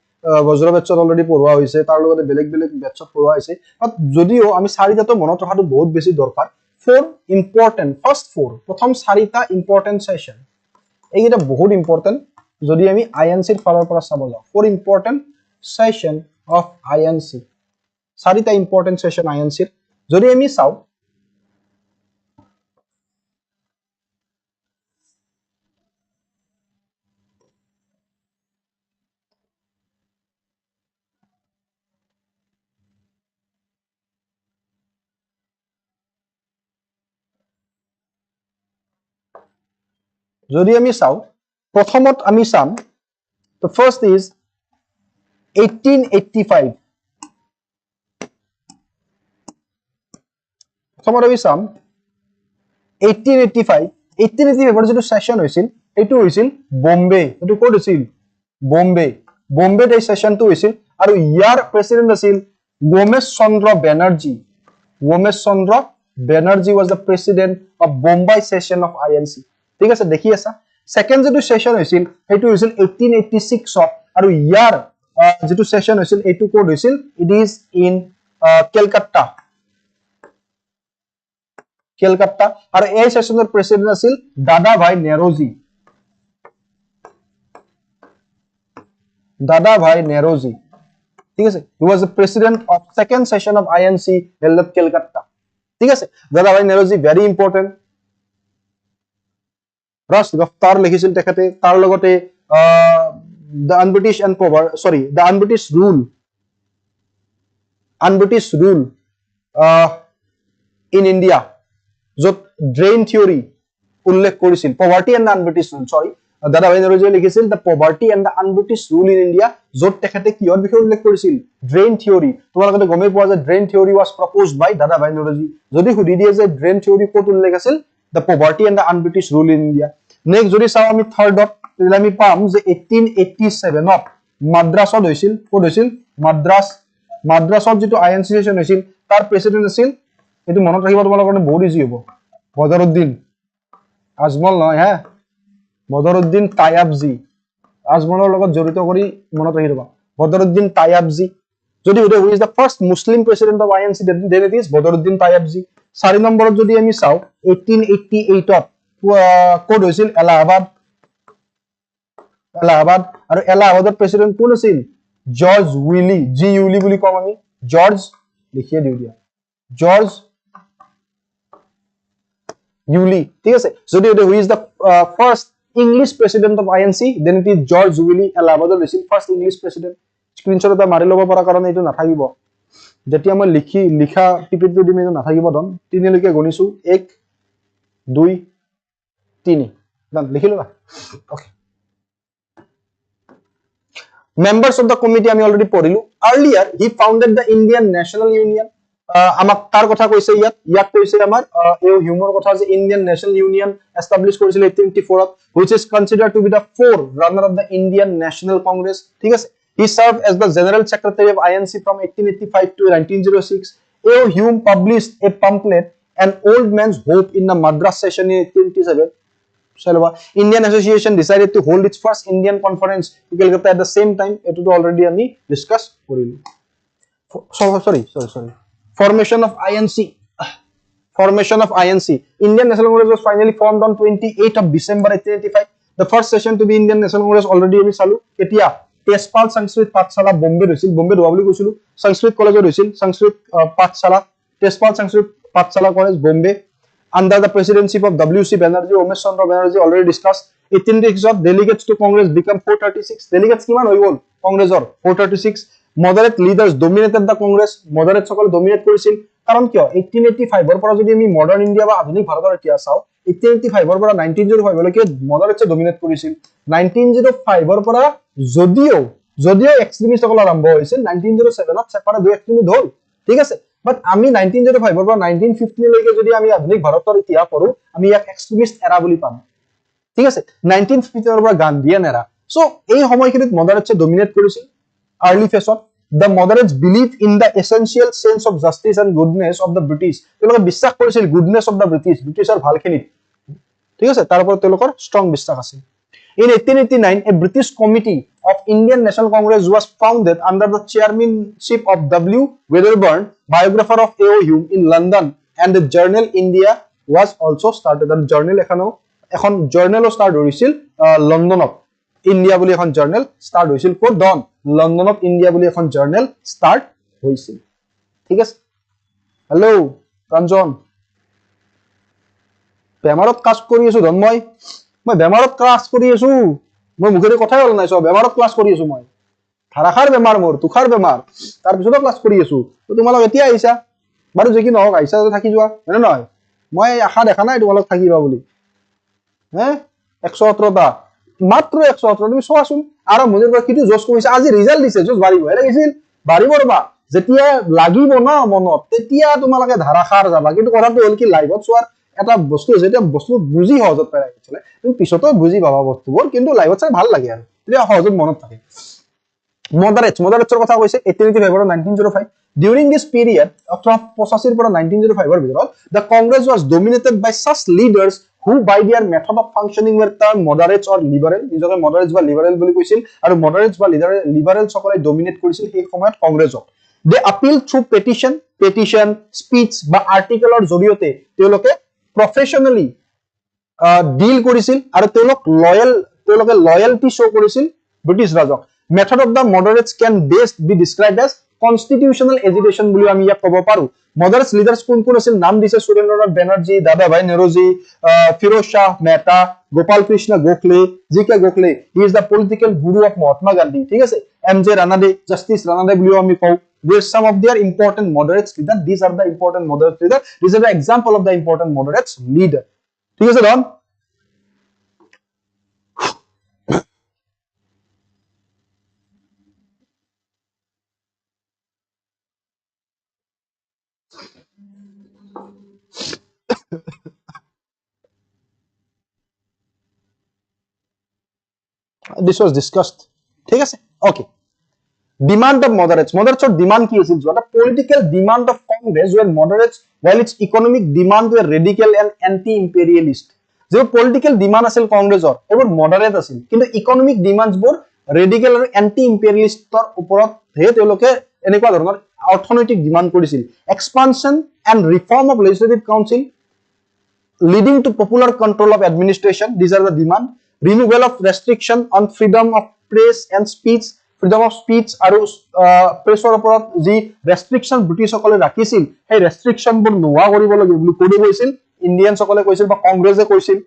বজ্ৰ বেটছত অলৰেডি পঢ়োৱা হৈছে তাৰ লগতে বেলেগ বেলেগ বেটছত পঢ়োৱা হৈছে বাট যদিও আমি চাৰিটাটো মনত ৰখাটো বহুত বেছি দৰকাৰ ফৰ ইম্পৰ্টেন্ট ফাৰ্স্ট ফৰ প্ৰথম চাৰিটা ইম্পৰ্টেন্ট সেশন এইটা বহুত ইম্পৰ্টেন্ট যদি আমি INC ৰ ফালৰ পৰা চাব যাওঁ for important session of INC চাৰিটা ইম্পৰ্টেন্ট সেশন INC ৰ যদি আমি চাওঁ যদি আমি চাও প্ৰথমত আমি চাম the first is 1885 প্ৰথমত আমি চাম 1885 যেটো সেশন হৈছিল এটো হৈছিল বম্বে এটো কোড হৈছিল বম্বে এই সেশনটো হৈছিল আৰু ইয়াৰ প্ৰেসিডেন্ট আছিল Gomes Chandra Banerjee was the president of Bombay session of INC ঠিক আছে দেখি আছা সেকেন্ড যেটো সেশন হৈছিল এটো হৈছিল 1886 ত আৰু ইয়াৰ যেটো সেশন হৈছিল এটো কোড হৈছিল it is in Calcutta আৰু এই সেশনৰ প্ৰেসিডেন্ট আছিল দাদা ভাই নেৰোজি ঠিক আছে he was the president of second session of INC held at Calcutta ঠিক আছে দাদা ভাই নেৰোজি very important Rust Gaftar লিখিছিল তেখেতে তাৰ লগতে the unbritish rule in India যত drain theory উল্লেখ কৰিছিল poverty and the unbritish rule দাদা ভাই নেৰোজিয়ে লিখিছিল the poverty and the unbritish rule in India যত তেখেতে কিহৰ বিষয়ে উল্লেখ কৰিছিল drain theory তোমালোকে গমে পোৱা যে drain theory was proposed by দাদা ভাই নেৰোজি যদি সুধি দিয়ে যে drain theory ক'ত উল্লেখ আছিল the poverty and the unbritish rule in India next যদি চাও আমি থাৰ্ডত আমি পাম যে 1887 ত মাদ্ৰাছত হৈছিল ক'ত হৈছিল মাদ্ৰাছত যেটো INC সেশন হৈছিল তাৰ প্ৰেসিডেন্ট আছিল এটো মনত ৰাখিবা তোমালোকৰ কাৰণে বহুত ইজি হ'ব বদৰুদ্দিন আজমল নহয় হা বদৰুদ্দিন তায়াবজি আজমলৰ লগত জড়িত কৰি মনত ৰাখি দিবা বদৰুদ্দিন তায়াবজি যদি who is the first Muslim president of INC then it is Badruddin তায়াবজি 4 নম্বৰত যদি আমি চাও 1888 ত কোড হৈছিল এলাহাবাদ আৰু এলাহাবাদৰ প্ৰেসিডেন্ট কোন আছিল জৰ্জ উইলি বুলি কম আমি জৰ্জ লিখিয়ে দিও দিয়া জৰ্জ উইলি ঠিক আছে যদি who is the first English president of INC then it is George Wiley এলাহাবাদৰ হৈছিল first English president স্ক্ৰিনশ্বট এটা মাৰি ল'ব পৰা কাৰণ এইটো নাথাকিব যেতিয়া মই লিখা টিপিটো দিম এইটো নাথাকিব দন 3 লৈকে গণিছো 1 2 3 done লিখি লবা okay members of the committee আমি already পঢ়িলো earlier he founded the Indian National Union আমাক তাৰ কথা কৈছে ইয়াত কৈছে আমাৰ এই হিউমৰ কথা যে Indian National Union established কৰিছিল 1884 ত which is considered to be the fourth runner of the Indian National Congress ঠিক আছে he served as the general secretary of INC from 1885 to 1906 A. Hume published a pamphlet An Old Man's Hope in the Madras session in 1887 Indian Association decided to hold its first Indian conference in Calcutta at the same time eto to already ami discuss korilu sorry formation of INC Indian National Congress was finally formed on 28th of December 1885 the first session to be Indian National Congress already ami salu etia Tezpal Sanskrit Pathshala Bombay hoisil Bombay howa boli koisilu Sanskrit college hoisil Sanskrit Pathshala Tezpal Sanskrit Pathshala college Bombay under the presidency of WC Banerjee Gomesh Chandra Banerjee already discussed 1886 of delegates to Congress become 436 delegates kiman hoi gol Congress or 436 moderate leaders dominated the Congress moderate সকল dominate কৰিছিল কাৰণ কিয় 1885 ৰ পৰা যদি আমি modern India বা আধুনিক ভাৰতৰ ইতিহাস চাও 1885 ৰ পৰা 1905 লৈকে মডাৰেটছে dominate কৰিছিল 1905 ৰ পৰা যদিও এক্সট্ৰিমিষ্ট সকল আৰম্ভ হৈছিল 1907 ত সেপাৰে দুই এক্সট্ৰিমিষ্ট হল ঠিক আছে But আমি 1905 পৰা 1915 লৈকে যদি আমি আধুনিক ভাৰতৰ ইতিহাস পঢ়ো আমি এক এক্সট্ৰিমিষ্ট এৰা বুলি পাম ঠিক আছে 1915 পৰা গান্ধীয়ান এৰা সো এই সময়খিনিত মডাৰেটছে ডমিনেট কৰিছিল early ফেছত The moderates believe in the essential sense of justice and goodness of the British. তেওঁলোকে বিশ্বাস কৰিছিল goodness of the British, ব্ৰিটিছৰ ভালখিনি ঠিক আছে তাৰ ওপৰত তেওঁলোকৰ ষ্ট্ৰং বিশ্বাস আছিল In 1889 a British committee of Indian National Congress was founded under the chairmanship of W. Wedderburn, biographer of A.O. Hume in London, and the journal India was also started. The journal এখন journal start হৈছিল লণ্ডনত India বুলি এখন journal start হৈছিল code Don লন্ডনত India বুলি এখন journal start হৈছিল ঠিক আছে হেল্ল কাঞ্চন বেমাৰত ক্লাস কৰি আছো ধন মই বেমাৰত ক্লাস কৰি আছো মই মুখেৰে কথাই হ'ল নাই সব বেমাৰত ক্লাস কৰি আছো মই ধাৰাখাৰ বেমাৰ মোৰ তুখাৰ বেমাৰ তাৰ পিছতো ক্লাস কৰি আছো তো তোমালোক এতিয়া আহিছা বাৰু যে কি নহওক আহিছা থাকি যোৱা হয় নহয় মই আশা দেখা নাই তোমালোক থাকিবা বুলি হে 118টা মাত্ৰ 118 তুমি চোৱাচোন আৰু মনৰ পৰা কিটো জোশ কৰিছে আজি ৰিজাল্ট দিছে জোশ বাঢ়িব লাগিছিল বাঢ়িব ৰবা যেতিয়া লাগিব না মনত তেতিয়া তোমালোকে ধাৰাখাৰ যাবা কিন্তু কথাটো হ'ল কি লাইভত চোৱাৰ এটা বস্তু যেতিয়া বস্তু বুজি সহজত পাই আছিলে তুমি পিছতো বুজি পাবা বস্তুবোৰ কিন্তু লাইভত চাই ভাল লাগে আৰু তেতিয়া সহজত মনত থাকে মডাৰেটছৰ কথা কৈছে 1885 আৰু 1905 during this period 1885 পৰা 1905 ৰ ভিতৰত the congress was dominated by such leaders who by their method of functioning were termed moderates or liberal নিজকে moderates বা liberal বুলি কৈছিল আৰু moderates বা liberals সকলে ডমিনেট কৰিছিল সেই সময়ত কংগ্ৰেছক they appealed through petition speech বা আৰ্টিকেলৰ জৰিয়তে তেওঁলোকে professionally ডিল কৰিছিল আৰু তেওঁলোকে লয়ালটি শো কৰিছিল British Rajak method of the moderates can best be described as constitutional agitation বুলি আমি ইয়াক ক'ব পাৰো moderates leaders কোন আছিল নাম দিছে সুৰেন্দ্ৰনাথ বেনাৰ্জী দাদাভাই নেৰোজী ফিৰোজ শাহ মেহতা গোপাল কৃষ্ণ গোখলে জিকে Gokhale he is the political guru of Mahatma Gandhi ঠিক আছে MJ Ranade justice Ranade বুলিও আমি কওঁ were some of their important moderates leaders these are the important moderates leaders these are the example of the important moderates leader ঠিক আছে Don this was discussed ঠিক আছে okay demand of moderates demand কি আছিল the political demand of congress were moderates while its economic demand were radical and anti-imperialist যে political demand আছিল কংগ্ৰেছৰ এবোৰ moderate আছিল কিন্তু economic demands বোৰ radical আৰু anti-imperialist ৰ ওপৰত হে তেওঁলোকে এনেকুৱা ধৰণৰ অৰ্থনৈতিক ডিমান্ড কৰিছিল expansion and reform of legislative council leading to popular control of administration these are the demand removal of restriction on freedom of press and speech freedom of speech আৰু প্ৰেছৰ ওপৰত যি ৰেষ্ট্ৰিকশন ব্ৰিটিছ সকলে ৰাখিছিল সেই restriction বোৰ নোৱা কৰিব লাগে বুলি কৈ কৈছিল ইণ্ডিয়ান সকলে কৈছিল বা কংগ্ৰেছে কৈছিল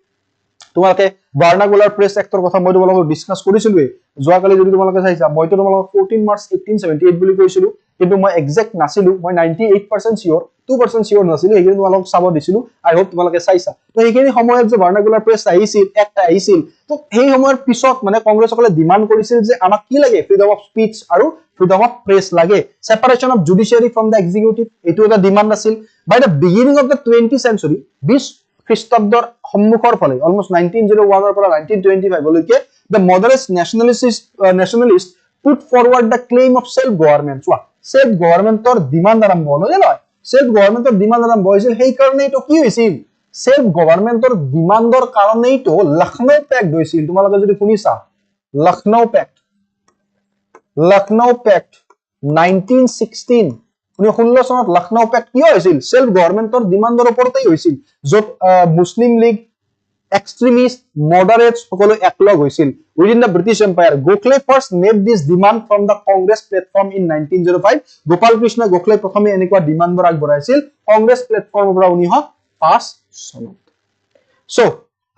তোমালোকে ভাৰ্নাকুলাৰ প্ৰেছ এক্টৰ কথা মই তোমালোকক ডিসকাস কৰিছিলো যোৱাকালি যদি তোমালোকে চাইছা মইতো তোমালোকক 14 মাৰ্চ 1878 বুলি কৈছিলো কিন্তু মই এক্সাক্ট নাছিলো মই 98% সিওৰ 2% সিওৰ নাছিলো এইখিনি তোমালোকক চাব দিছিলো আই হোপ তোমালোকে চাইছা তো এইখিনি সময়ত যে ভাৰ্নাকুলাৰ প্ৰেছ আহিছিল একটা আহিছিল তো সেই সময়ৰ পিছত মানে কংগ্ৰেছসকলে ডিমান্ড কৰিছিল যে আমাক কি লাগে ফ্ৰীডম অফ স্পিচ আৰু ফ্ৰীডম অফ প্ৰেছ লাগে separation of judiciary from the executive এটো এটা ডিমান্ড আছিল by the beginning of the 20th century 20 খ্ৰীষ্টাব্দৰ সম্মুখৰ ফালে অলমোস্ট 1901 ৰ পৰা 1925 লৈকে the moderate nationalists put forward the claim of self government self government or demand aramb holo নহয় self government or demand aramb হৈছিল সেই কাৰণে তো কি হৈছিল self government or demand or কাৰণেই তো লখনৌ পেক্ট হৈছিল তোমালোকে যদি শুনিছা লখনৌ পেক্ট 1916 1916 চনত লখনৌ পেক্ট কি হৈছিল সেলফ গভৰ্ণমেন্টৰ ডিমান্ডৰ ওপৰতেই হৈছিল যত মুসলিম লীগ extremist moderates সকলো একলগ হৈছিল within the British Empire Gokhale first made this demand from the Congress platform in 1905 Gopal Krishna Gokhale প্ৰথমে এনেকুৱা ডিমান্ড বৰ আগবঢ়াইছিল কংগ্ৰেছ প্লেটফৰ্মৰ পৰা 1905 চনত সো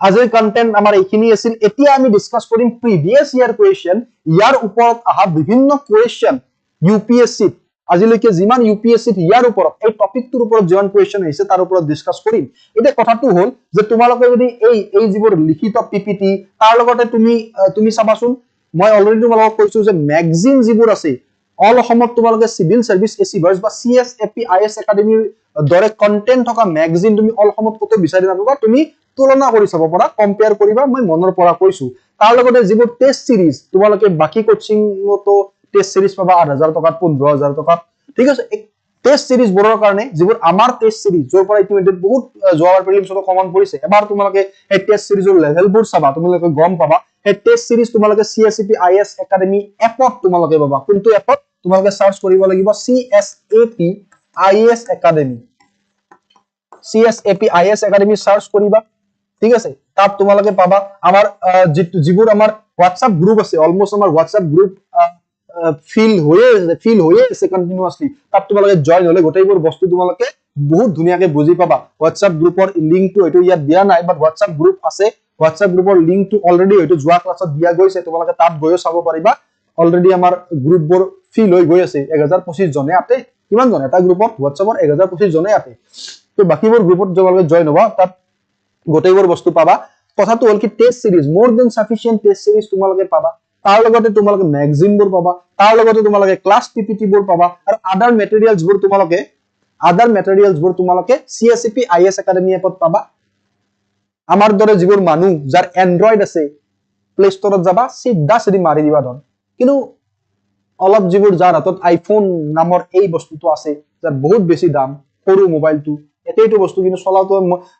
আজিৰ কন্টেন্ট আমাৰ এইখিনি আছিল এতিয়া আমি ডিসকাস কৰিম প্ৰিভিয়াস ইয়াৰ কোৱেশ্চন ইয়াৰ ওপৰত আহা বিভিন্ন কোৱেশ্চন ইউপিএসসি আজিলৈকে যিমান ইউপিএসসি ইয়াৰ ওপৰত এই টপিকটোৰ ওপৰত যিমান কোৱেশ্চন আহিছে তাৰ ওপৰত ডিসকাস কৰিম এতিয়া কথাটো হ'ল যে তোমালোকে যদি এই যিবোৰ লিখিত পিপিটি তাৰ লগতে তুমি চাবাচোন মই অলৰেডি তোমালোকক কৈছো যে ম্যাগাজিন যিবোৰ আছে অল অসমত তোমালোকে সিভিল সাৰ্ভিস এচিভাৰ্স বা সিএসএপি আইএস একাডেমিৰ দৰে কন্টেন্ট থকা ম্যাগাজিন তুমি অল অসমত কত বিচাৰি নাপাবা তুমি তুলনা কৰি চাব পৰা কম্পেয়াৰ কৰিবা মই মনৰ পৰা কৈছো তাৰ লগতে যিবোৰ টেষ্ট সিৰিজ তোমালোকে বাকি কোচিংতো টেষ্ট সিৰিজ পাবা 8,000 টকাত 15,000 টকাত ঠিক আছে টেষ্ট সিৰিজ বোৰৰ কাৰণে যিবোৰ আমাৰ টেষ্ট সিৰিজ যৰ পৰা ইতিমধ্যে বহুত যোৱাৰ প্ৰিলিমছত কমন পৰিছে এবাৰ তোমালোকে এই টেষ্ট সিৰিজৰ লেভেলবোৰ চাবা তোমালোকে গম পাবা এই টেষ্ট সিৰিজ তোমালোকে CSAP IS একাডেমি এপত তোমালোকে পাবা কোনটো এপত তোমালোকে সাৰ্চ কৰিব লাগিব CSAP IS academy CSAP IS academy search কৰিবা ঠিক আছে তাত তোমালোকে পাবা আমাৰ যিবোৰ আমাৰ WhatsApp গ্ৰুপ আছে অলমোস্ট আমাৰ WhatsApp গ্ৰুপ ফিল হয়ে আছে কন্টিনিউয়াসলি তাত তোমালোকে জয়েন হলে গোটেইবোৰ বস্তু তোমালোকে বহুত ধুনিয়াকে বুজি পাবা WhatsApp গ্ৰুপৰ লিংকটো এটো ইয়াত দিয়া নাই বাট WhatsApp গ্ৰুপ আছে WhatsApp গ্ৰুপৰ লিংকটো অলৰেডি এটো যোৱা ক্লাছত দিয়া গৈছে তোমালোকে তাত গৈও চাব পাৰিবা অলৰেডি আমাৰ গ্ৰুপবোৰ ফিল হৈ গৈ আছে 1025 জনে আতে কিমান জন এটা গ্ৰুপত WhatsAppৰ 1025 জনে আতে তো বাকিবোৰ গ্ৰুপত তোমালোকে জয়েন হবা তাত গোটেইবোৰ বস্তু পাবা কথাটো হল কি টেষ্ট সিৰিজ মোৰ দেন সাফিশিয়েন্ট টেষ্ট সিৰিজ তোমালোকে পাবা তাৰ লগতে তোমালোকে ম্যাগাজিনবোৰ পাবা তাৰ লগতে তোমালোকে ক্লাস পিপিটিবোৰ পাবা আৰু আদাৰ মেটেৰিয়েলছবোৰ তোমালোকে CSAP IS একাডেমি এপত পাবা আমাৰ দৰে যিবোৰ মানুহ যাৰ এন্ড্ৰইড আছে প্লে ষ্টৰত যাবা সিধা মাৰি দিবা ধন কিন্তু অলপ যিবোৰ যাৰ হাতত আইফোন নামৰ এই বস্তুটো আছে যাৰ বহুত বেছি দাম সৰু মোবাইলটো এতেইটো বস্তু কিন্তু চলাটো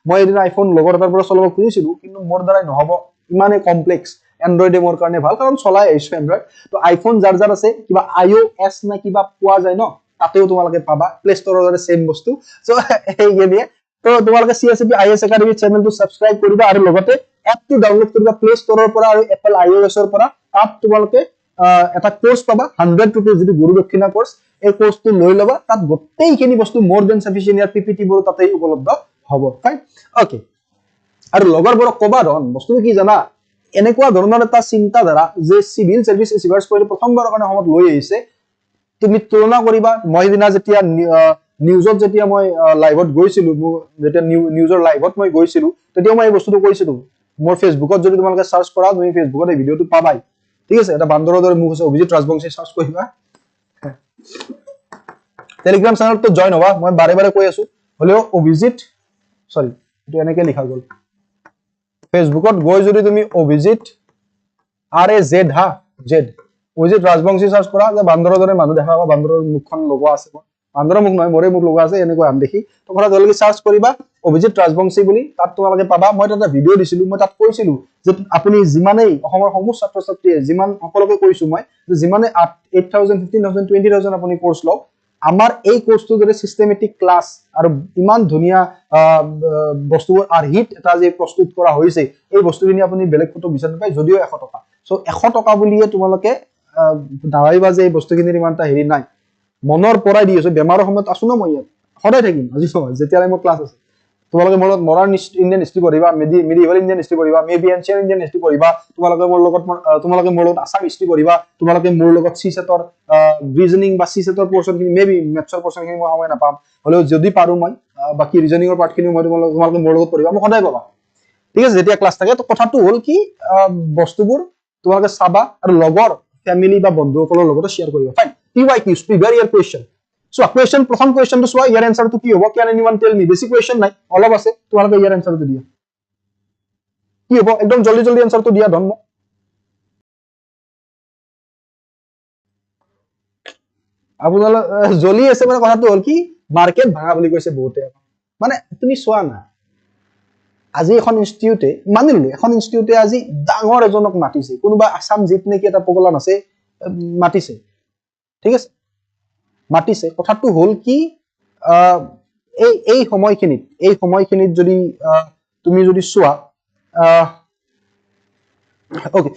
মই এদিন আইফোন লগৰ এটাৰ পৰা চলাব খুজিছিলো কিন্তু মোৰ দ্বাৰাই নহব ইমানে কমপ্লেক্স এন্ড্ৰইডে মোৰ কাৰণে ভাল কাৰণ চলাই আহিছো এন্ড্ৰইড তো আইফোন যাৰ যাৰ আছে কিবা iOS না কিবা পোৱা যায় ন তাতেও তোমালোকে পাবা প্লে ষ্টৰৰ দৰে সেম বস্তু সো এইগিয়ে তো তোমালোকে CSAP IS একাডেমি চেনেলটো সাবস্ক্ৰাইব কৰিবা আৰু লগতে এপটো ডাউনলোড কৰিবা প্লে ষ্টৰৰ পৰা আৰু এপল iOSৰ পৰা তাত তোমালোকে এটা কোৰ্স পাবা 100 रुपीस যেটো গুৰু দক্ষিণা কোৰ্স এই কোৰ্সটো লৈ লবা তাত গোটেইখিনি বস্তু মোৰ দেন সাফিশিয়েন্ট ইয়াৰ পিপিটি বোৰ তাতেই উপলব্ধ হ'ব ফাইন ওকে আৰু লগৰবোৰক কবা ধন বস্তুটো কি জানা এনেকুৱা ধৰণৰ এটা চিন্তা ধাৰা যে সিভিল সাৰ্ভিস ৰিচিভাৰ্ছ কৰি প্ৰথমবাৰৰ কাৰণে সময়ত লৈ আহিছে তুমি তুলনা কৰিবা মই দিনা যেতিয়া নিউজত যেতিয়া মই লাইভত গৈছিলো যেতিয়া নিউজৰ লাইভত মই গৈছিলো তেতিয়া মই এই বস্তুটো কৈছিলো মোৰ ফেসবুকত যদি তোমালোকে সাৰ্চ কৰা তুমি ফেসবুকত এই ভিডিওটো পাবাই ঠিক আছে এটা বান্দৰৰ দৰে মুখ আছে অভিজিত ৰাজবংশী সাৰ্চ কৰিবা টেলিগ্ৰাম চ্যানেল তো জয়েন হবা মই বাৰে বাৰে কৈ আছো হলেও অভিজিত সরি এটো এনেকে লিখা গল ফেসবুকত গৈ যদি তুমি অভিজিত RAZ হা জেড অভিজিত ৰাজবংশী সাৰ্চ কৰা যে বান্দৰৰ দৰে মানুহ দেখা পাবা বান্দৰৰ মুখখন লগোৱা আছে বান্দৰৰ মুখ নহয় মৰে মুখ লগোৱা আছে এনেকৈ আম দেখি তো ঘৰত জলদি সাৰ্চ কৰিবা অভিজিত ৰাজবংশী বুলি তাত তোমালোকে পাবা মই এটা ভিডিও দিছিলো মই তাত কৈছিলো যে আপুনি যিমানেই অসমৰ সমূহ ছাত্ৰ ছাত্ৰীয়ে যিমান সকলোকে কৈছো মই যে যিমানে 8,000 15,000 20,000 আপুনি কোর্স লওক আমাৰ এই কোৰ্সটো যদি সিস্টেমেটিক ক্লাস আৰু ইমান ধুনিয়া বস্তুবোৰ আৰহিত এটা যে প্ৰস্তুত কৰা হৈছে এই বস্তুখিনি আপুনি বেলেগ ফটো বিচাৰি পায় যদিও 100 টকা সো 100 টকা বুলিয়ে তোমালোকে দাৱাইবা যে এই বস্তুখিনিৰ ইমান এটা হেৰি নাই মনৰ পৰাই দি আছো বেমাৰৰ সময়ত আছো ন মই ইয়াত সদায় থাকিম আজি নহয় যেতিয়ালৈ মোৰ ক্লাস আছে তোমালোকে মোৰ লগত মডাৰ্ন ইণ্ডিয়ান হিষ্ট্ৰী পঢ়িবা মেডিভেল ইণ্ডিয়ান হিষ্ট্ৰী পঢ়িবা মেবি এনচিয়েন্ট ইণ্ডিয়ান হিষ্ট্ৰী পঢ়িবা তোমালোকে মোৰ লগত আসাম হিষ্ট্ৰী পঢ়িবা তোমালোকে মোৰ লগত সিসেটৰ ৰিজনিং বা সিসেটৰ পোৰশনখিনি মেবি মেথছৰ পোৰশনখিনি মই সময় নাপাম হলেও যদি পাৰো মই বাকি ৰিজনিংৰ পাৰ্টখিনি মই তোমালোকে মোৰ লগত পঢ়িবা মই সদায় পাবা ঠিক আছে যেতিয়া ক্লাস থাকে তো কথাটো হল কি বস্তুবোৰ তোমালোকে চাবা আৰু লগৰ ফ্যামিলি বা বন্ধুসকলৰ লগত শেয়াৰ কৰিবা ফাইন PYQs প্ৰিভিয়াস কোৱেশ্চন So প্ৰথম কোয়েশ্চনটো সোয়া ইয়াৰ আনসারটো কি হ'ব can anyone tell me basic question নাই অলপ আছে তোমালোকে ইয়াৰ আনসারটো দিয়া কি হ'ব একদম জলদি আনসারটো দিয়া ধন আপোনালোক জলি আছে মানে কথাটো হল কি মার্কেট ভাঙা বুলি কৈছে বহুতে মানে তুমি সোয়া না আজি এখন ইনস্টিটিউটে মানিলে এখন ইনস্টিটিউটে আজি ডাঙৰ এজনক মাতিছে কোনোবা আসাম জিত নেকি এটা পগলান আছে মাতিছে ঠিক আছে মাতিছে কথাটো হল কি এই সময়খিনিত যদি তুমি যদি সোয়া ওকে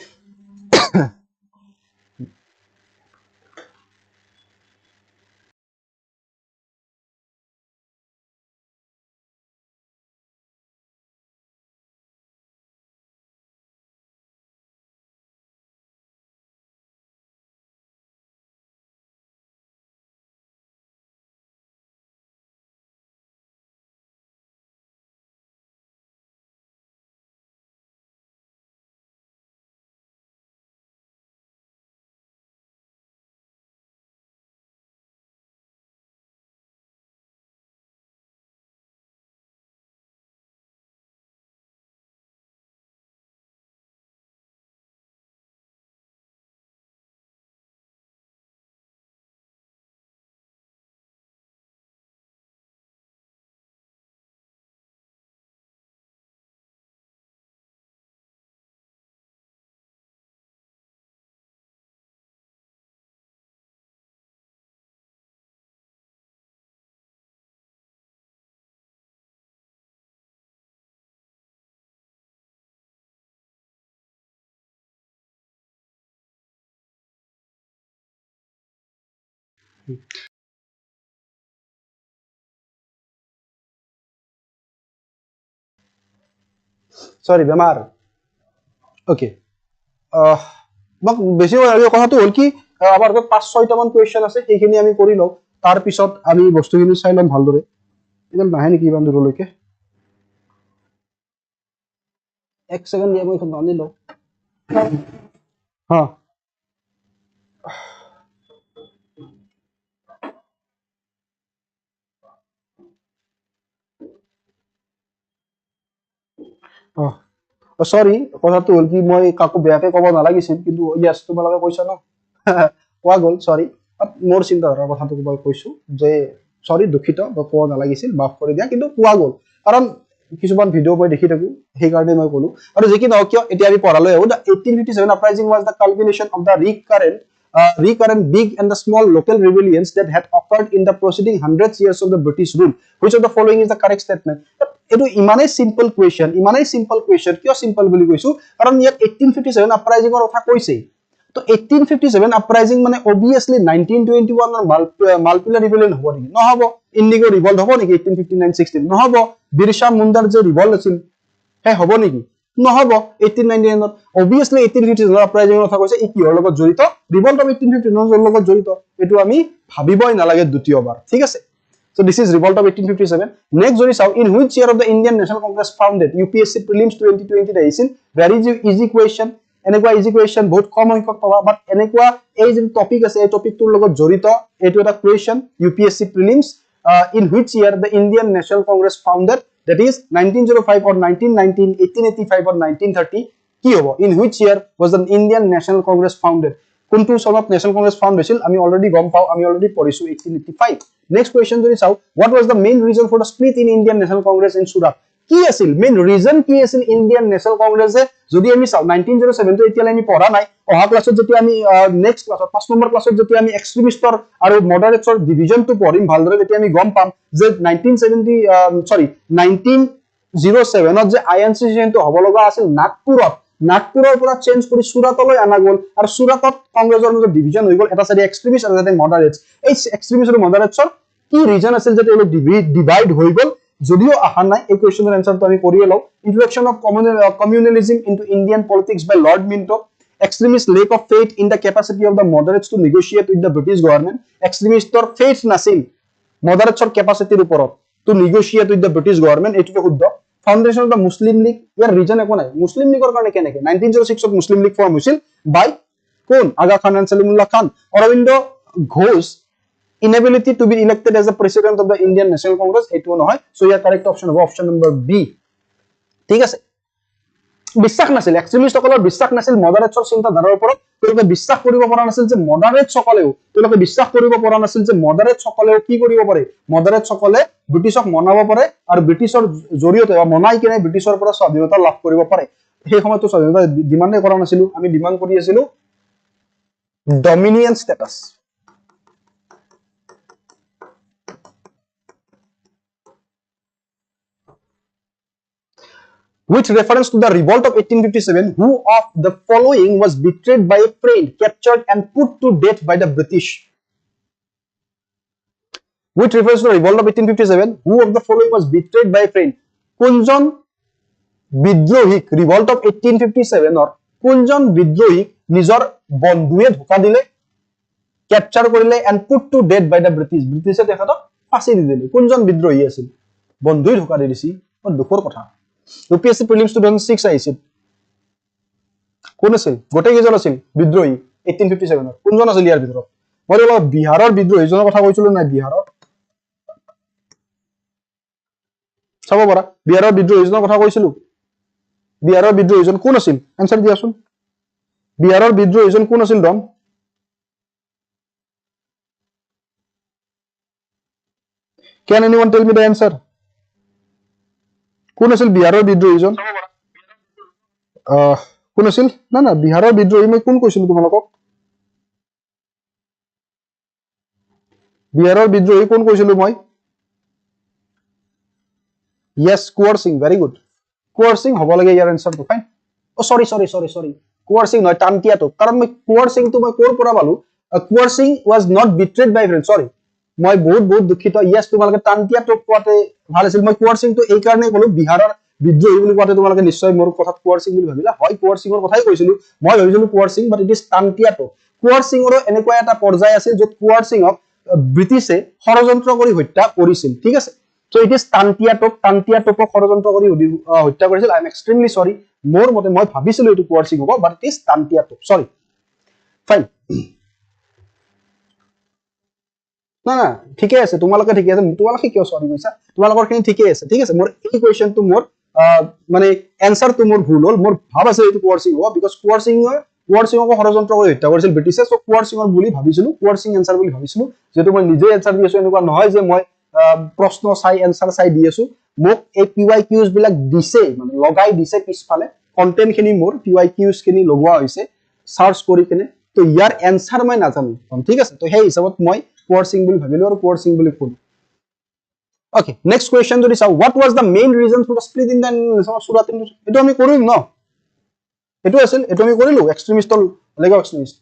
সরি বেমাৰ ওকে মোক বেছি কথাটো হ'ল কি আমাৰ হাতত 5-6টা মান কোৱেশ্চন আছে সেইখিনি আমি কৰি লওঁ তাৰ পিছত আমি বস্তুখিনি চাই ল'ম ভালদৰে ইমান নাহে নেকি ইমান দূৰলৈকে এক সেকেন্ড দিয়া মই এখন নানি লওঁ হা সরি কথাটো হ'ল কি মই কাকো বেয়াকে ক'ব নালাগিছিল কিন্তু ইয়াস তোমালোকে কৈছা ন কোৱা গ'ল সৰি মোৰ চিন্তাধাৰাৰ কথাটো মই কৈছো যে সৰি দুখিত বা কোৱা নালাগিছিল মাফ কৰি দিয়া কিন্তু কোৱা গ'ল কাৰণ কিছুমান ভিডিঅ' মই দেখি থাকো সেই কাৰণে মই ক'লো আৰু যে কি নহওক কিয় এতিয়া আমি পঢ়ালৈ আহো 1857 uprising was the culmination of the recurrent big and the small local rebellions that had occurred in the preceding hundreds years of the British rule. Which of the following is the correct statement? Etu imane simple question kiyo simple boli koisu karon yak 1857 uprising or kotha koise to 1857 uprising mane obviously 1921 or Malpila rebellion hobo niki no hobo Indigo revolt hobo niki 1859-16 no hobo Birsa Mundar je revolt asil he hobo niki no hobo 1899 obviously 1857 uprising kotha koise ই কিহৰ লগত জড়িত revolt of 1859 লগত জড়িত এটো আমি ভাবিবই নালাগে দ্বিতীয় বাৰ ঠিক আছে So this is Revolt of 1857. Next, in which year of the Indian National Congress founded? UPSC Prelims 2020 edition. Very easy question. Enekwa easy question. Both common but enekwa age topic as a topic to logo jorito. Eto the question UPSC Prelims. In which year the Indian National Congress founded? That is 1905 or 1919, 1885 or 1930. Kiyobo. In which year was the Indian National Congress founded? Kuntu son of National Congress found Bashil, Ami already gone pow, Ami already Porisu 1885. Next question is how what was the main reason for the split in Indian National Congress in Surat? Ki asil main reason ki asil Indian National Congress e jodi ami saw 1907 to etiala ami পঢ়া নাই অহা ক্লাছত যেতি আমি next ক্লাছত 5 number ক্লাছত যেতি আমি এক্সট্ৰিমিষ্টৰ আৰু মডাৰেটছৰ ডিভিজন টু পঢ়িম ভালদৰে যেতি আমি গম পাম যে 1907 ত যে আইএনসি সিটো হ'ব লগা আছিল নাগপুৰৰ পৰা চেঞ্জ কৰি সুৰাতলৈ আনা গল আৰু সুৰাতত কংগ্ৰেছৰ মাজত ডিভিজন হৈ গল এটা সাইডে এক্সট্ৰিমিষ্ট আৰু এটা মডাৰেটছ এই এক্সট্ৰিমিষ্ট আৰু মডাৰেটছৰ কি ৰিজন আছিল যে তেওঁলোক ডিভাইড হৈ গল যদিও আহা নাই এই কোৱেশ্চনৰ আনসাৰটো আমি কৰিয়ে লও introduction of communalism into Indian politics by Lord Minto extremist lack of faith in the capacity of the moderates to negotiate with the British government extremistor faith nasil moderates capacity oporot to negotiate with the British government etu শুদ্ধ foundation of the Muslim League ইয়াৰ reason একো নাই মুসলিম লীগৰ কাৰণে কেনেকে 1906 ত মুসলিম league form হৈছিল বাই কোন Aga Khan and Salimullah Khan Arvind Ghosh inability to be elected as the president of the Indian National Congress etu নহয় so ইয়াৰ correct option হ'ব option number B ঠিক আছে বিশ্বাস নাছিল এক্সট্ৰিমিষ্ট সকলৰ বিশ্বাস নাছিল মডাৰেটছৰ চিন্তাধাৰাৰ ওপৰত তেওঁলোকে বিশ্বাস কৰিব পৰা নাছিল যে মডাৰেট সকলেও তেওঁলোকে বিশ্বাস কৰিব পৰা নাছিল যে মডাৰেট সকলেও কি কৰিব পাৰে মডাৰেট সকলে ব্ৰিটিছক মনাব পাৰে আৰু ব্ৰিটিছৰ জৰিয়তে মনাই কিনে ব্ৰিটিছৰ পৰা স্বাধীনতা লাভ কৰিব পাৰে সেই সময়তো স্বাধীনতা ডিমান্ডে কৰা নাছিল আমি ডিমান্ড কৰি আছিলো dominion ষ্টেটাস With reference to the revolt of 1857, who of the following was betrayed by a friend, captured and put to death by the British? With reference to the revolt of 1857, who of the following was betrayed by a friend? Kunjon Bidrohik, revolt of 1857 or Kunjon Bidrohik, Nizor Bonduye Dhuka dile, capture korile and put to death by the British. British e dekha to fasi di dile. Kunjon Bidrohi asil. Bonduye Dhuka disi, or dukhor kotha. UPSC Prelims 2006 আহিছিল কোন আছিল গোটেই কেজন আছিল বিদ্ৰোহী 1857 কোনজন আছিল ইয়াৰ ভিতৰত মই অলপ বিহাৰৰ বিদ্ৰোহীজনৰ কথা কৈছিলো না বিহাৰৰ চাব পৰা বিহাৰৰ বিদ্ৰোহীজনৰ কথা কৈছিলো বিহাৰৰ বিদ্ৰোহীজন কোন আছিল আনসাৰ দিয়াছোন বিহাৰৰ বিদ্ৰোহীজন কোন আছিল দম Can anyone tell me the answer? কোন আছিল বিহাৰৰ বিদ্ৰোহীজন কোন আছিল না বিহাৰৰ বিদ্ৰোহী মই কোন কৈছিলো তোমালোকক বিহাৰৰ বিদ্ৰোহী কোন কৈছিলো মই yes Kunwar Singh very good Kunwar Singh হ'ব লাগে ইয়াৰ আনসাৰটো ফাইন ও সৰি কুঁৱৰ সিং নহয় টানকিয়াটো কাৰণ মই কুঁৱৰ সিংটো মই কোৰ পৰা পালো coercing was not betrayed by friends. Sorry, মই বহুত দুখিত। yes তোমালোকে টানটিয়া টপ কোৱাতে ভাল আছিল। মই coercing তো এই কাৰণে কলো বিহাৰৰ বিদ্ৰোহী বুলি কোৱাতে তোমালোকে নিশ্চয় মোৰ কথাত coercing বুলি ভাবিলা। হয় coercing ৰ কথাই কৈছিলো, মই ভাবিছিলো coercing, but it is Tantia Tope. coercing ৰ এনেকুৱা এটা পৰ্যায় আছিল য'ত coercing ক ব্ৰিটিছে ষড়যন্ত্ৰ কৰি হত্যা কৰিছিল, ঠিক আছে। So it is টানটিয়া টপক ষড়যন্ত্ৰ কৰি হত্যা কৰিছিল। I am extremely sorry, মোৰ মতে মই ভাবিছিলো এইটো coercing হ'ব, but it is Tantia Tope, sorry, fine। না না ঠিকে আছে, তোমালোকে ঠিকে আছে, তোমালোকে কিয় সৰি কৈছা, তোমালোকৰ খিনি ঠিকে আছে, ঠিক আছে। মোৰ এই কোৱেশ্চনটো মোৰ মানে এনসাৰটো মোৰ ভুল হ'ল। মোৰ ভাব আছে এইটো coercing হ'ব, বিকজ coercing ক ষড়যন্ত্ৰ কৰি হত্যা কৰিছিল ব্ৰিটিছে। সো coercing বুলি ভাবিছিলো, coercing এনসাৰ বুলি ভাবিছিলো। যেটো মই নিজে এনসাৰ দি আছো, এনেকুৱা নহয় যে মই প্ৰশ্ন চাই এনসাৰ চাই দি আছো। মোক এই PYQs বিলাক দিছে, মানে লগাই দিছে পিছফালে, কন্টেন্ট খিনি মোৰ PYQs খিনি লগোৱা হৈছে সাৰ্চ কৰি কিনে। তো ইয়াৰ এনসাৰ মই নাজানো, ঠিক আছে। তো সেই হিচাপত মই coercing বুলি ভাবিলো আৰু coercing বুলি কলো। Okay, next question যদি চাও, what was the main reason for the split in the Surat? এটো আমি কৰিম ন, এটো আছিল, এটো আমি কৰিলো, extremist legal extremist।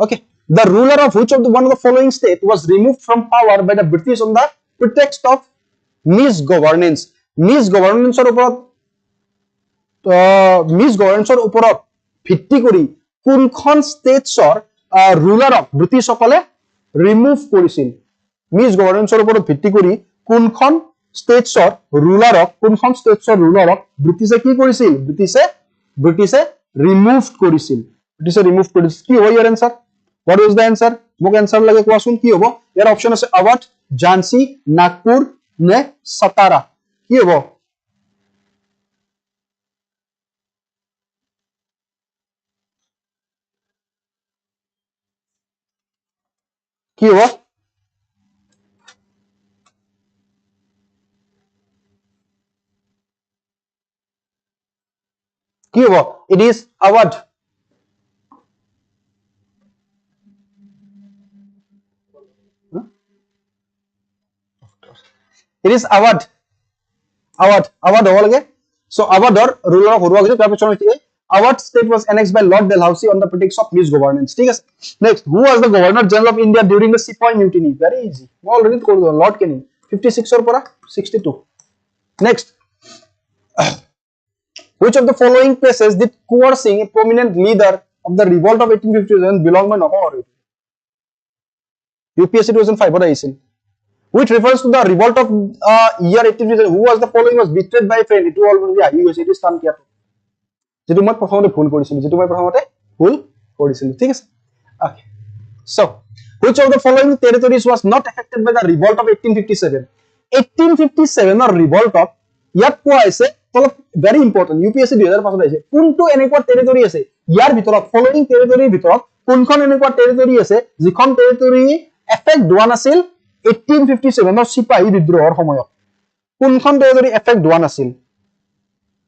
Okay, the ruler of which of the one of the following state was removed from power by the British on the pretext of misgovernance? Misgovernance ৰ ওপৰত ভিত্তি কৰি কোনখন ষ্টেটছৰ ৰুলাৰক ব্ৰিটিছসকলে ৰিমুভ কৰিছিল? মিছগভাৰ্নেন্সৰ ওপৰত ভিত্তি কৰি কোনখন ষ্টেটছৰ ৰুলাৰক ব্ৰিটিছে কি কৰিছিল? ব্ৰিটিছে ৰিমুভ কৰিছিল। কি হ'ব ইয়াৰ answer? What is the answer? মোক এনসাৰ লাগে কোৱাচোন, কি হ'ব ইয়াৰ? অপচন আছে আৱাধ, ঝান্সী, নাগপুৰ নে সাতাৰা। কি হ'ব? কি হ'ব? কি হ'ব? It is আৱাধ। It is আৱাধ হ'ব লাগে। So আৱাধৰ ৰুলাৰক হৰুৱা গৈছে। তাৰ পিছত হৈছে Awadh state was annexed by Lord Dalhousie on the pretext of misgovernance, ঠিক আছে। Next, who was the Governor General of India during the Sepoy Mutiny? Very easy, মই already কৈ দিলো, Lord Canning, 56 ৰ পৰা 62। Next, which of the following places did coercing a prominent leader of the revolt of 1857 belong? by নকওঁ আৰু UPSC 2005 ত আহিছিল। Which refers to the revolt of year 1857, who was the following was betrayed by a friend? এটো already আহি গৈছে, এটো স্থান কিয়াটো, যেটো মই প্ৰথমতে ভুল কৰিছিলো, ঠিক আছে। Okay, so which of the following territories was not affected by the revolt of 1857? 1857 ৰ ৰিভল্টত ইয়াত কোৱা হৈছে, অলপ ভেৰি ইম্পৰ্টেণ্ট, UPSC 2005 আহিছে, কোনটো এনেকুৱা টেৰিটৰি আছে ইয়াৰ ভিতৰত, ফলোইং টেৰিটৰিৰ ভিতৰত কোনখন এনেকুৱা টেৰিটৰি আছে যিখন টেৰিটৰি এফেক্ট হোৱা নাছিল 1857 ৰ সিপাহী বিদ্ৰোহৰ সময়ত? কোনখন টেৰিটৰি এফেক্ট হোৱা নাছিল?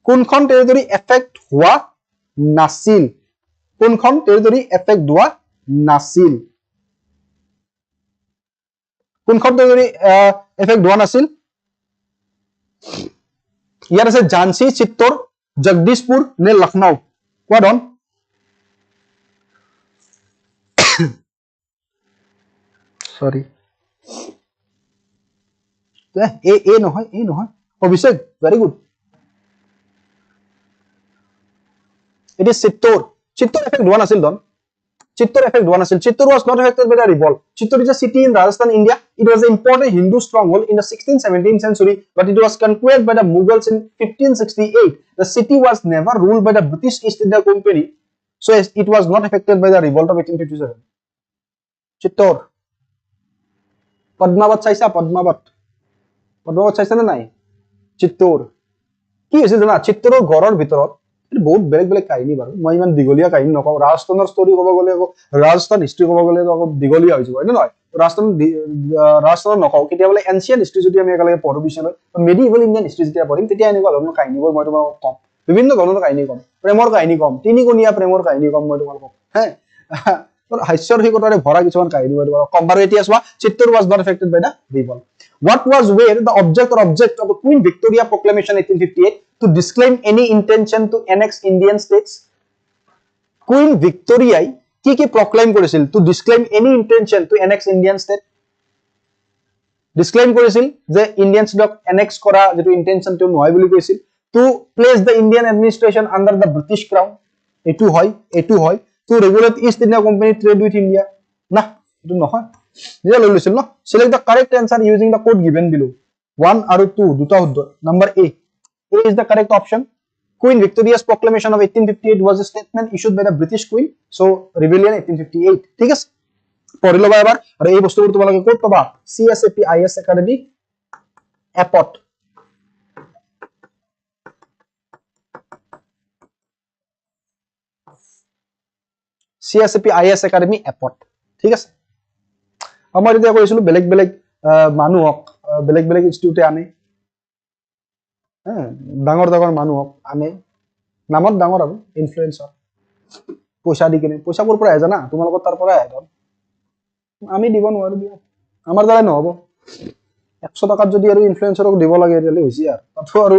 কোনখন টেৰিটৰি এফেক্ট হোৱা নাছিল? কোনখন টেৰিটৰি এফেক্ট হোৱা নাছিল? কোনখন টেৰিটৰি এফেক্ট হোৱা নাছিল? ইয়াত আছে ঝান্সী, চিত্তৰ, জগদীশপুৰ নে লক্ষ্ণৌ? কোৱা ডন। সৰি, এ নহয়, Abhishek, very good. It is Chittor. Chittor effect হোৱা নাছিল ডন। Chittor effect হোৱা নাছিল। Chittor was not affected by the revolt. Chittor is a city in Rajasthan, India. It was an important Hindu stronghold in the 16th-17th century, but it was conquered by the Mughals in 1568. The city was never ruled by the British East India Company, so it was not affected by the revolt of 1857. Chittor. Padmavat চাইছা? পদ্মাৱত চাইছা নে নাই? Chittor কি হৈছে জানা? চিত্তৰৰ ঘৰৰ ভিতৰত বহুত বেলেগ বেলেগ কাহিনী বাৰু, মই ইমান দীঘলীয়া কাহিনী নকওঁ। ৰাজস্থানৰ ষ্টৰী ক'ব গ'লে, আকৌ ৰাজস্থান হিষ্ট্ৰী ক'ব গ'লে আকৌ দীঘলীয়া হৈ যাব, হয় নে নহয়? ৰাজস্থানৰ নকওঁ, কেতিয়াবা এনচিয়েন্ট হিষ্ট্ৰী যদি আমি একেলগে পঢ়ো পিছলৈ, মেডিভেল ইণ্ডিয়ান হিষ্ট্ৰী যেতিয়া পঢ়িম, তেতিয়া এনেকুৱা ধৰণৰ কাহিনীবোৰ মই তোমালোকক ক'ম। বিভিন্ন ধৰণৰ কাহিনী ক'ম, প্ৰেমৰ কাহিনী ক'ম, তিনিকোণীয়া প্ৰেমৰ কাহিনী ক'ম মই তোমালোকক, হে হাস্যৰসিকতাৰে ভৰা কিছুমান কাহিনী মই তোমালোকক ক'ম বাৰু। এতিয়া চোৱা, চিত্তৰ was not affected by the revolt. What was where the object of the Queen Victoria Proclamation 1858 to disclaim any intention to annex Indian states? Queen Victoria কি প্ৰক্লেইম কৰিছিল to disclaim any intention to annex Indian state disclaim কৰিছিল যে Indian ষ্টেটক annex কৰা যেটো intention টো নহয় বুলি কৈছিল to place the Indian administration under the British crown এটু হয় to regulate East India Company trade with India না এটু নহয় নিজে লৈ লৈছিল ন select the correct answer using the code given below 1 আৰু 2 দুটা উত্তৰ number A is the correct option Queen Victoria's proclamation of 1858 was a statement issued by the British Queen so rebellion 1858 ঠিক আছে পঢ়ি লবা এবাৰ আৰু এই বস্তুবোৰ তোমালোকে ক'ত পাবা CSAP IS Academy এপত CSAP IS Academy এপত ঠিক আছে আমাৰ এতিয়া কৈছিলো বেলেগ বেলেগ মানুহক বেলেগ বেলেগ ইনষ্টিটিউটে আনে ডাঙৰ ডাঙৰ মানুহক আনে নামত ডাঙৰ আৰু ইনফ্লুয়েন্সাৰ পইচা দি কিনে পইচা ক'ৰ পৰা আহে জানা তোমালোকৰ তাৰ পৰা আহে আমি দিব নোৱাৰো দিয়া আমাৰ দ্বাৰা নহব 100 টকাত যদি আৰু ইনফ্লুয়েন্সাৰক দিব লাগে তেলে হৈছে আৰু তাতো আৰু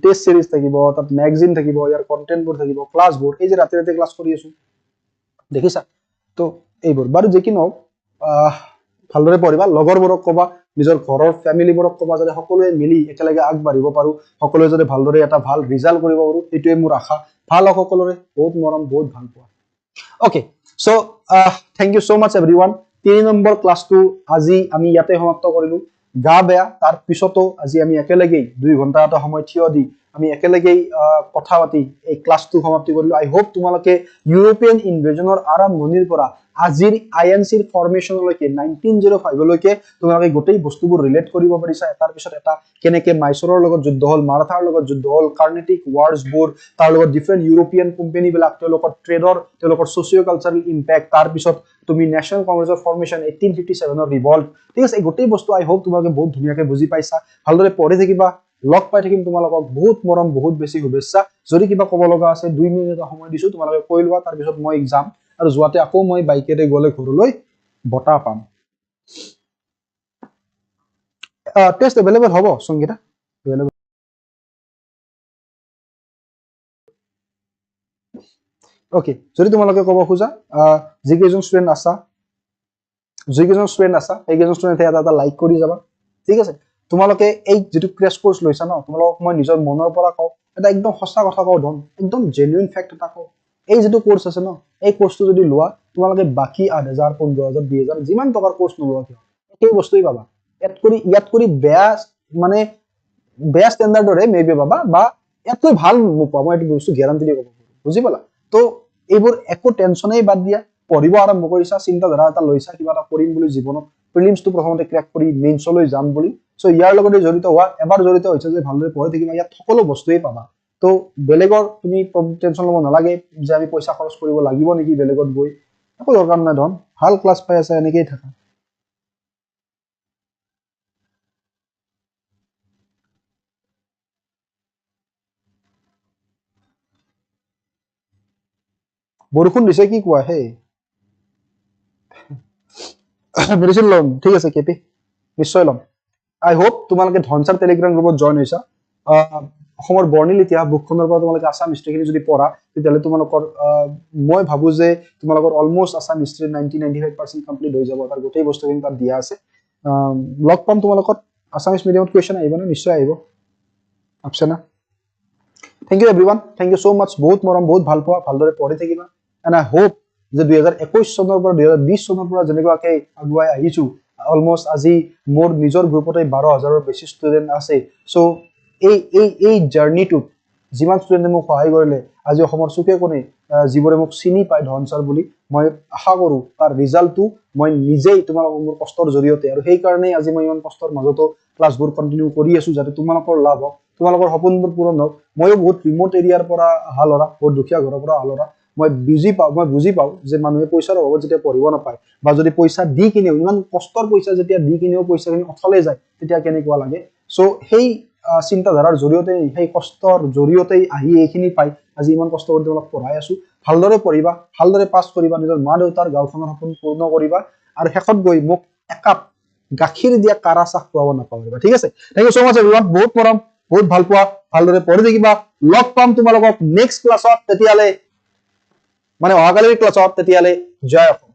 টেস্ট সিৰিজ থাকিব তাত ম্যাগাজিন থাকিব ইয়াৰ কন্টেন্টবোৰ থাকিব ক্লাছবোৰ এই যে ৰাতি ৰাতি ক্লাছ কৰি আছো দেখিছা তো এইবোৰ বাৰু যে কি নহওক ভালদৰে পঢ়িবা লগৰবোৰক কবা নিজৰ ঘৰৰ ফ্যামিলিবোৰক কবা যাতে সকলোৱে মিলি একেলগে আগবাঢ়িব পাৰো সকলোৱে যাতে ভালদৰে এটা ভাল ৰিজাল্ট কৰিব পাৰো এটোৱে মোৰ আশা ভাল সকলোৰে বহুত মৰম বহুত ভাল পোৱা okay so thank you so much everyone 3 number ক্লাছটো আজি আমি ইয়াতে সমাপ্ত কৰিলো গা বেয়া তাৰ পিছতো আজি আমি একেলগে 2 ঘন্টা এটা সময় থিয় দি আমি একেলগে কথা পাতি এই ক্লাছটো সমাপ্তি কৰিলো আই হোপ তোমালোকে ইউৰোপিয়ান ইনভেশনৰ আৰম্ভণিৰ পৰা আজিৰ আইএনসিৰ ফৰ্মেশনলৈকে 1905 লৈকে তোমালোকে গোটেই বস্তুবোৰ ৰিলেট কৰিব পাৰিছা তাৰ পিছত এটা কেনেকে মাইসৰৰ লগত যুদ্ধ হল মাৰাঠাৰ লগত যুদ্ধ হল কাৰ্নেটিক ওয়াৰ্সবোৰ তাৰ লগত ডিফাৰেন্ট ইউৰোপিয়ান কোম্পানী বিলাক তেওঁলোকৰ ট্ৰেডৰ তেওঁলোকৰ সোশিও কালচাৰেল ইম্প্যাক্ট তাৰ পিছত তুমি ন্যাশনাল কংগ্ৰেছৰ ফৰ্মেশন 1857 ৰ ৰিভল্ট ঠিক আছে এই গোটেই বস্তু আই হোপ তোমালোকে বহুত ধুনিয়াকে বুজি পাইছা ভালদৰে পঢ়ি থাকিবা লগ পাই থাকিম তোমালোকক বহুত মৰম বহুত বেছি শুভেচ্ছা যদি কিবা ক'ব লগা আছে 2 মিনিট সময় দিছো তোমালোকে কৈ লোৱা তাৰ পিছত মই এক্সাম আৰু যোৱাতে আকৌ মই বাইকেৰে গলে ঘৰলৈ বটা পাম টেষ্ট अवेलेबल হ'ব সংগীতা अवेलेबल ওকে যদি তোমালোকে ক'ব খোজা যিকেজন ষ্টুডেন্ট আছা এইকেজন ষ্টুডেন্টে এটা লাইক কৰি যাবা ঠিক আছে তোমালোকে এই যেটো ক্ৰ্যাশ কোৰ্স লৈছা ন তোমালোকক মই নিজৰ মনৰ পৰা কও এটা একদম সঁচা কথা কও ধন একদম জেনুইন ফ্যাক্ট এটা কও এই যেটো কোর্স আছে ন এই কোর্সটো যদি লোৱা তোমালোকে বাকি 8000 15000 20000 যিমান টকাৰ কোৰ্স নোলোৱা কিয় এই বস্তুই পাবা ইয়াত কৰি বেয়া মানে বেয়া স্ট্যান্ডাৰ্ডৰে মেবি পাবা বা ইয়াতকৈ ভাল নোপোৱা মই এইটো বস্তু গ্যাৰান্টি দি ক'ব বুজি পালা তো এইবোৰ একো টেনচনেই বাদ দিয়া পঢ়িব আৰম্ভ কৰিছা চিন্তা ধাৰা এটা লৈছা কিবা এটা কৰিম বুলি জীৱনত প্ৰিলিমছটো প্ৰথমতে ক্ৰ্যাক কৰি মেইনছলৈ যাম বুলি সো ইয়াৰ লগতে জড়িত হোৱা এবাৰ জড়িত হৈছে যে ভালদৰে পঢ়ি থাকিবা ইয়াত সকলো বস্তুই পাবা তো বেলেগৰ তুমি টেনচন ল'ব নালাগে যে আমি পইচা খৰচ কৰিব লাগিব নেকি বেলেগত গৈ একো দৰকাৰ নাই ধন ভাল ক্লাছ পাই আছে এনেকৈ থাকা বৰষুণ দিছে কি কোৱা হে মেডিসিন লম ঠিক আছে কেপি নিশ্চয় লম আই হোপ তোমালোকে ধনচাৰ টেলিগ্ৰাম গ্ৰুপত জয়েন হৈছা অসমৰ বৰ্ণিল ইতিহাস বুকখনৰ পৰা তোমালোকে আসাম হিষ্ট্ৰীখিনি যদি পঢ়া তেতিয়ালে তোমালোকৰ মই ভাবো যে তোমালোকৰ অলমোস্ট আসাম হিষ্ট্ৰী 90-95% কমপ্লিট হৈ যাব তাৰ গোটেই বস্তুখিনি তাত দিয়া আছে লগ পাম তোমালোকৰ আসামিজ মিডিয়ামত কোৱেশ্চন আহিব না নিশ্চয় আহিব আপছে না thank you everyone thank you so much বহুত মৰম বহুত ভাল পোৱা ভালদৰে পঢ়ি থাকিবা এন্ড আই হোপ যে 2021 চনৰ পৰা 2020 চনৰ পৰা যেনেকুৱাকৈ আগুৱাই আহিছো অলমোস্ট আজি মোৰ নিজৰ গ্ৰুপতে 12000 ৰ বেছি ষ্টুডেন্ট আছে সো এই জাৰ্নিটোত যিমান ষ্টুডেন্টে মোক সহায় কৰিলে আজি অসমৰ চুকে কোণে যিবোৰে মোক চিনি পায় ধনচাৰ বুলি মই আশা কৰো তাৰ ৰিজাল্টটো মই নিজেই তোমালোকৰ মোৰ কষ্টৰ জৰিয়তে আৰু সেই কাৰণে আজি মই ইমান কষ্টৰ মাজতো ক্লাছবোৰ কন্টিনিউ কৰি আছো যাতে তোমালোকৰ লাভ হওক তোমালোকৰ সপোনবোৰ পূৰণ হওক মইও বহুত ৰিমোট এৰিয়াৰ পৰা আহা লৰা বহুত দুখীয়া ঘৰৰ পৰা আহা লৰা মই বুজি পাও যে মানুহে পইচাৰ অভাৱত যেতিয়া পঢ়িব নাপায় বা যদি পইচা দি কিনেও ইমান কষ্টৰ পইচা যেতিয়া দি কিনেও পইচাখিনি অথলে যায় তেতিয়া কেনেকুৱা লাগে সো সেই চিন্তাধাৰাৰ জৰিয়তে সেই কষ্টৰ জৰিয়তে আহি এইখিনি পাই আজি ইমান কষ্ট কৰি তোমাক পঢ়াই আছো ভালদৰে পঢ়িবা ভালদৰে পাছ কৰিবা নিজৰ মা দেউতাৰ গাঁওখনৰ সপোন পূৰ্ণ কৰিবা আৰু শেষত গৈ মোক একাপ গাখীৰ দিয়া কাৰা চাহ খুৱাব নাপাহৰিবা ঠিক আছে থ্যাংক ইউ সো মাচ এভৰিওয়ান বহুত মৰম বহুত ভাল পোৱা ভালদৰে পঢ়ি থাকিবা লগ পাম তোমালোকক নেক্সট ক্লাছত তেতিয়ালে মানে অহাকালিৰ ক্লাছত তেতিয়ালে জয় অসম।